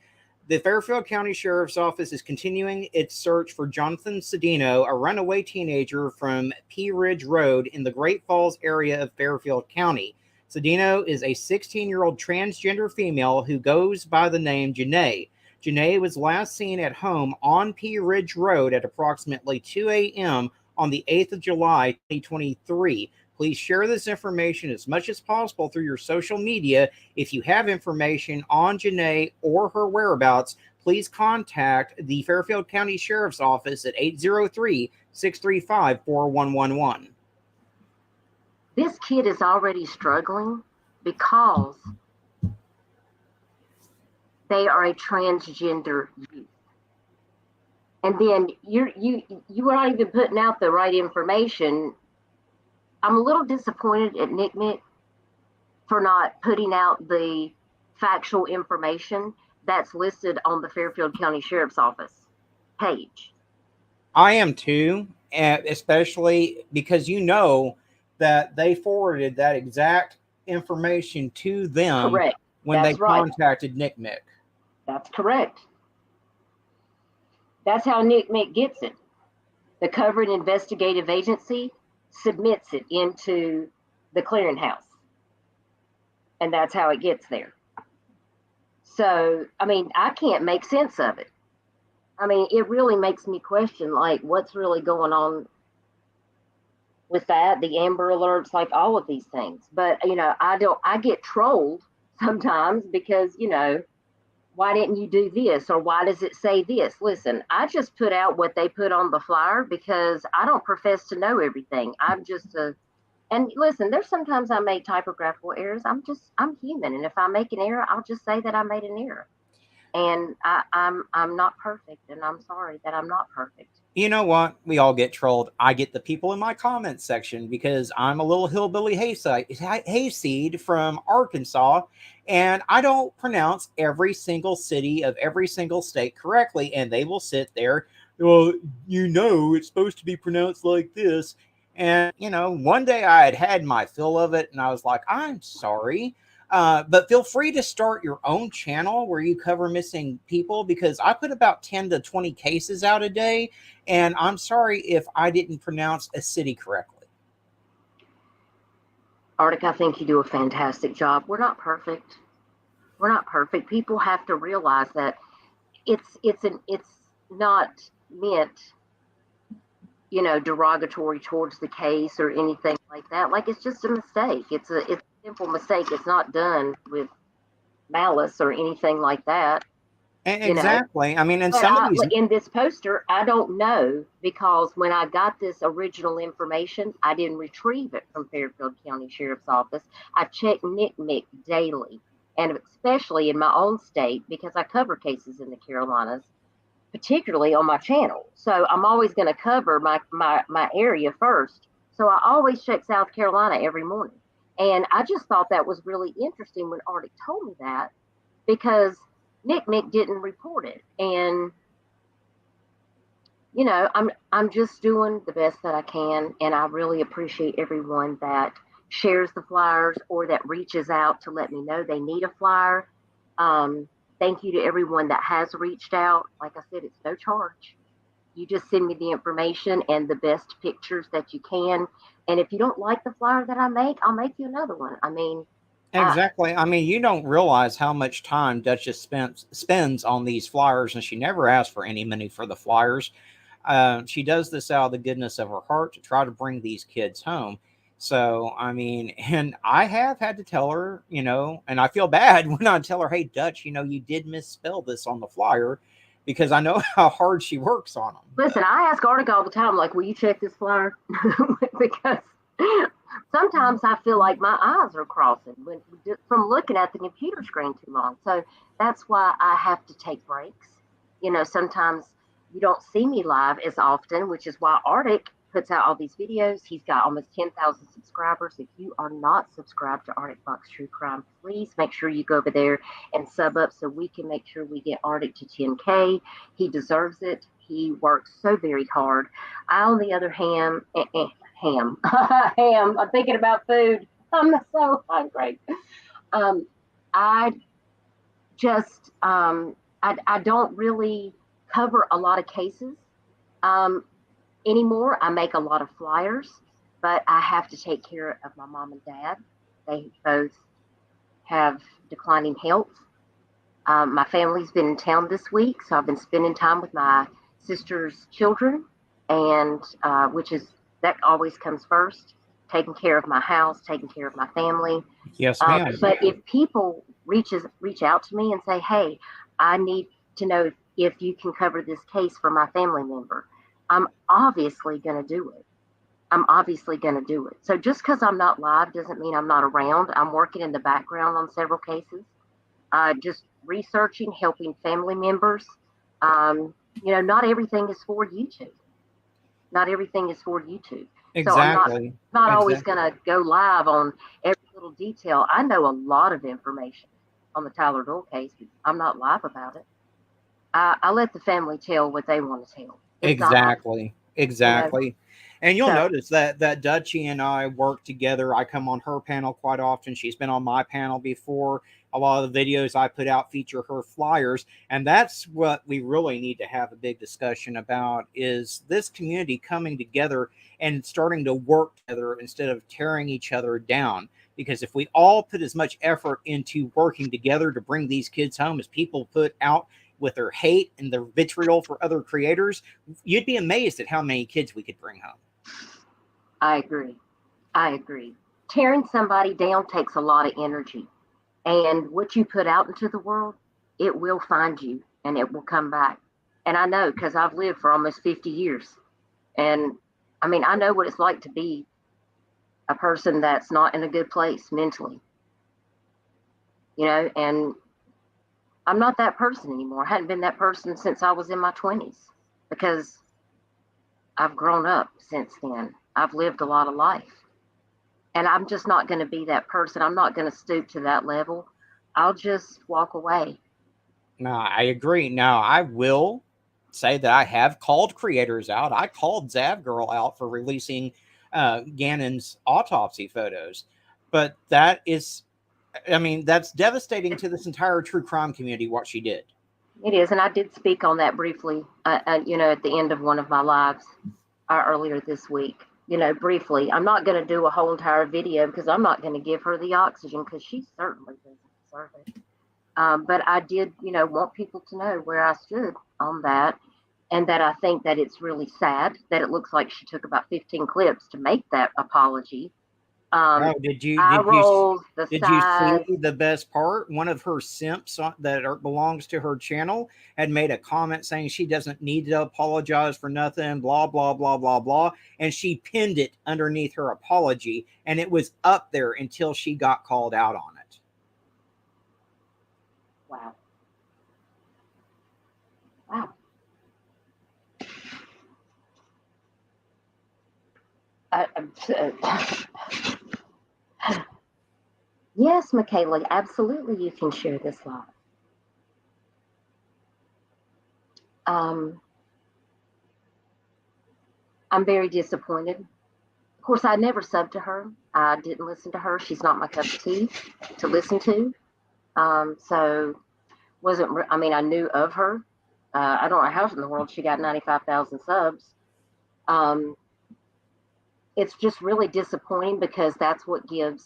The Fairfield County Sheriff's Office is continuing its search for Jonathan Cedino, a runaway teenager from Pea Ridge Road in the Great Falls area of Fairfield County. Cedino is a 16-year-old transgender female who goes by the name Janae. Janae was last seen at home on Pea Ridge Road at approximately 2 a.m. on the 8th of July, 2023. Please share this information as much as possible through your social media. If you have information on Janae or her whereabouts, please contact the Fairfield County Sheriff's Office at 803-635-4111. This kid is already struggling because they are a transgender youth. And then you were not even putting out the right information. I'm a little disappointed at Nick for not putting out the factual information that's listed on the Fairfield County Sheriff's Office page. I am too, especially because you know that they forwarded that exact information to them Correct. when That's they right. contacted Nick. That's correct. That's how Nick gets it. The covered investigative agency submits it into the clearinghouse. And that's how it gets there. So, I mean, I can't make sense of it. I mean, it really makes me question, like, what's really going on with that, the Amber Alerts, like all of these things. But, you know, I get trolled sometimes because, you know, why didn't you do this? Or why does it say this? Listen, I just put out what they put on the flyer because I don't profess to know everything. I'm just and listen, there's sometimes I make typographical errors. I'm human. And if I make an error, I'll just say that I made an error. And I'm not perfect. And I'm sorry that I'm not perfect. You know what? We all get trolled. I get the people in my comments section because I'm a little hillbilly hayseed from Arkansas, and I don't pronounce every single city of every single state correctly. And they will sit there, well, you know, it's supposed to be pronounced like this. And, you know, one day I had my fill of it, and I was like, I'm sorry. But feel free to start your own channel where you cover missing people, because I put about 10 to 20 cases out a day, and I'm sorry if I didn't pronounce a city correctly. Arctic, I think you do a fantastic job. We're not perfect. We're not perfect. People have to realize that it's not meant, you know, derogatory towards the case or anything like that. Like, it's just a mistake. It's a simple mistake. It's not done with malice or anything like that. Exactly. I mean, and But some of these, in this poster, I don't know, because when I got this original information, I didn't retrieve it from Fairfield County Sheriff's Office. I checked NCMEC daily, and especially in my own state, because I cover cases in the Carolinas, particularly on my channel. So I'm always going to cover my area first. So I always check South Carolina every morning. And I just thought that was really interesting when Arctic told me that, because NCMEC didn't report it. And, you know, I'm just doing the best that I can. And I really appreciate everyone that shares the flyers or that reaches out to let me know they need a flyer. Thank you to everyone that has reached out. Like I said, it's no charge. You just send me the information and the best pictures that you can. And if you don't like the flyer that I make, I'll make you another one. I mean, exactly. I mean, you don't realize how much time Duchess spends on these flyers, and she never asks for any money for the flyers. She does this out of the goodness of her heart to try to bring these kids home. So, I mean, and I have had to tell her, and I feel bad when I tell her, hey, Dutch, you did misspell this on the flyer because I know how hard she works on them. Listen, I ask Arctic all the time, like, will you check this flyer? Because sometimes I feel like my eyes are crossing from looking at the computer screen too long. So that's why I have to take breaks. Sometimes you don't see me live as often, which is why Arctic puts out all these videos. He's got almost 10,000 subscribers. If you are not subscribed to Arctic Fox True Crime, please make sure you go over there and sub up so we can make sure we get Arctic to 10K. He deserves it. He works so very hard. I, on the other hand, ham. I'm thinking about food. I'm so hungry. I just, I don't really cover a lot of cases anymore. I make a lot of flyers, but I have to take care of my mom and dad. They both have declining health. My family's been in town this week, so I've been spending time with my sister's children, and that always comes first. Taking care of my house, taking care of my family. Yes, ma'am. But if people reach out to me and say, "Hey, I need to know if you can cover this case for my family member," I'm obviously going to do it. So just because I'm not live doesn't mean I'm not around. I'm working in the background on several cases, just researching, helping family members. Not everything is for YouTube. Exactly. So I'm not always going to go live on every little detail. I know a lot of information on the Tyler Doyle case. I'm not live about it. I let the family tell what they want to tell. Exactly. And you'll notice that Dutchie and I work together. I come on her panel quite often. She's been on my panel before. A lot of the videos I put out feature her flyers. And that's what we really need to have a big discussion about, is this community coming together and starting to work together instead of tearing each other down. Because if we all put as much effort into working together to bring these kids home as people put out with their hate and their vitriol for other creators, you'd be amazed at how many kids we could bring home. I agree. Tearing somebody down takes a lot of energy. And what you put out into the world, it will find you and it will come back. And I know, because I've lived for almost 50 years. And I mean, I know what it's like to be a person that's not in a good place mentally. And I'm not that person anymore. I hadn't been that person since I was in my 20s, because I've grown up since then. I've lived a lot of life. And I'm just not going to be that person. I'm not going to stoop to that level. I'll just walk away. No, I agree. Now, I will say that I have called creators out. I called Zavgirl out for releasing Gannon's autopsy photos. But that's devastating to this entire true crime community, what she did. It is. And I did speak on that briefly, at the end of one of my lives earlier this week. Briefly. I'm not going to do a whole entire video because I'm not going to give her the oxygen, because she certainly doesn't deserve it. But I did, want people to know where I stood on that, and that I think that it's really sad that it looks like she took about 15 clips to make that apology. Did you see the best part? One of her simps that belongs to her channel had made a comment saying she doesn't need to apologize for nothing, blah, blah, blah, blah, blah. And she pinned it underneath her apology, and it was up there until she got called out on it. Wow. Yes, Michaela, absolutely, you can share this live. I'm very disappointed. Of course, I never subbed to her. I didn't listen to her. She's not my cup of tea to listen to. So I knew of her. I don't know how in the world she got 95,000 subs. It's just really disappointing, because that's what gives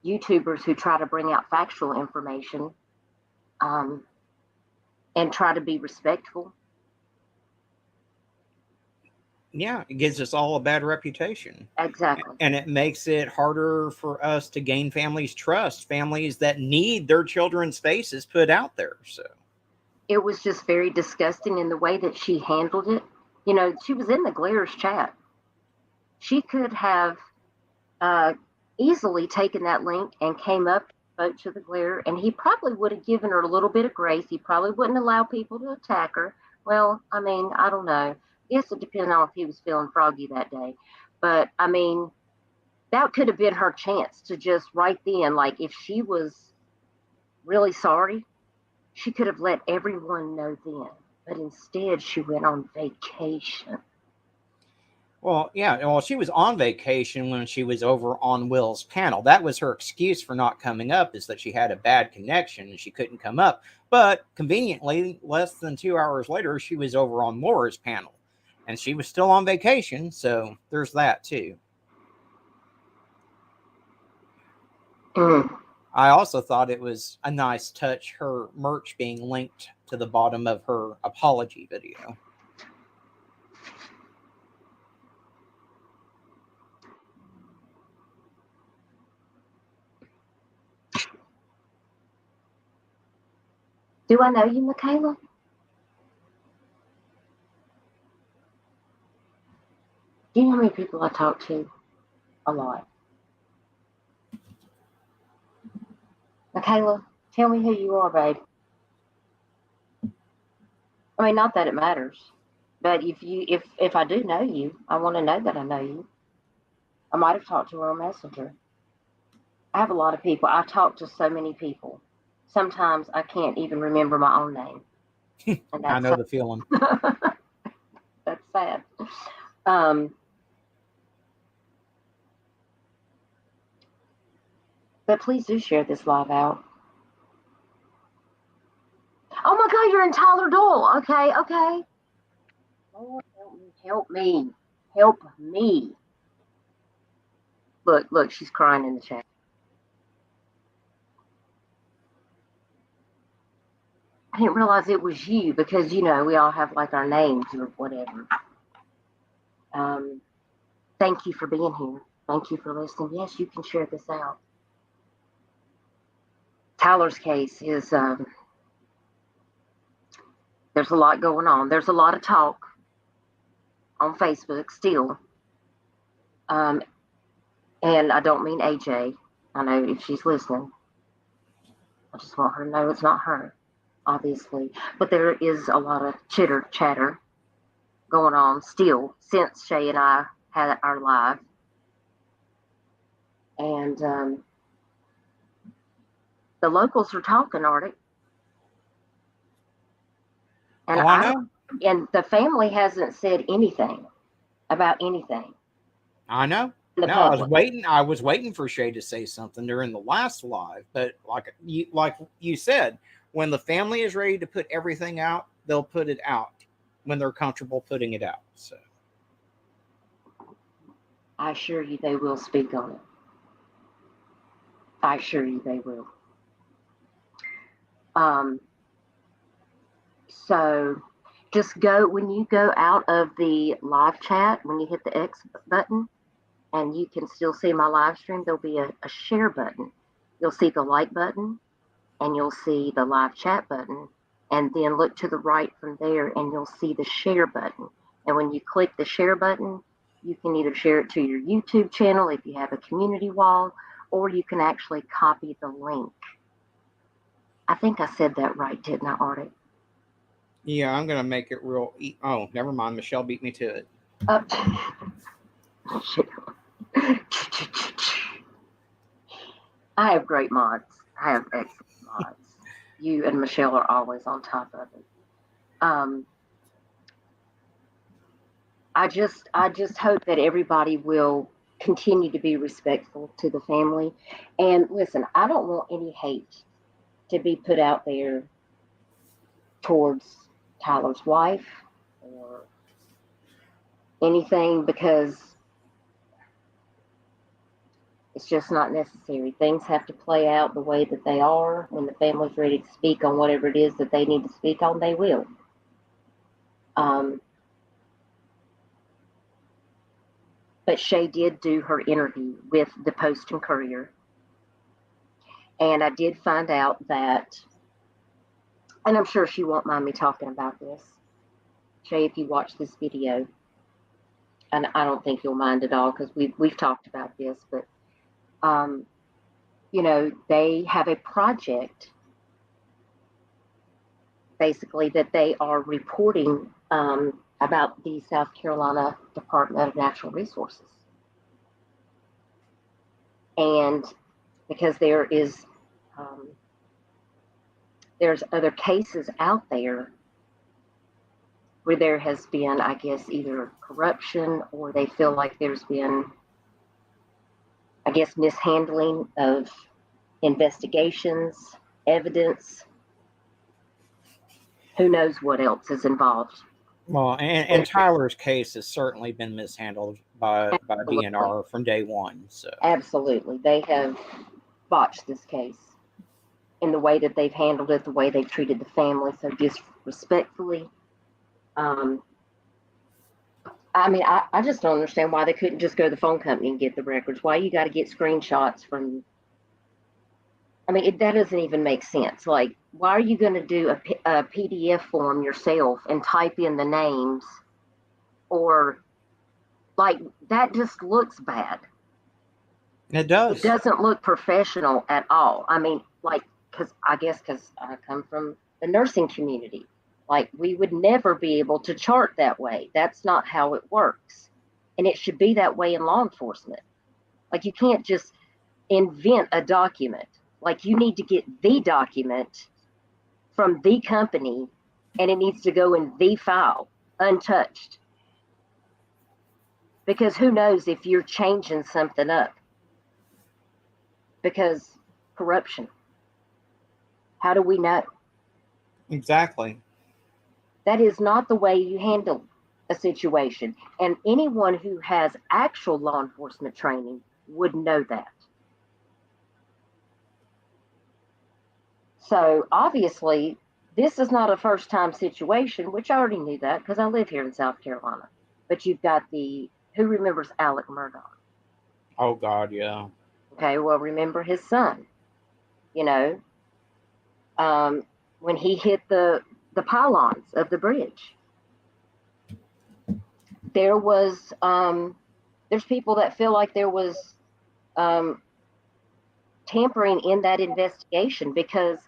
YouTubers who try to bring out factual information and try to be respectful. Yeah, it gives us all a bad reputation. Exactly. And it makes it harder for us to gain families' trust, families that need their children's faces put out there. So, It was just very disgusting in the way that she handled it. You know, she was in the Glares chat. She could have uh, easily taken that link and came up, spoke to the Glare, and he probably would have given her a little bit of grace. He probably wouldn't allow people to attack her. Well, I mean, I don't know. I guess it depends on if he was feeling froggy that day. But I mean, that could have been her chance to just right then, like if she was really sorry, she could have let everyone know then. But instead, she went on vacation. well, yeah, well, she was on vacation when she was over on Will's panel. That was her excuse for not coming up, is that she had a bad connection and she couldn't come up. But conveniently, less than 2 hours later, she was over on Laura's panel and she was still on vacation. So there's that too. Mm. I also thought it was a nice touch, her merch being linked to the bottom of her apology video. Do I know you, Michaela? Do you know how many people I talk to? A lot. Michaela, tell me who you are, babe. I mean, not that it matters, but if I do know you, I want to know that I know you. I might have talked to her on Messenger. I have a lot of people. I talk to so many people. Sometimes I can't even remember my own name, and I that's know the feeling. that's sad. Um, but please do share this live out. Oh my God, you're in Tyler Dole. Okay, okay. Lord, help me, help me. Look, she's crying in the chat. I didn't realize it was you because, you know, we all have like our names or whatever. Thank you for being here. Thank you for listening. Yes, you can share this out. Tyler's case is, there's a lot going on. There's a lot of talk on Facebook still. And I don't mean AJ. I know if she's listening. I just want her to know it's not her, obviously. But there is a lot of chatter going on still since Shay and I had our live. And the locals are talking, Arctic. And Oh, I know. And the family hasn't said anything about anything. I know. The No, public. I was waiting for Shay to say something during the last live, but like you said, when the family is ready to put everything out, they'll put it out when they're comfortable putting it out. So I assure you they will speak on it. I assure you they will. So just go, when you go out of the live chat, when you hit the X button, and you can still see my live stream, there'll be a share button. You'll see the like button, and you'll see the live chat button, and then look to the right from there, and you'll see the share button. And when you click the share button, you can either share it to your YouTube channel if you have a community wall, or you can actually copy the link. I think I said that right, didn't I, Artie? yeah, I'm gonna make it real. Oh, never mind. Michelle beat me to it. I have great mods. I have excellent mods. You and Michelle are always on top of it. I just hope that everybody will continue to be respectful to the family. And listen, I don't want any hate to be put out there towards Tyler's wife or anything, because it's just not necessary. Things have to play out the way that they are. When the family's ready to speak on whatever it is that they need to speak on, they will. But Shay did do her interview with the Post and Courier. And I did find out that, and I'm sure she won't mind me talking about this. Shay, if you watch this video, and I don't think you'll mind at all because we've talked about this, but you know, they have a project basically that they are reporting about the South Carolina Department of Natural Resources. And because there is there's other cases out there where there has been, I guess, either corruption or they feel like there's been, I guess, mishandling of investigations, evidence. Who knows what else is involved? Well, and Tyler's case has certainly been mishandled by Absolutely. DNR from day one. So Absolutely. They have botched this case in the way that they've handled it, the way they've treated the family. So just respectfully, I mean, I just don't understand why they couldn't just go to the phone company and get the records. Why you got to get screenshots from, I mean, that doesn't even make sense. Like, why are you going to do a PDF form yourself and type in the names? Or, like, that just looks bad. it does. It doesn't look professional at all. I mean, like, because I come from the nursing community. Like, we would never be able to chart that way. That's not how it works. And it should be that way in law enforcement. Like, you can't just invent a document. Like, you need to get the document from the company and it needs to go in the file, untouched. Because who knows if you're changing something up. Because corruption. How do we know? Exactly. That is not the way you handle a situation. And anyone who has actual law enforcement training would know that. So obviously, this is not a first time situation, which I already knew that because I live here in South Carolina. But you've got who remembers Alex Murdaugh? Oh God, yeah. Okay, well, remember his son, you know, when he hit the pylons of the bridge. There was, there's people that feel like there was tampering in that investigation because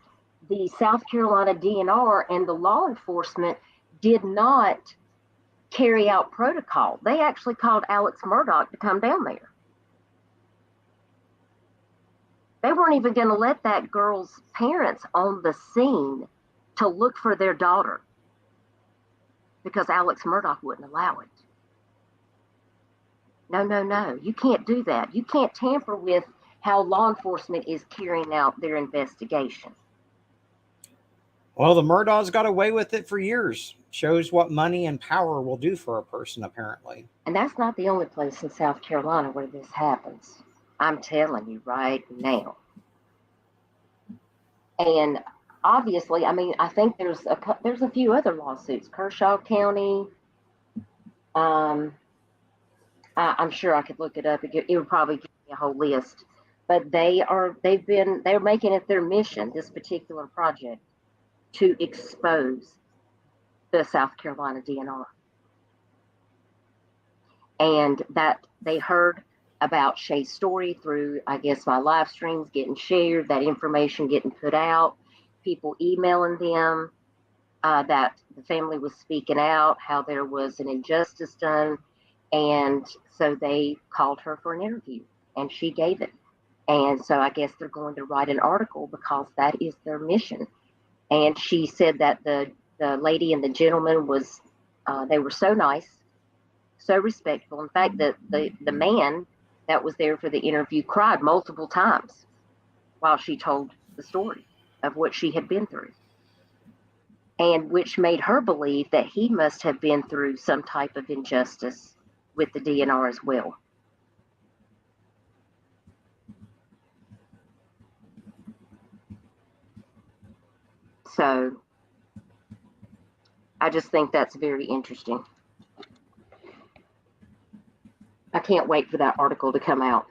the South Carolina DNR and the law enforcement did not carry out protocol. They actually called Alex Murdaugh to come down there. They weren't even going to let that girl's parents on the scene to look for their daughter because Alex Murdaugh wouldn't allow it. No. You can't do that. You can't tamper with how law enforcement is carrying out their investigation. Well, the Murdaughs got away with it for years. Shows what money and power will do for a person, apparently. And that's not the only place in South Carolina where this happens. I'm telling you right now. And obviously, I mean, I think there's a few other lawsuits. Kershaw County. I'm sure I could look it up. It would probably give me a whole list. But they're making it their mission, this particular project, to expose the South Carolina DNR. And that they heard about Shay's story through, I guess, my live streams getting shared, that information getting put out, people emailing them, that the family was speaking out, how there was an injustice done. And so they called her for an interview and she gave it. And so I guess they're going to write an article because that is their mission. And she said that the lady and the gentleman they were so nice, so respectful. In fact, the man that was there for the interview cried multiple times while she told the story of what she had been through. And which made her believe that he must have been through some type of injustice with the DNR as well. So I just think that's very interesting. I can't wait for that article to come out.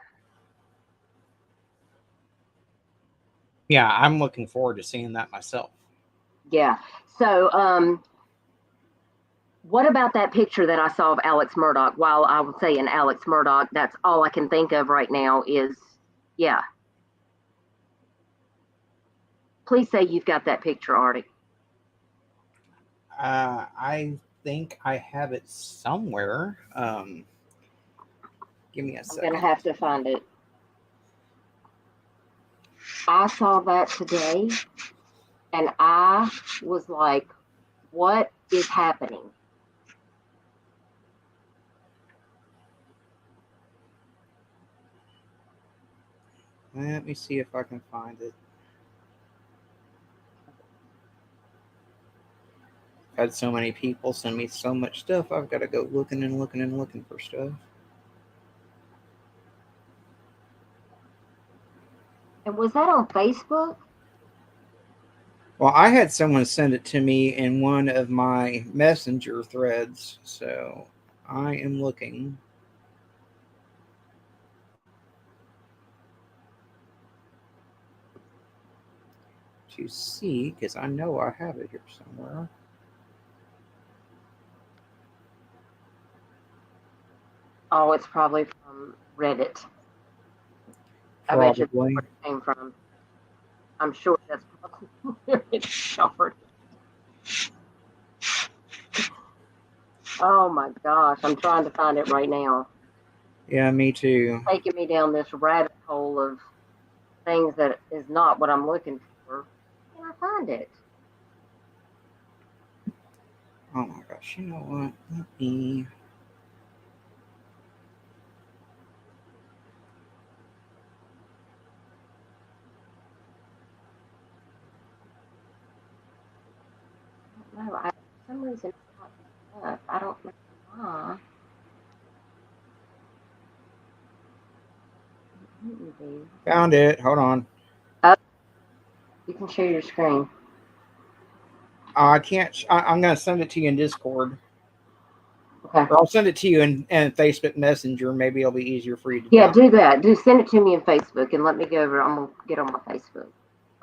Yeah, I'm looking forward to seeing that myself. Yeah. So, what about that picture that I saw of Alex Murdaugh? While I was saying Alex Murdaugh, that's all I can think of right now is, yeah. Please say you've got that picture, Artie. I think I have it somewhere. Give me a I'm second. going to have to find it. I saw that today, and I was like, what is happening? Let me see if I can find it. I've had so many people send me so much stuff. I've got to go looking and looking and looking for stuff. And was that on Facebook? Well, I had someone send it to me in one of my messenger threads, so I am looking. To see, because I know I have it here somewhere. Oh, it's probably from Reddit. I bet you that's Probably. where it came from. I'm sure that's probably where it started. Oh my gosh, I'm trying to find it right now. Yeah, me too. Taking me down this rabbit hole of things that is not what I'm looking for. Can I find it? Oh my gosh, you know what? Let me. No, for some reason it's not coming up. I don't know why. It wouldn't be. Found it. Hold on. You can share your screen. I can't. I'm going to send it to you in Discord. Okay. Or I'll send it to you in Facebook Messenger. Maybe it'll be easier for you to Yeah, download. do that. Do send it to me in Facebook and let me go over. I'm gonna get on my Facebook.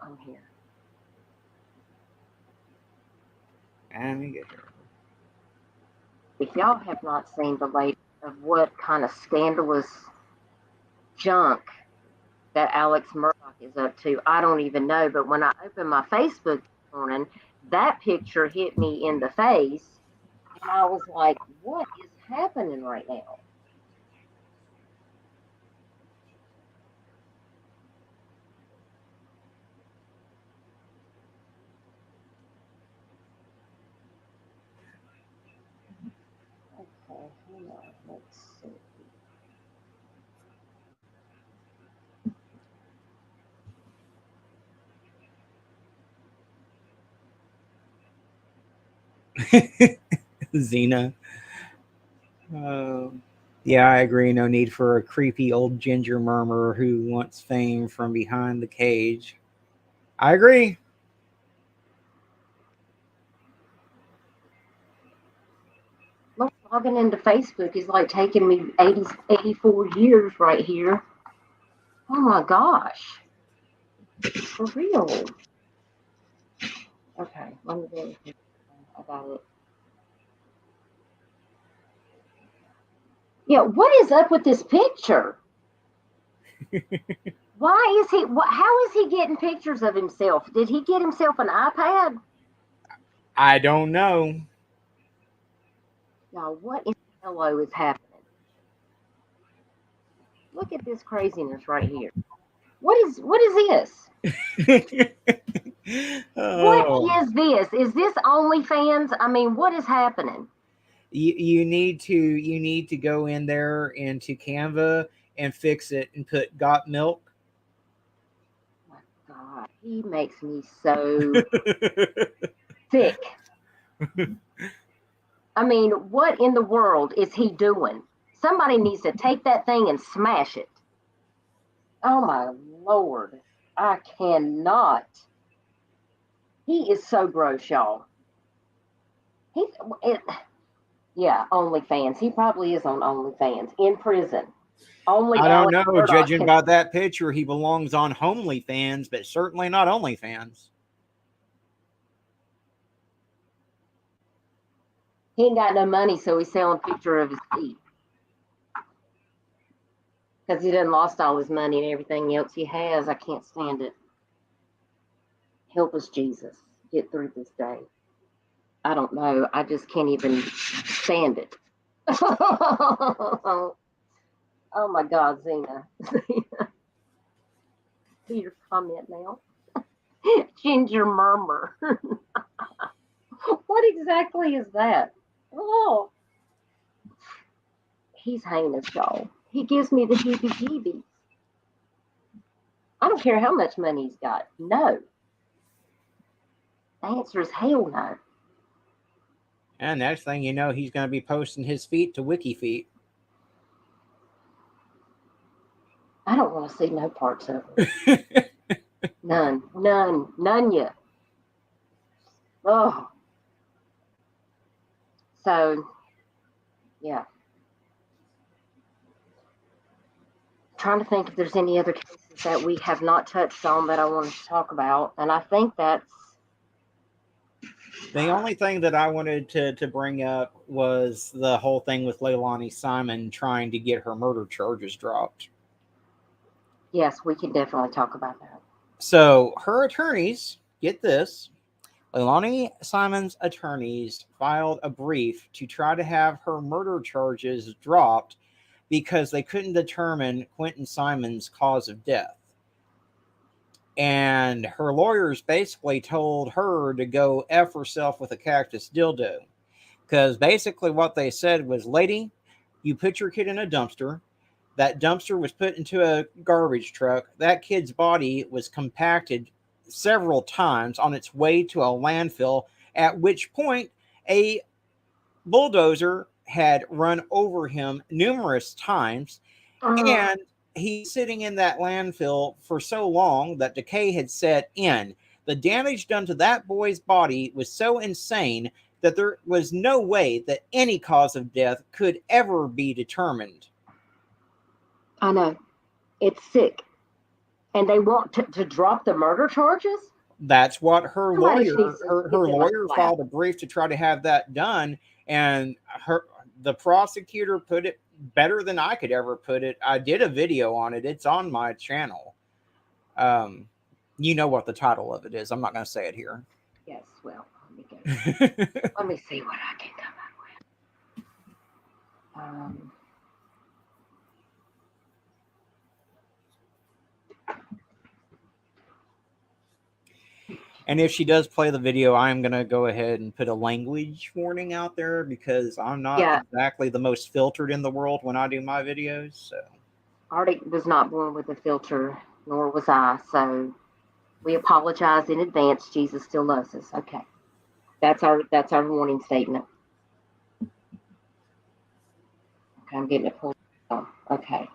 I'm here. Let me get here. If y'all have not seen the latest of what kind of scandalous junk that Alex Murdaugh is up to, I don't even know. But when I opened my Facebook this morning, that picture hit me in the face, and I was like, "What is happening right now?" Okay, hold on. Let's see. Xena. Yeah, I agree. No need for a creepy old ginger murmur who wants fame from behind the cage. I agree. Look, logging into Facebook is like taking me 84 years right here. Oh my gosh. For real. Okay, let me go. I got it. Yeah, what is up with this picture? Why is he? How is he getting pictures of himself? Did he get himself an iPad? I don't know. Now, what in the hello is happening? Look at this craziness right here. What is this? What Oh. is this? Is this OnlyFans? I mean, what is happening? You need to go in there into Canva and fix it and put got milk. My God, he makes me so sick. I mean, what in the world is he doing? Somebody needs to take that thing and smash it. Oh my Lord. I cannot. He is so gross, y'all. He, it, Yeah, OnlyFans. He probably is on OnlyFans in prison. Only I don't Alex know. Murdoch Judging can. by that picture, he belongs on Homely Fans, but certainly not OnlyFans. He ain't got no money, so he's selling a picture of his feet because he done lost all his money and everything else he has. I can't stand it. Help us, Jesus, get through this day. I don't know. I just can't even stand it. Oh my God, Zena. See your comment now. Ginger murmur. What exactly is that? Oh, he's heinous, y'all. He gives me the heebie-jeebies. I don't care how much money he's got. No. The answer is hell no. And next thing you know, he's going to be posting his feet to WikiFeet. I don't want to see no parts of it. None yet. Oh. So, yeah. Trying to think if there's any other cases that we have not touched on that I wanted to talk about. And I think that's The only thing that I wanted to bring up was the whole thing with Leilani Simon trying to get her murder charges dropped. yes, we can definitely talk about that. So her attorneys, get this, Leilani Simon's attorneys filed a brief to try to have her murder charges dropped because they couldn't determine Quentin Simon's cause of death. And her lawyers basically told her to go F herself with a cactus dildo. Because basically what they said was, lady, you put your kid in a dumpster. That dumpster was put into a garbage truck. That kid's body was compacted several times on its way to a landfill, at which point a bulldozer had run over him numerous times. And he's sitting in that landfill for so long that decay had set in. The damage done to that boy's body was so insane that there was no way that any cause of death could ever be determined. I know. It's sick. And they want to drop the murder charges? That's what her Somebody lawyer, needs to her get them lawyer a filed a brief to try to have that done, and the prosecutor put it better than I could ever put it. I did a video on it. It's on my channel. You know what the title of it is. I'm not going to say it here. Yes, well, let me go. Let me see what I can come up with. And if she does play the video, I'm going to go ahead and put a language warning out there because I'm not exactly the most filtered in the world when I do my videos. So Artie was not born with a filter, nor was I. So we apologize in advance. Jesus still loves us. Okay. That's our warning statement. Okay, I'm getting it pulled up. Okay.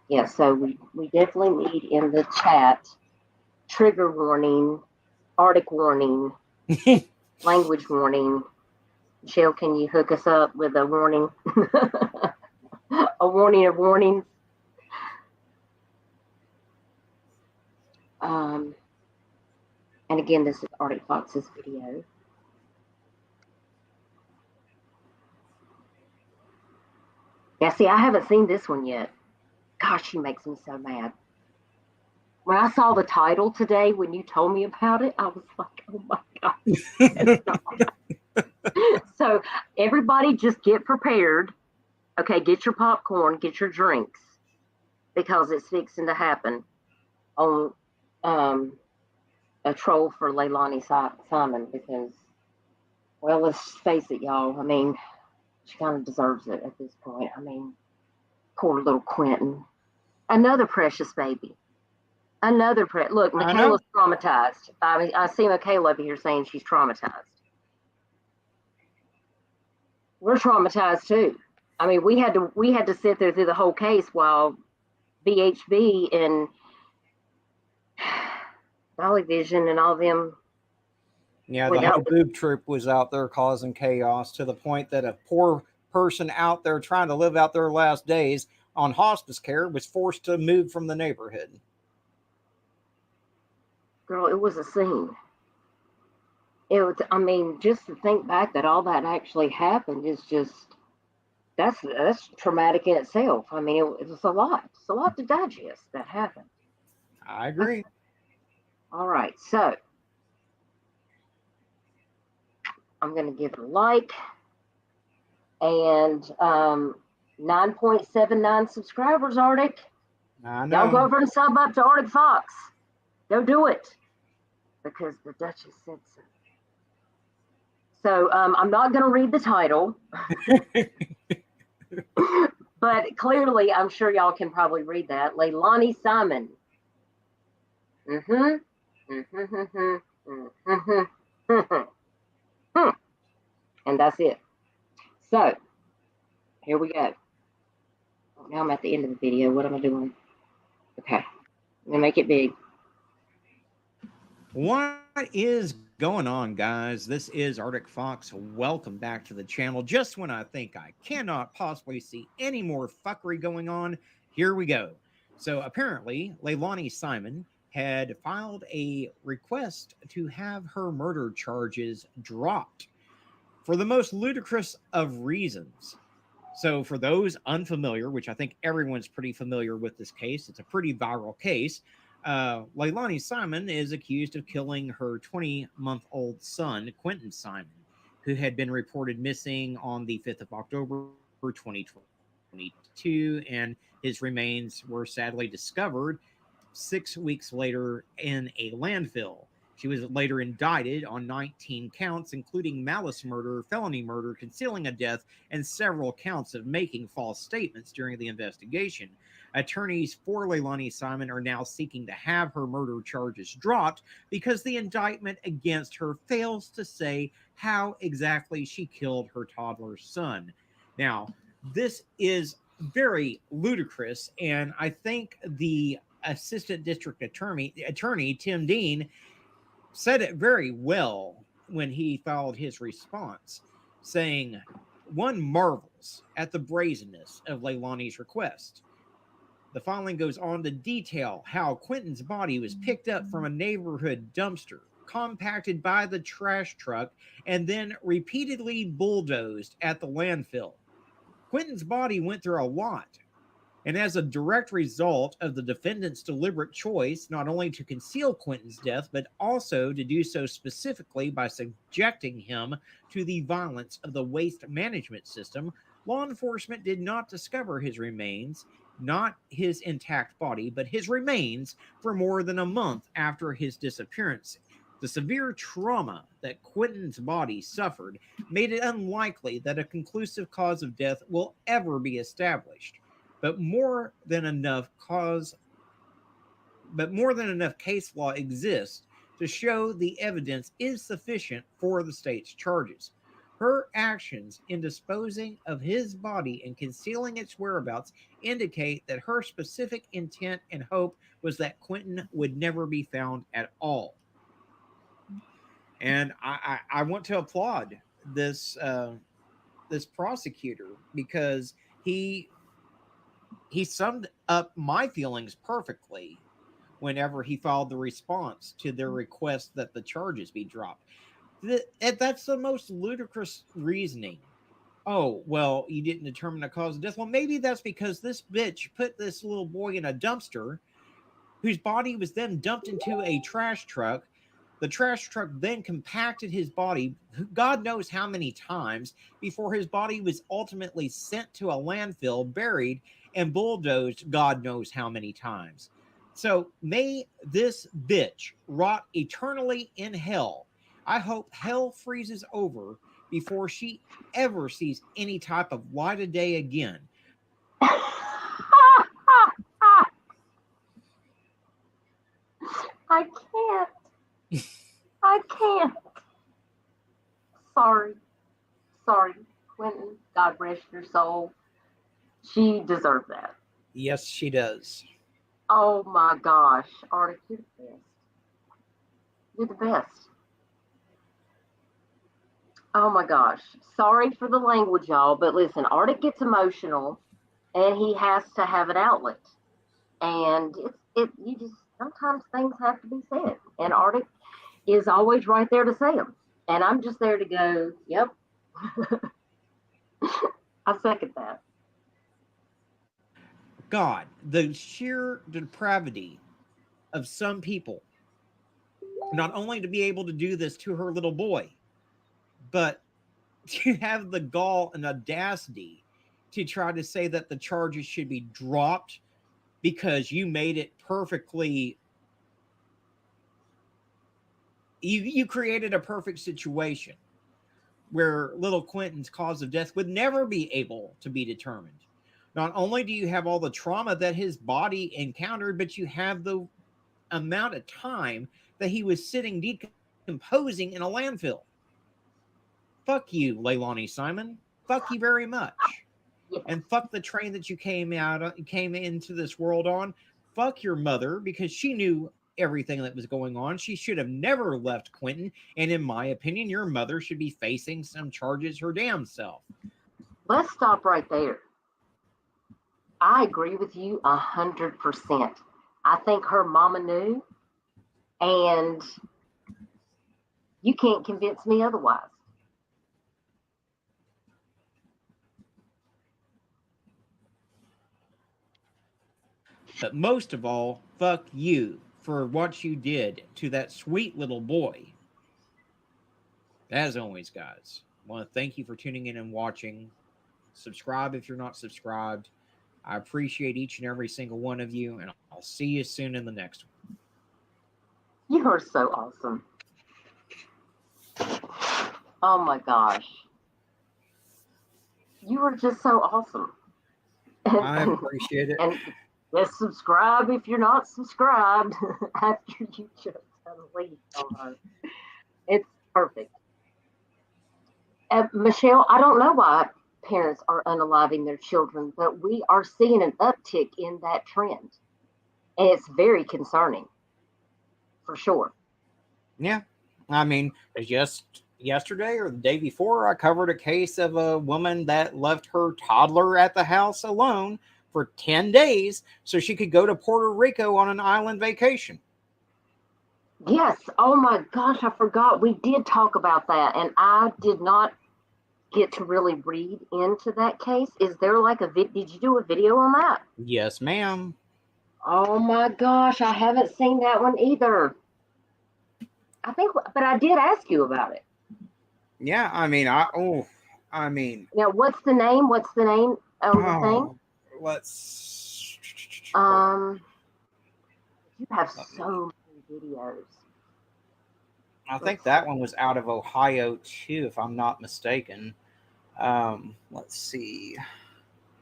Yeah, so we definitely need in the chat trigger warning, Arctic warning, language warning. Michelle, can you hook us up with a warning? A warning of warnings. And again, this is Arctic Fox's video. Yeah, see, I haven't seen this one yet. Gosh, she makes me so mad. When I saw the title today, when you told me about it, I was like, oh my God. So everybody just get prepared. Okay, get your popcorn, get your drinks, because it's fixing to happen on a troll for Leilani Simon, because, well, let's face it, y'all. I mean, she kind of deserves it at this point. I mean, poor little Quentin. Another precious baby. Look, Michaela's traumatized. I mean, I see Michaela over here saying she's traumatized. We're traumatized too. I mean, we had to sit there through the whole case while BHB and Dolly Vision and all them Yeah, Well, the whole boob troop was out there causing chaos to the point that a poor person out there trying to live out their last days on hospice care was forced to move from the neighborhood. girl, it was a scene. It was, I mean, just to think back that all that actually happened is just that's traumatic in itself. I mean, it was a lot. It's a lot to digest that happened. I agree. All right, so I'm going to give it a like and 9.79 subscribers, Arctic. I Y'all go know. over and sub up to Arctic Fox. Go do it because the Duchess said so. So I'm not going to read the title, but clearly I'm sure y'all can probably read that. Leilani Simon. And that's it. So here we go. Now I'm at the end of the video. What am I doing? Okay. I'm going to make it big. What is going on, guys? This is Arctic Fox. Welcome back to the channel. Just when I think I cannot possibly see any more fuckery going on, here we go. So apparently, Leilani Simon had filed a request to have her murder charges dropped for the most ludicrous of reasons. So for those unfamiliar, which I think everyone's pretty familiar with this case, it's a pretty viral case. Leilani Simon is accused of killing her 20-month-old son, Quentin Simon, who had been reported missing on the 5th of October 2022, and his remains were sadly discovered 6 weeks later in a landfill. She was later indicted on 19 counts, including malice murder, felony murder, concealing a death, and several counts of making false statements during the investigation. Attorneys for Leilani Simon are now seeking to have her murder charges dropped because the indictment against her fails to say how exactly she killed her toddler son. Now, this is very ludicrous, and I think the Assistant District Attorney Tim Dean said it very well when he filed his response, saying, "One marvels at the brazenness of Leilani's request." The filing goes on to detail how Quentin's body was picked up from a neighborhood dumpster, compacted by the trash truck, and then repeatedly bulldozed at the landfill. Quentin's body went through a lot. And as a direct result of the defendant's deliberate choice not only to conceal Quentin's death, but also to do so specifically by subjecting him to the violence of the waste management system, law enforcement did not discover his remains, not his intact body, but his remains for more than a month after his disappearance. The severe trauma that Quentin's body suffered made it unlikely that a conclusive cause of death will ever be established. But more than enough case law exists to show the evidence is sufficient for the state's charges. Her actions in disposing of his body and concealing its whereabouts indicate that her specific intent and hope was that Quentin would never be found at all. And I want to applaud this prosecutor because he summed up my feelings perfectly whenever he filed the response to their request that the charges be dropped. That's the most ludicrous reasoning. Oh, well, you didn't determine the cause of death. Well, maybe that's because this bitch put this little boy in a dumpster whose body was then dumped into a trash truck. The trash truck then compacted his body, God knows how many times, before his body was ultimately sent to a landfill, buried, and bulldozed God knows how many times. So may this bitch rot eternally in hell. I hope hell freezes over before she ever sees any type of light of day again. I can't. I can't. Sorry. Sorry, Quentin. God rest your soul. She deserved that. Yes, she does. Oh my gosh. Arctic, you're the best. You're the best. Oh my gosh. Sorry for the language, y'all, but listen, Arctic gets emotional and he has to have an outlet. And you just sometimes things have to be said. And Arctic is always right there to say them. And I'm just there to go, yep. I second that. God, the sheer depravity of some people, not only to be able to do this to her little boy, but to have the gall and audacity to try to say that the charges should be dropped because you made it perfectly. You created a perfect situation where little Quentin's cause of death would never be able to be determined. Not only do you have all the trauma that his body encountered, but you have the amount of time that he was sitting decomposing in a landfill. Fuck you, Leilani Simon. Fuck you very much. Yeah. And fuck the train that you came into this world on. Fuck your mother, because she knew everything that was going on. She should have never left Quentin. And in my opinion, your mother should be facing some charges her damn self. Let's stop right there. I agree with you 100%. I think her mama knew, and you can't convince me otherwise. But most of all, fuck you for what you did to that sweet little boy. As always, guys, I want to thank you for tuning in and watching. Subscribe if you're not subscribed. I appreciate each and every single one of you, and I'll see you soon in the next one. You are so awesome. Oh my gosh. You are just so awesome. I appreciate it. And just subscribe if you're not subscribed after you just unleash on her. It's perfect. Michelle, I don't know why parents are unaliving their children, but we are seeing an uptick in that trend. And it's very concerning, for sure. Yeah. I mean, just yesterday or the day before, I covered a case of a woman that left her toddler at the house alone for 10 days so she could go to Puerto Rico on an island vacation. Yes. Oh my gosh, I forgot. We did talk about that, and I did not get to really read into that case. Is there like did you do a video on that? Yes, ma'am. Oh my gosh, I haven't seen that one either. I think, but I did ask you about it. Yeah, I mean, Now, what's the name? What's the name of the thing? Let's. You have so many videos. I think that one was out of Ohio too, if I'm not mistaken. Let's see.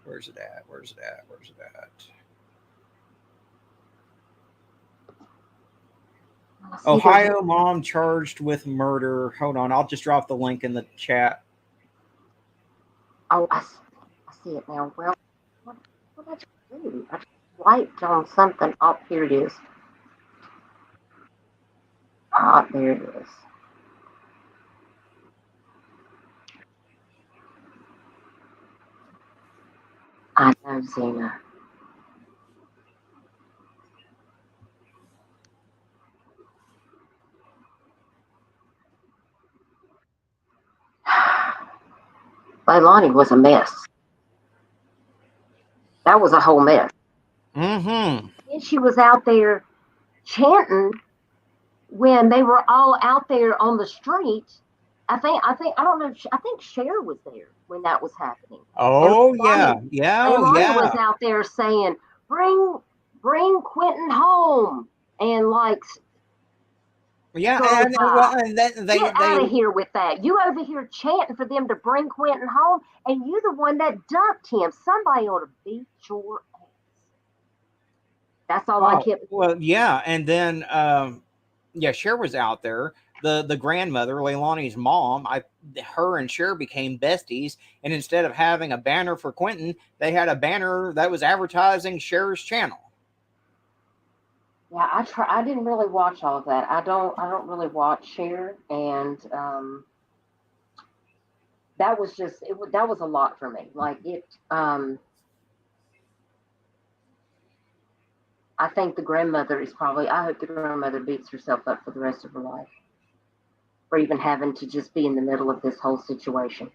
Where's it at? Ohio mom charged with murder. Hold on, I'll just drop the link in the chat. Oh, I see it now. Well, what did I just do? I just liked on something. Oh, here it is. Ah, there it is. I know, Zena. Leilani was a mess. That was a whole mess. Mm-hmm. And she was out there chanting when they were all out there on the street. I don't know. I think Cher was there when that was happening. Oh yeah, Leilani was out there saying, "Bring Quentin home," and like, yeah, and then get out of here with that. You over here chanting for them to bring Quentin home, and you the one that dumped him. Somebody ought to beat your ass. That's all I kept. Well, yeah, and then Cher was out there. The grandmother, Leilani's mom, her and Cher became besties, and instead of having a banner for Quentin, they had a banner that was advertising Cher's channel. Yeah, I didn't really watch all of that. I don't really watch Cher, and that was just that was a lot for me. Like it. I think the grandmother is probably. I hope the grandmother beats herself up for the rest of her life for even having to just be in the middle of this whole situation.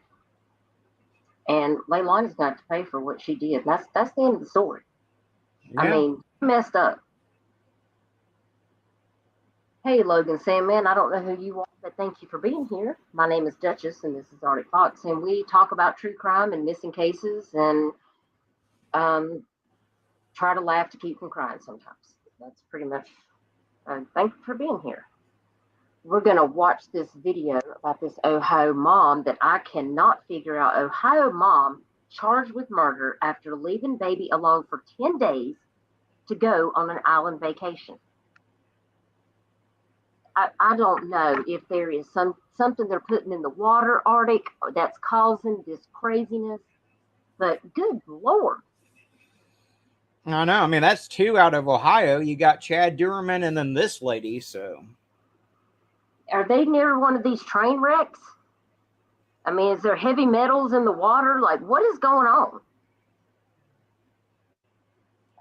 And Leilani's got to pay for what she did. That's the end of the story. Yeah. I mean, messed up. Hey, Logan Sandman, I don't know who you are, but thank you for being here. My name is Duchess, and this is Arctic Fox, and we talk about true crime and missing cases and try to laugh to keep from crying sometimes. That's pretty much, thank you for being here. We're going to watch this video about this Ohio mom that I cannot figure out. Ohio mom charged with murder after leaving baby alone for 10 days to go on an island vacation. I don't know if there is something they're putting in the water, Arctic, that's causing this craziness, but good Lord. I know. I mean, that's two out of Ohio. You got Chad Durman and then this lady. So, Are they near one of these train wrecks? I mean, is there heavy metals in the water? Like, what is going on?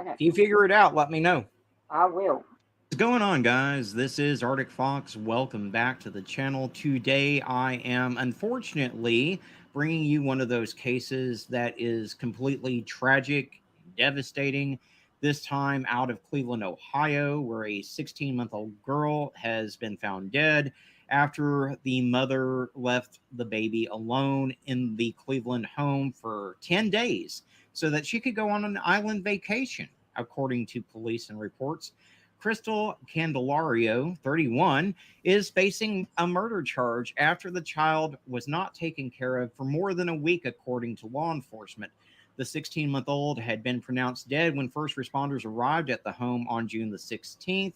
Okay, if you figure it out, let me know. I will. What's going on, guys? This is Arctic Fox. Welcome back to the channel. Today, I am unfortunately bringing you one of those cases that is completely tragic, devastating. This time out of Cleveland, Ohio, where a 16-month-old girl has been found dead after the mother left the baby alone in the Cleveland home for 10 days so that she could go on an island vacation, according to police and reports. Crystal Candelario, 31, is facing a murder charge after the child was not taken care of for more than a week, according to law enforcement. The 16-month-old had been pronounced dead when first responders arrived at the home on June the 16th.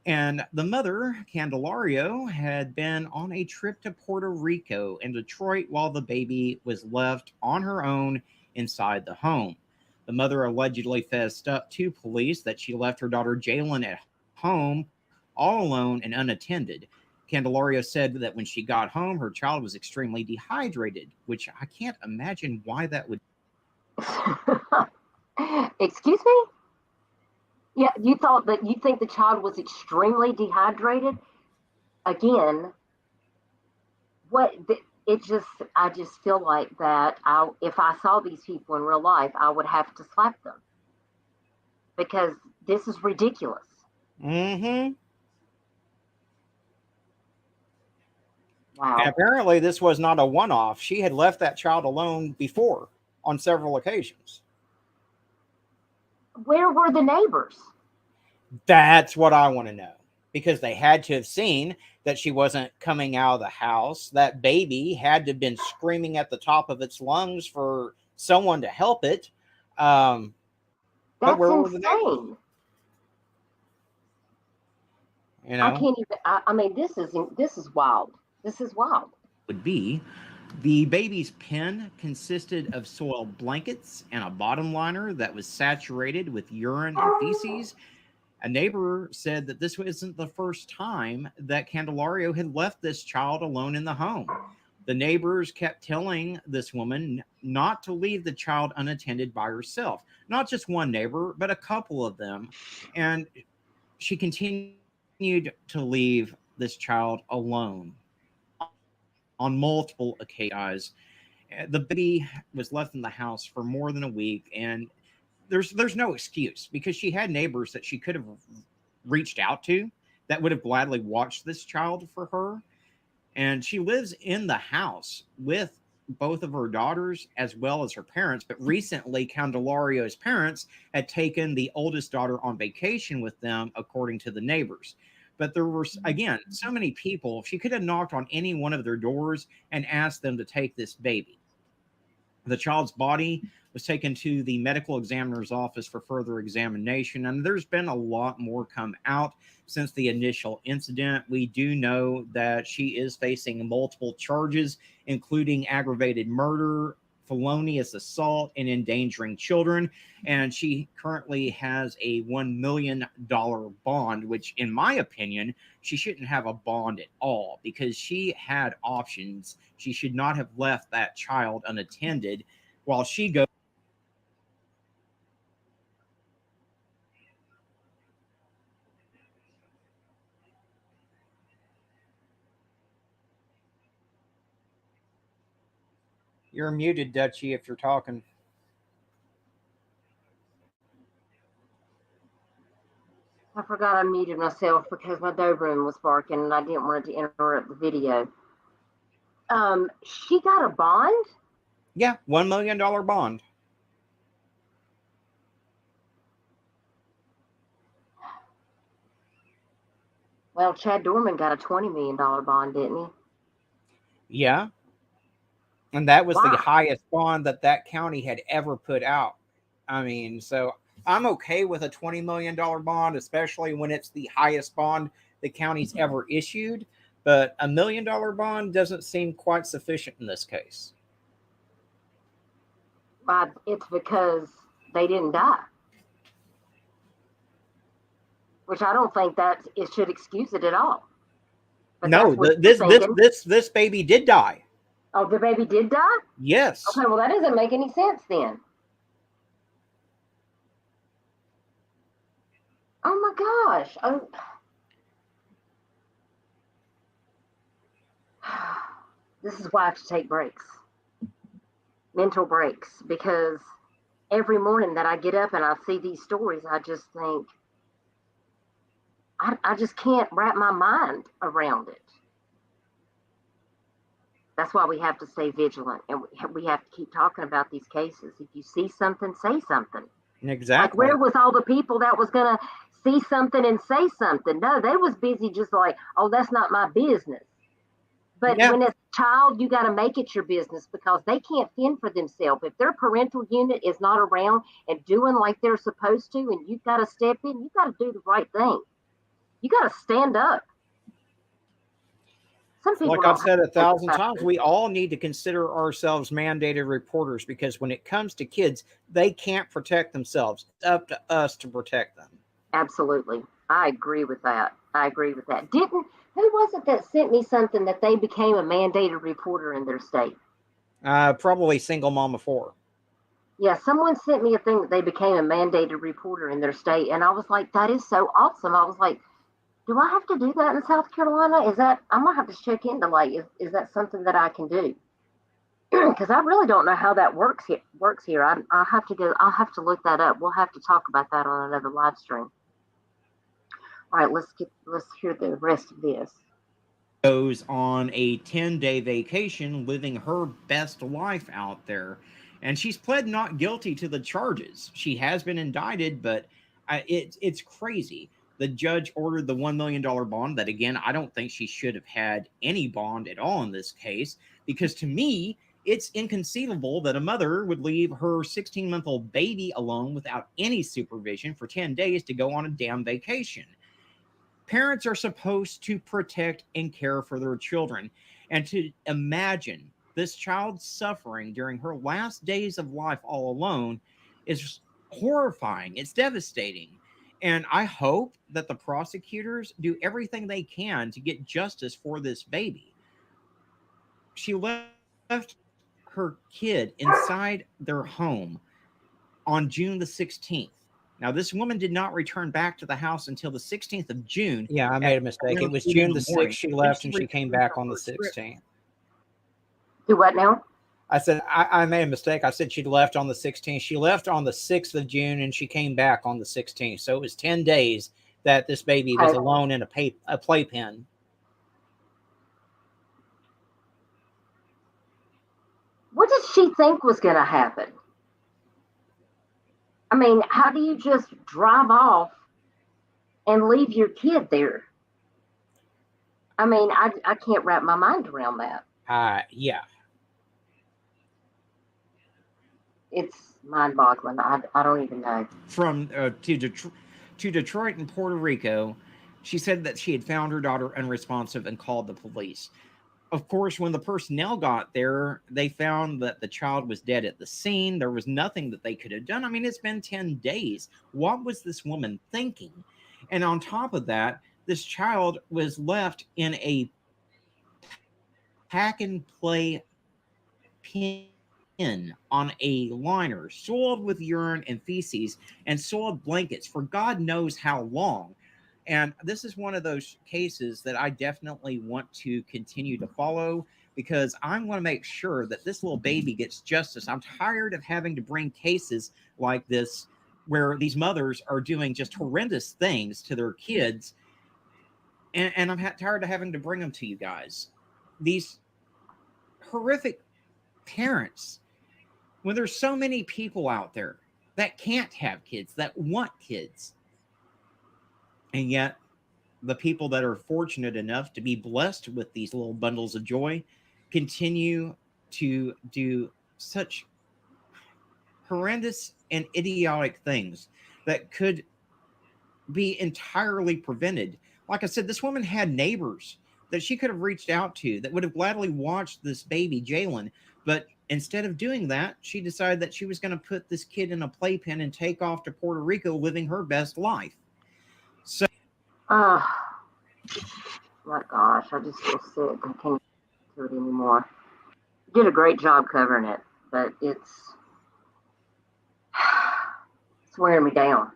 And the mother, Candelario, had been on a trip to Puerto Rico and Detroit while the baby was left on her own inside the home. The mother allegedly fessed up to police that she left her daughter Jalen at home all alone and unattended. Candelario said that when she got home, her child was extremely dehydrated, which I can't imagine why that would. Excuse me? Yeah, you think the child was extremely dehydrated? Again, I just feel like that if I saw these people in real life, I would have to slap them because this is ridiculous. Mm-hmm. Wow. And apparently this was not a one-off. She had left that child alone before on several occasions. Where were the neighbors? That's what I want to know. Because they had to have seen that she wasn't coming out of the house. That baby had to have been screaming at the top of its lungs for someone to help it. But That's where were the neighbors? insane. You know, I can't even. I mean, this is wild. This is wild. would be the baby's pen consisted of soiled blankets and a bottom liner that was saturated with urine and feces. A neighbor said that this wasn't the first time that Candelario had left this child alone in the home. The neighbors kept telling this woman not to leave the child unattended by herself. Not just one neighbor, but a couple of them. And she continued to leave this child alone on multiple occasions. The baby was left in the house for more than a week, and there's no excuse because she had neighbors that she could have reached out to that would have gladly watched this child for her. And she lives in the house with both of her daughters as well as her parents. But recently, Candelario's parents had taken the oldest daughter on vacation with them, according to the neighbors. But there were, again, so many people. She could have knocked on any one of their doors and asked them to take this baby. The child's body was taken to the medical examiner's office for further examination, and there's been a lot more come out since the initial incident. We do know that she is facing multiple charges, including aggravated murder, felonious assault and endangering children. And she currently has a $1 million bond, which, in my opinion, she shouldn't have a bond at all because she had options. She should not have left that child unattended while she goes. You're muted, Dutchie, if you're talking. I forgot I muted myself because my Doberman was barking and I didn't want it to interrupt the video. She got a bond? Yeah, $1 million bond. Well, Chad Dorman got a $20 million bond, didn't he? Yeah. And that was Wow. the highest bond that county had ever put out. I mean, so I'm okay with a $20 million bond, especially when it's the highest bond the county's ever issued. But $1 million bond doesn't seem quite sufficient in this case. It's because they didn't die. Which I don't think that it should excuse it at all. But No, this baby did die. Oh, the baby did die? Yes. Okay, well, that doesn't make any sense then. Oh my gosh. Oh. This is why I have to take breaks. Mental breaks. Because every morning that I get up and I see these stories, I just think, I just can't wrap my mind around it. That's why we have to stay vigilant, and we have to keep talking about these cases. If you see something, say something. Exactly. Like, where was all the people that was going to see something and say something? No, they was busy just like, oh, that's not my business. But when it's a child, you got to make it your business because they can't fend for themselves. If their parental unit is not around and doing like they're supposed to, and you've got to step in, you've got to do the right thing. You got to stand up. Like I've said 1,000 times, we all need to consider ourselves mandated reporters because when it comes to kids, they can't protect themselves. It's up to us to protect them. Absolutely. I agree with that. Who was it that sent me something that they became a mandated reporter in their state? Probably Single Mama 4. Yeah, someone sent me a thing that they became a mandated reporter in their state. And I was like, that is so awesome. I was like, do I have to do that in South Carolina? I'm going to have to check into, like, is that something that I can do? Because I really don't know how that works here. I'll have to look that up. We'll have to talk about that on another live stream. All right, let's hear the rest of this. Goes on a 10-day vacation, living her best life out there. And she's pled not guilty to the charges. She has been indicted, but it's crazy. The judge ordered the $1 million bond that, again, I don't think she should have had any bond at all in this case, because to me, it's inconceivable that a mother would leave her 16-month-old baby alone without any supervision for 10 days to go on a damn vacation. Parents are supposed to protect and care for their children. And to imagine this child suffering during her last days of life all alone is horrifying. It's devastating. And I hope that the prosecutors do everything they can to get justice for this baby. She left her kid inside their home on June the 16th. Now, this woman did not return back to the house until the 16th of June. Yeah, I made a mistake. It was June the 6th she left, and she came back on the 16th. Do what now? I said, I made a mistake. I said she'd left on the 16th. She left on the 6th of June, and she came back on the 16th. So it was 10 days that this baby was alone in a playpen. What did she think was going to happen? I mean, how do you just drive off and leave your kid there? I mean, I can't wrap my mind around that. Yeah. It's mind-boggling. I don't even know. From to Detroit and Puerto Rico, she said that she had found her daughter unresponsive and called the police. of course, when the personnel got there, they found that the child was dead at the scene. There was nothing that they could have done. I mean, it's been 10 days. What was this woman thinking? And on top of that, this child was left in a pack and play pen on a liner, soiled with urine and feces and soiled blankets for God knows how long. And this is one of those cases that I definitely want to continue to follow because I want to make sure that this little baby gets justice. I'm tired of having to bring cases like this where these mothers are doing just horrendous things to their kids. And I'm tired of having to bring them to you guys. These horrific parents, when there's so many people out there that can't have kids, that want kids. And yet, the people that are fortunate enough to be blessed with these little bundles of joy continue to do such horrendous and idiotic things that could be entirely prevented. Like I said, this woman had neighbors that she could have reached out to that would have gladly watched this baby, Jalen. But instead of doing that, she decided that she was going to put this kid in a playpen and take off to Puerto Rico living her best life. So, Oh, my gosh, I just feel sick. I can't do it anymore. You did a great job covering it, but it's wearing me down.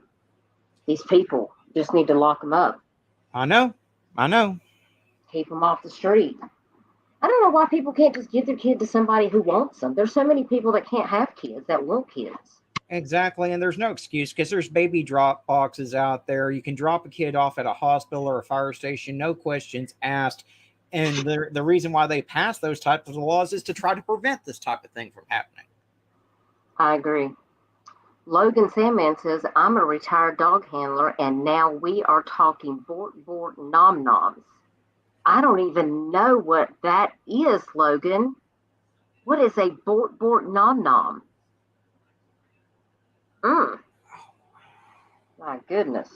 These people just need to lock them up. I know. Keep them off the street. I don't know why people can't just give their kid to somebody who wants them. There's so many people that can't have kids that want kids. Exactly. And there's no excuse because there's baby drop boxes out there. You can drop a kid off at a hospital or a fire station, no questions asked. And the reason why they pass those types of laws is to try to prevent this type of thing from happening. I agree. Logan Sandman says, I'm a retired dog handler, and now we are talking bort nom noms. I don't even know what that is, Logan. What is a bort nom nom? My goodness.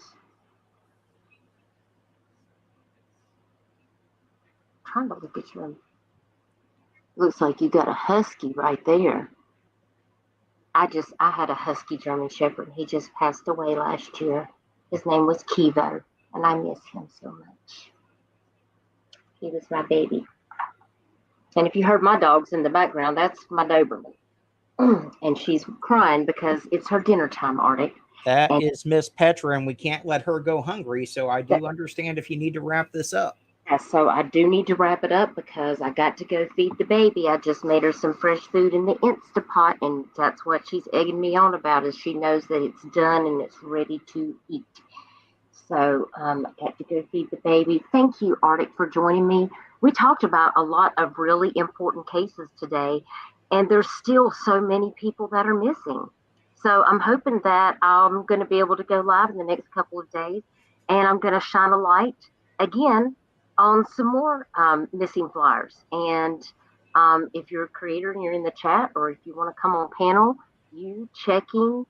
I'm trying to look at you. Looks like you got a husky right there. I had a husky German Shepherd. He just passed away last year. His name was Kivo, and I miss him so much. He was my baby. And if you heard my dogs in the background, that's my Doberman. And she's crying because it's her dinner time, Arctic. That is Miss Petra, and we can't let her go hungry. So I do understand if you need to wrap this up. Yeah, so I do need to wrap it up because I got to go feed the baby. I just made her some fresh food in the Instapot, and that's what she's egging me on about, is she knows that it's done and it's ready to eat. So I got to go feed the baby. Thank you, Arctic, for joining me. We talked about a lot of really important cases today, and there's still so many people that are missing. So I'm hoping that I'm going to be able to go live in the next couple of days, and I'm going to shine a light again on some more missing flyers. And if you're a creator and you're in the chat, or if you want to come on panel, you checking,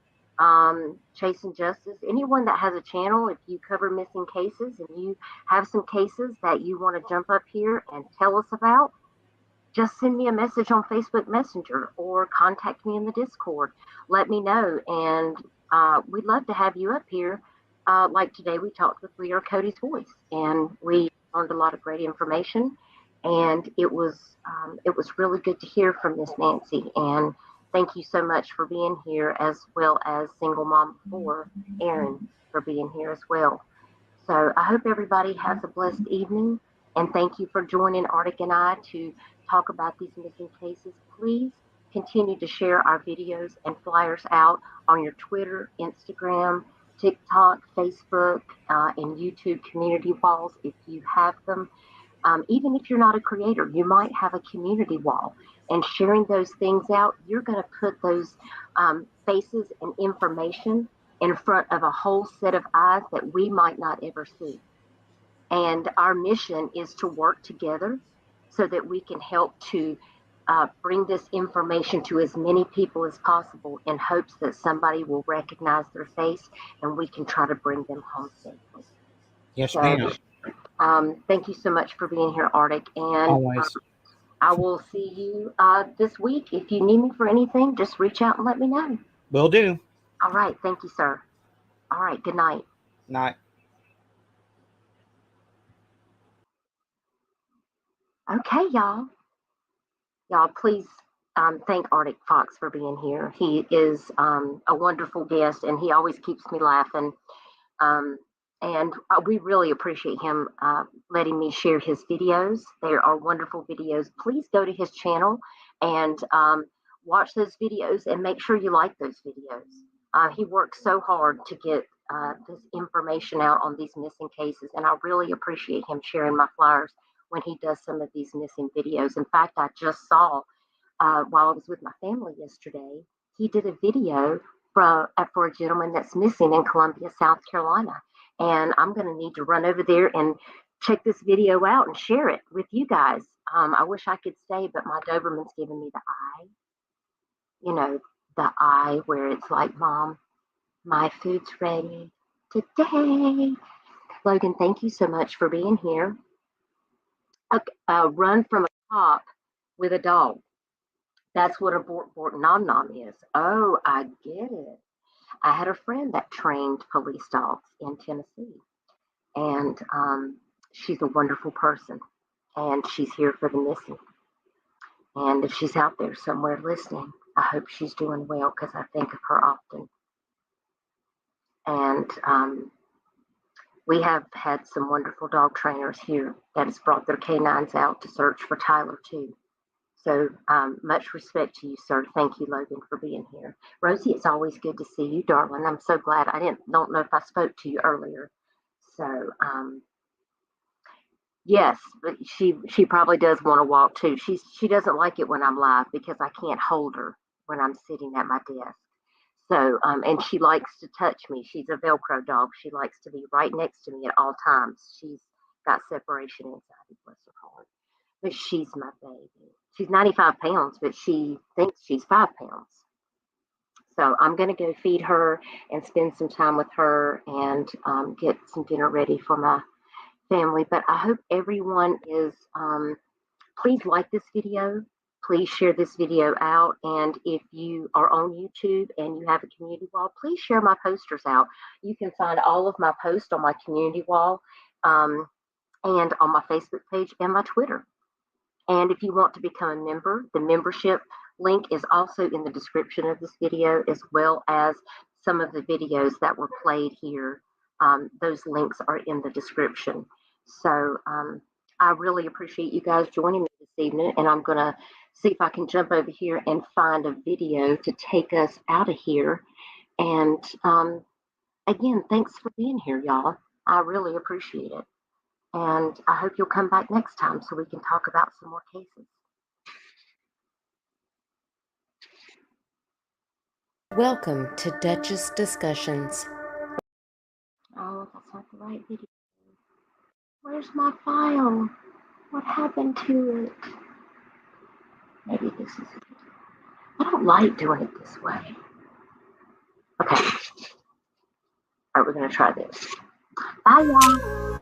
Chasing Justice, anyone that has a channel, if you cover missing cases and you have some cases that you want to jump up here and tell us about, just send me a message on Facebook Messenger or contact me in the Discord. Let me know. And we'd love to have you up here. Like today, we talked with We Are Cody's Voice, and we learned a lot of great information. And it was really good to hear from Miss Nancy. And thank you so much for being here, as well as Single Mom 4, Erin, for being here as well. So I hope everybody has a blessed evening. And thank you for joining Arctic and I to talk about these missing cases. Please continue to share our videos and flyers out on your Twitter, Instagram, TikTok, Facebook, and YouTube community walls if you have them. Even if you're not a creator, you might have a community wall. And sharing those things out, you're going to put those faces and information in front of a whole set of eyes that we might not ever see. And our mission is to work together so that we can help to bring this information to as many people as possible, in hopes that somebody will recognize their face and we can try to bring them home safely. Yes, ma'am. Thank you so much for being here, Arctic. And Always. I will see you this week. If you need me for anything, just reach out and let me know. Will do. All right. Thank you, sir. All right. Good night. Night. Okay, y'all. Y'all, please thank Arctic Fox for being here. He is a wonderful guest, and he always keeps me laughing. And we really appreciate him letting me share his videos. They are wonderful videos. Please go to his channel and watch those videos and make sure you like those videos. He works so hard to get this information out on these missing cases, and I really appreciate him sharing my flyers when he does some of these missing videos. In fact, I just saw while I was with my family yesterday, he did a video for a gentleman that's missing in Columbia, South Carolina. And I'm going to need to run over there and check this video out and share it with you guys. I wish I could stay, but my Doberman's giving me the eye. You know, the eye where it's like, Mom, my food's ready today. Logan, thank you so much for being here. Run from a cop with a dog. That's what a Bort Bort Nom Nom is. Oh, I get it. I had a friend that trained police dogs in Tennessee, and she's a wonderful person, and she's here for the missing. And if she's out there somewhere listening, I hope she's doing well because I think of her often. And we have had some wonderful dog trainers here that has brought their canines out to search for Tyler too. So much respect to you, sir. Thank you, Logan, for being here. Rosie, it's always good to see you, darling. I'm so glad. Don't know if I spoke to you earlier. So yes, but she probably does want to walk too. She doesn't like it when I'm live because I can't hold her when I'm sitting at my desk. So and she likes to touch me. She's a Velcro dog. She likes to be right next to me at all times. She's got separation anxiety, bless her heart. But she's my baby. She's 95 pounds, but she thinks she's 5 pounds. So I'm going to go feed her and spend some time with her and get some dinner ready for my family. But I hope everyone is, please like this video. Please share this video out. And if you are on YouTube and you have a community wall, please share my posters out. You can find all of my posts on my community wall and on my Facebook page and my Twitter. And if you want to become a member, the membership link is also in the description of this video, as well as some of the videos that were played here. Those links are in the description. So I really appreciate you guys joining me this evening, and I'm going to see if I can jump over here and find a video to take us out of here. And again, thanks for being here, y'all. I really appreciate it. And I hope you'll come back next time so we can talk about some more cases. Welcome to Duchess Discussions. Oh, that's not the right video. Where's my file? What happened to it? Maybe this is it. I don't like doing it this way. Okay. All right, we're going to try this. Bye, y'all.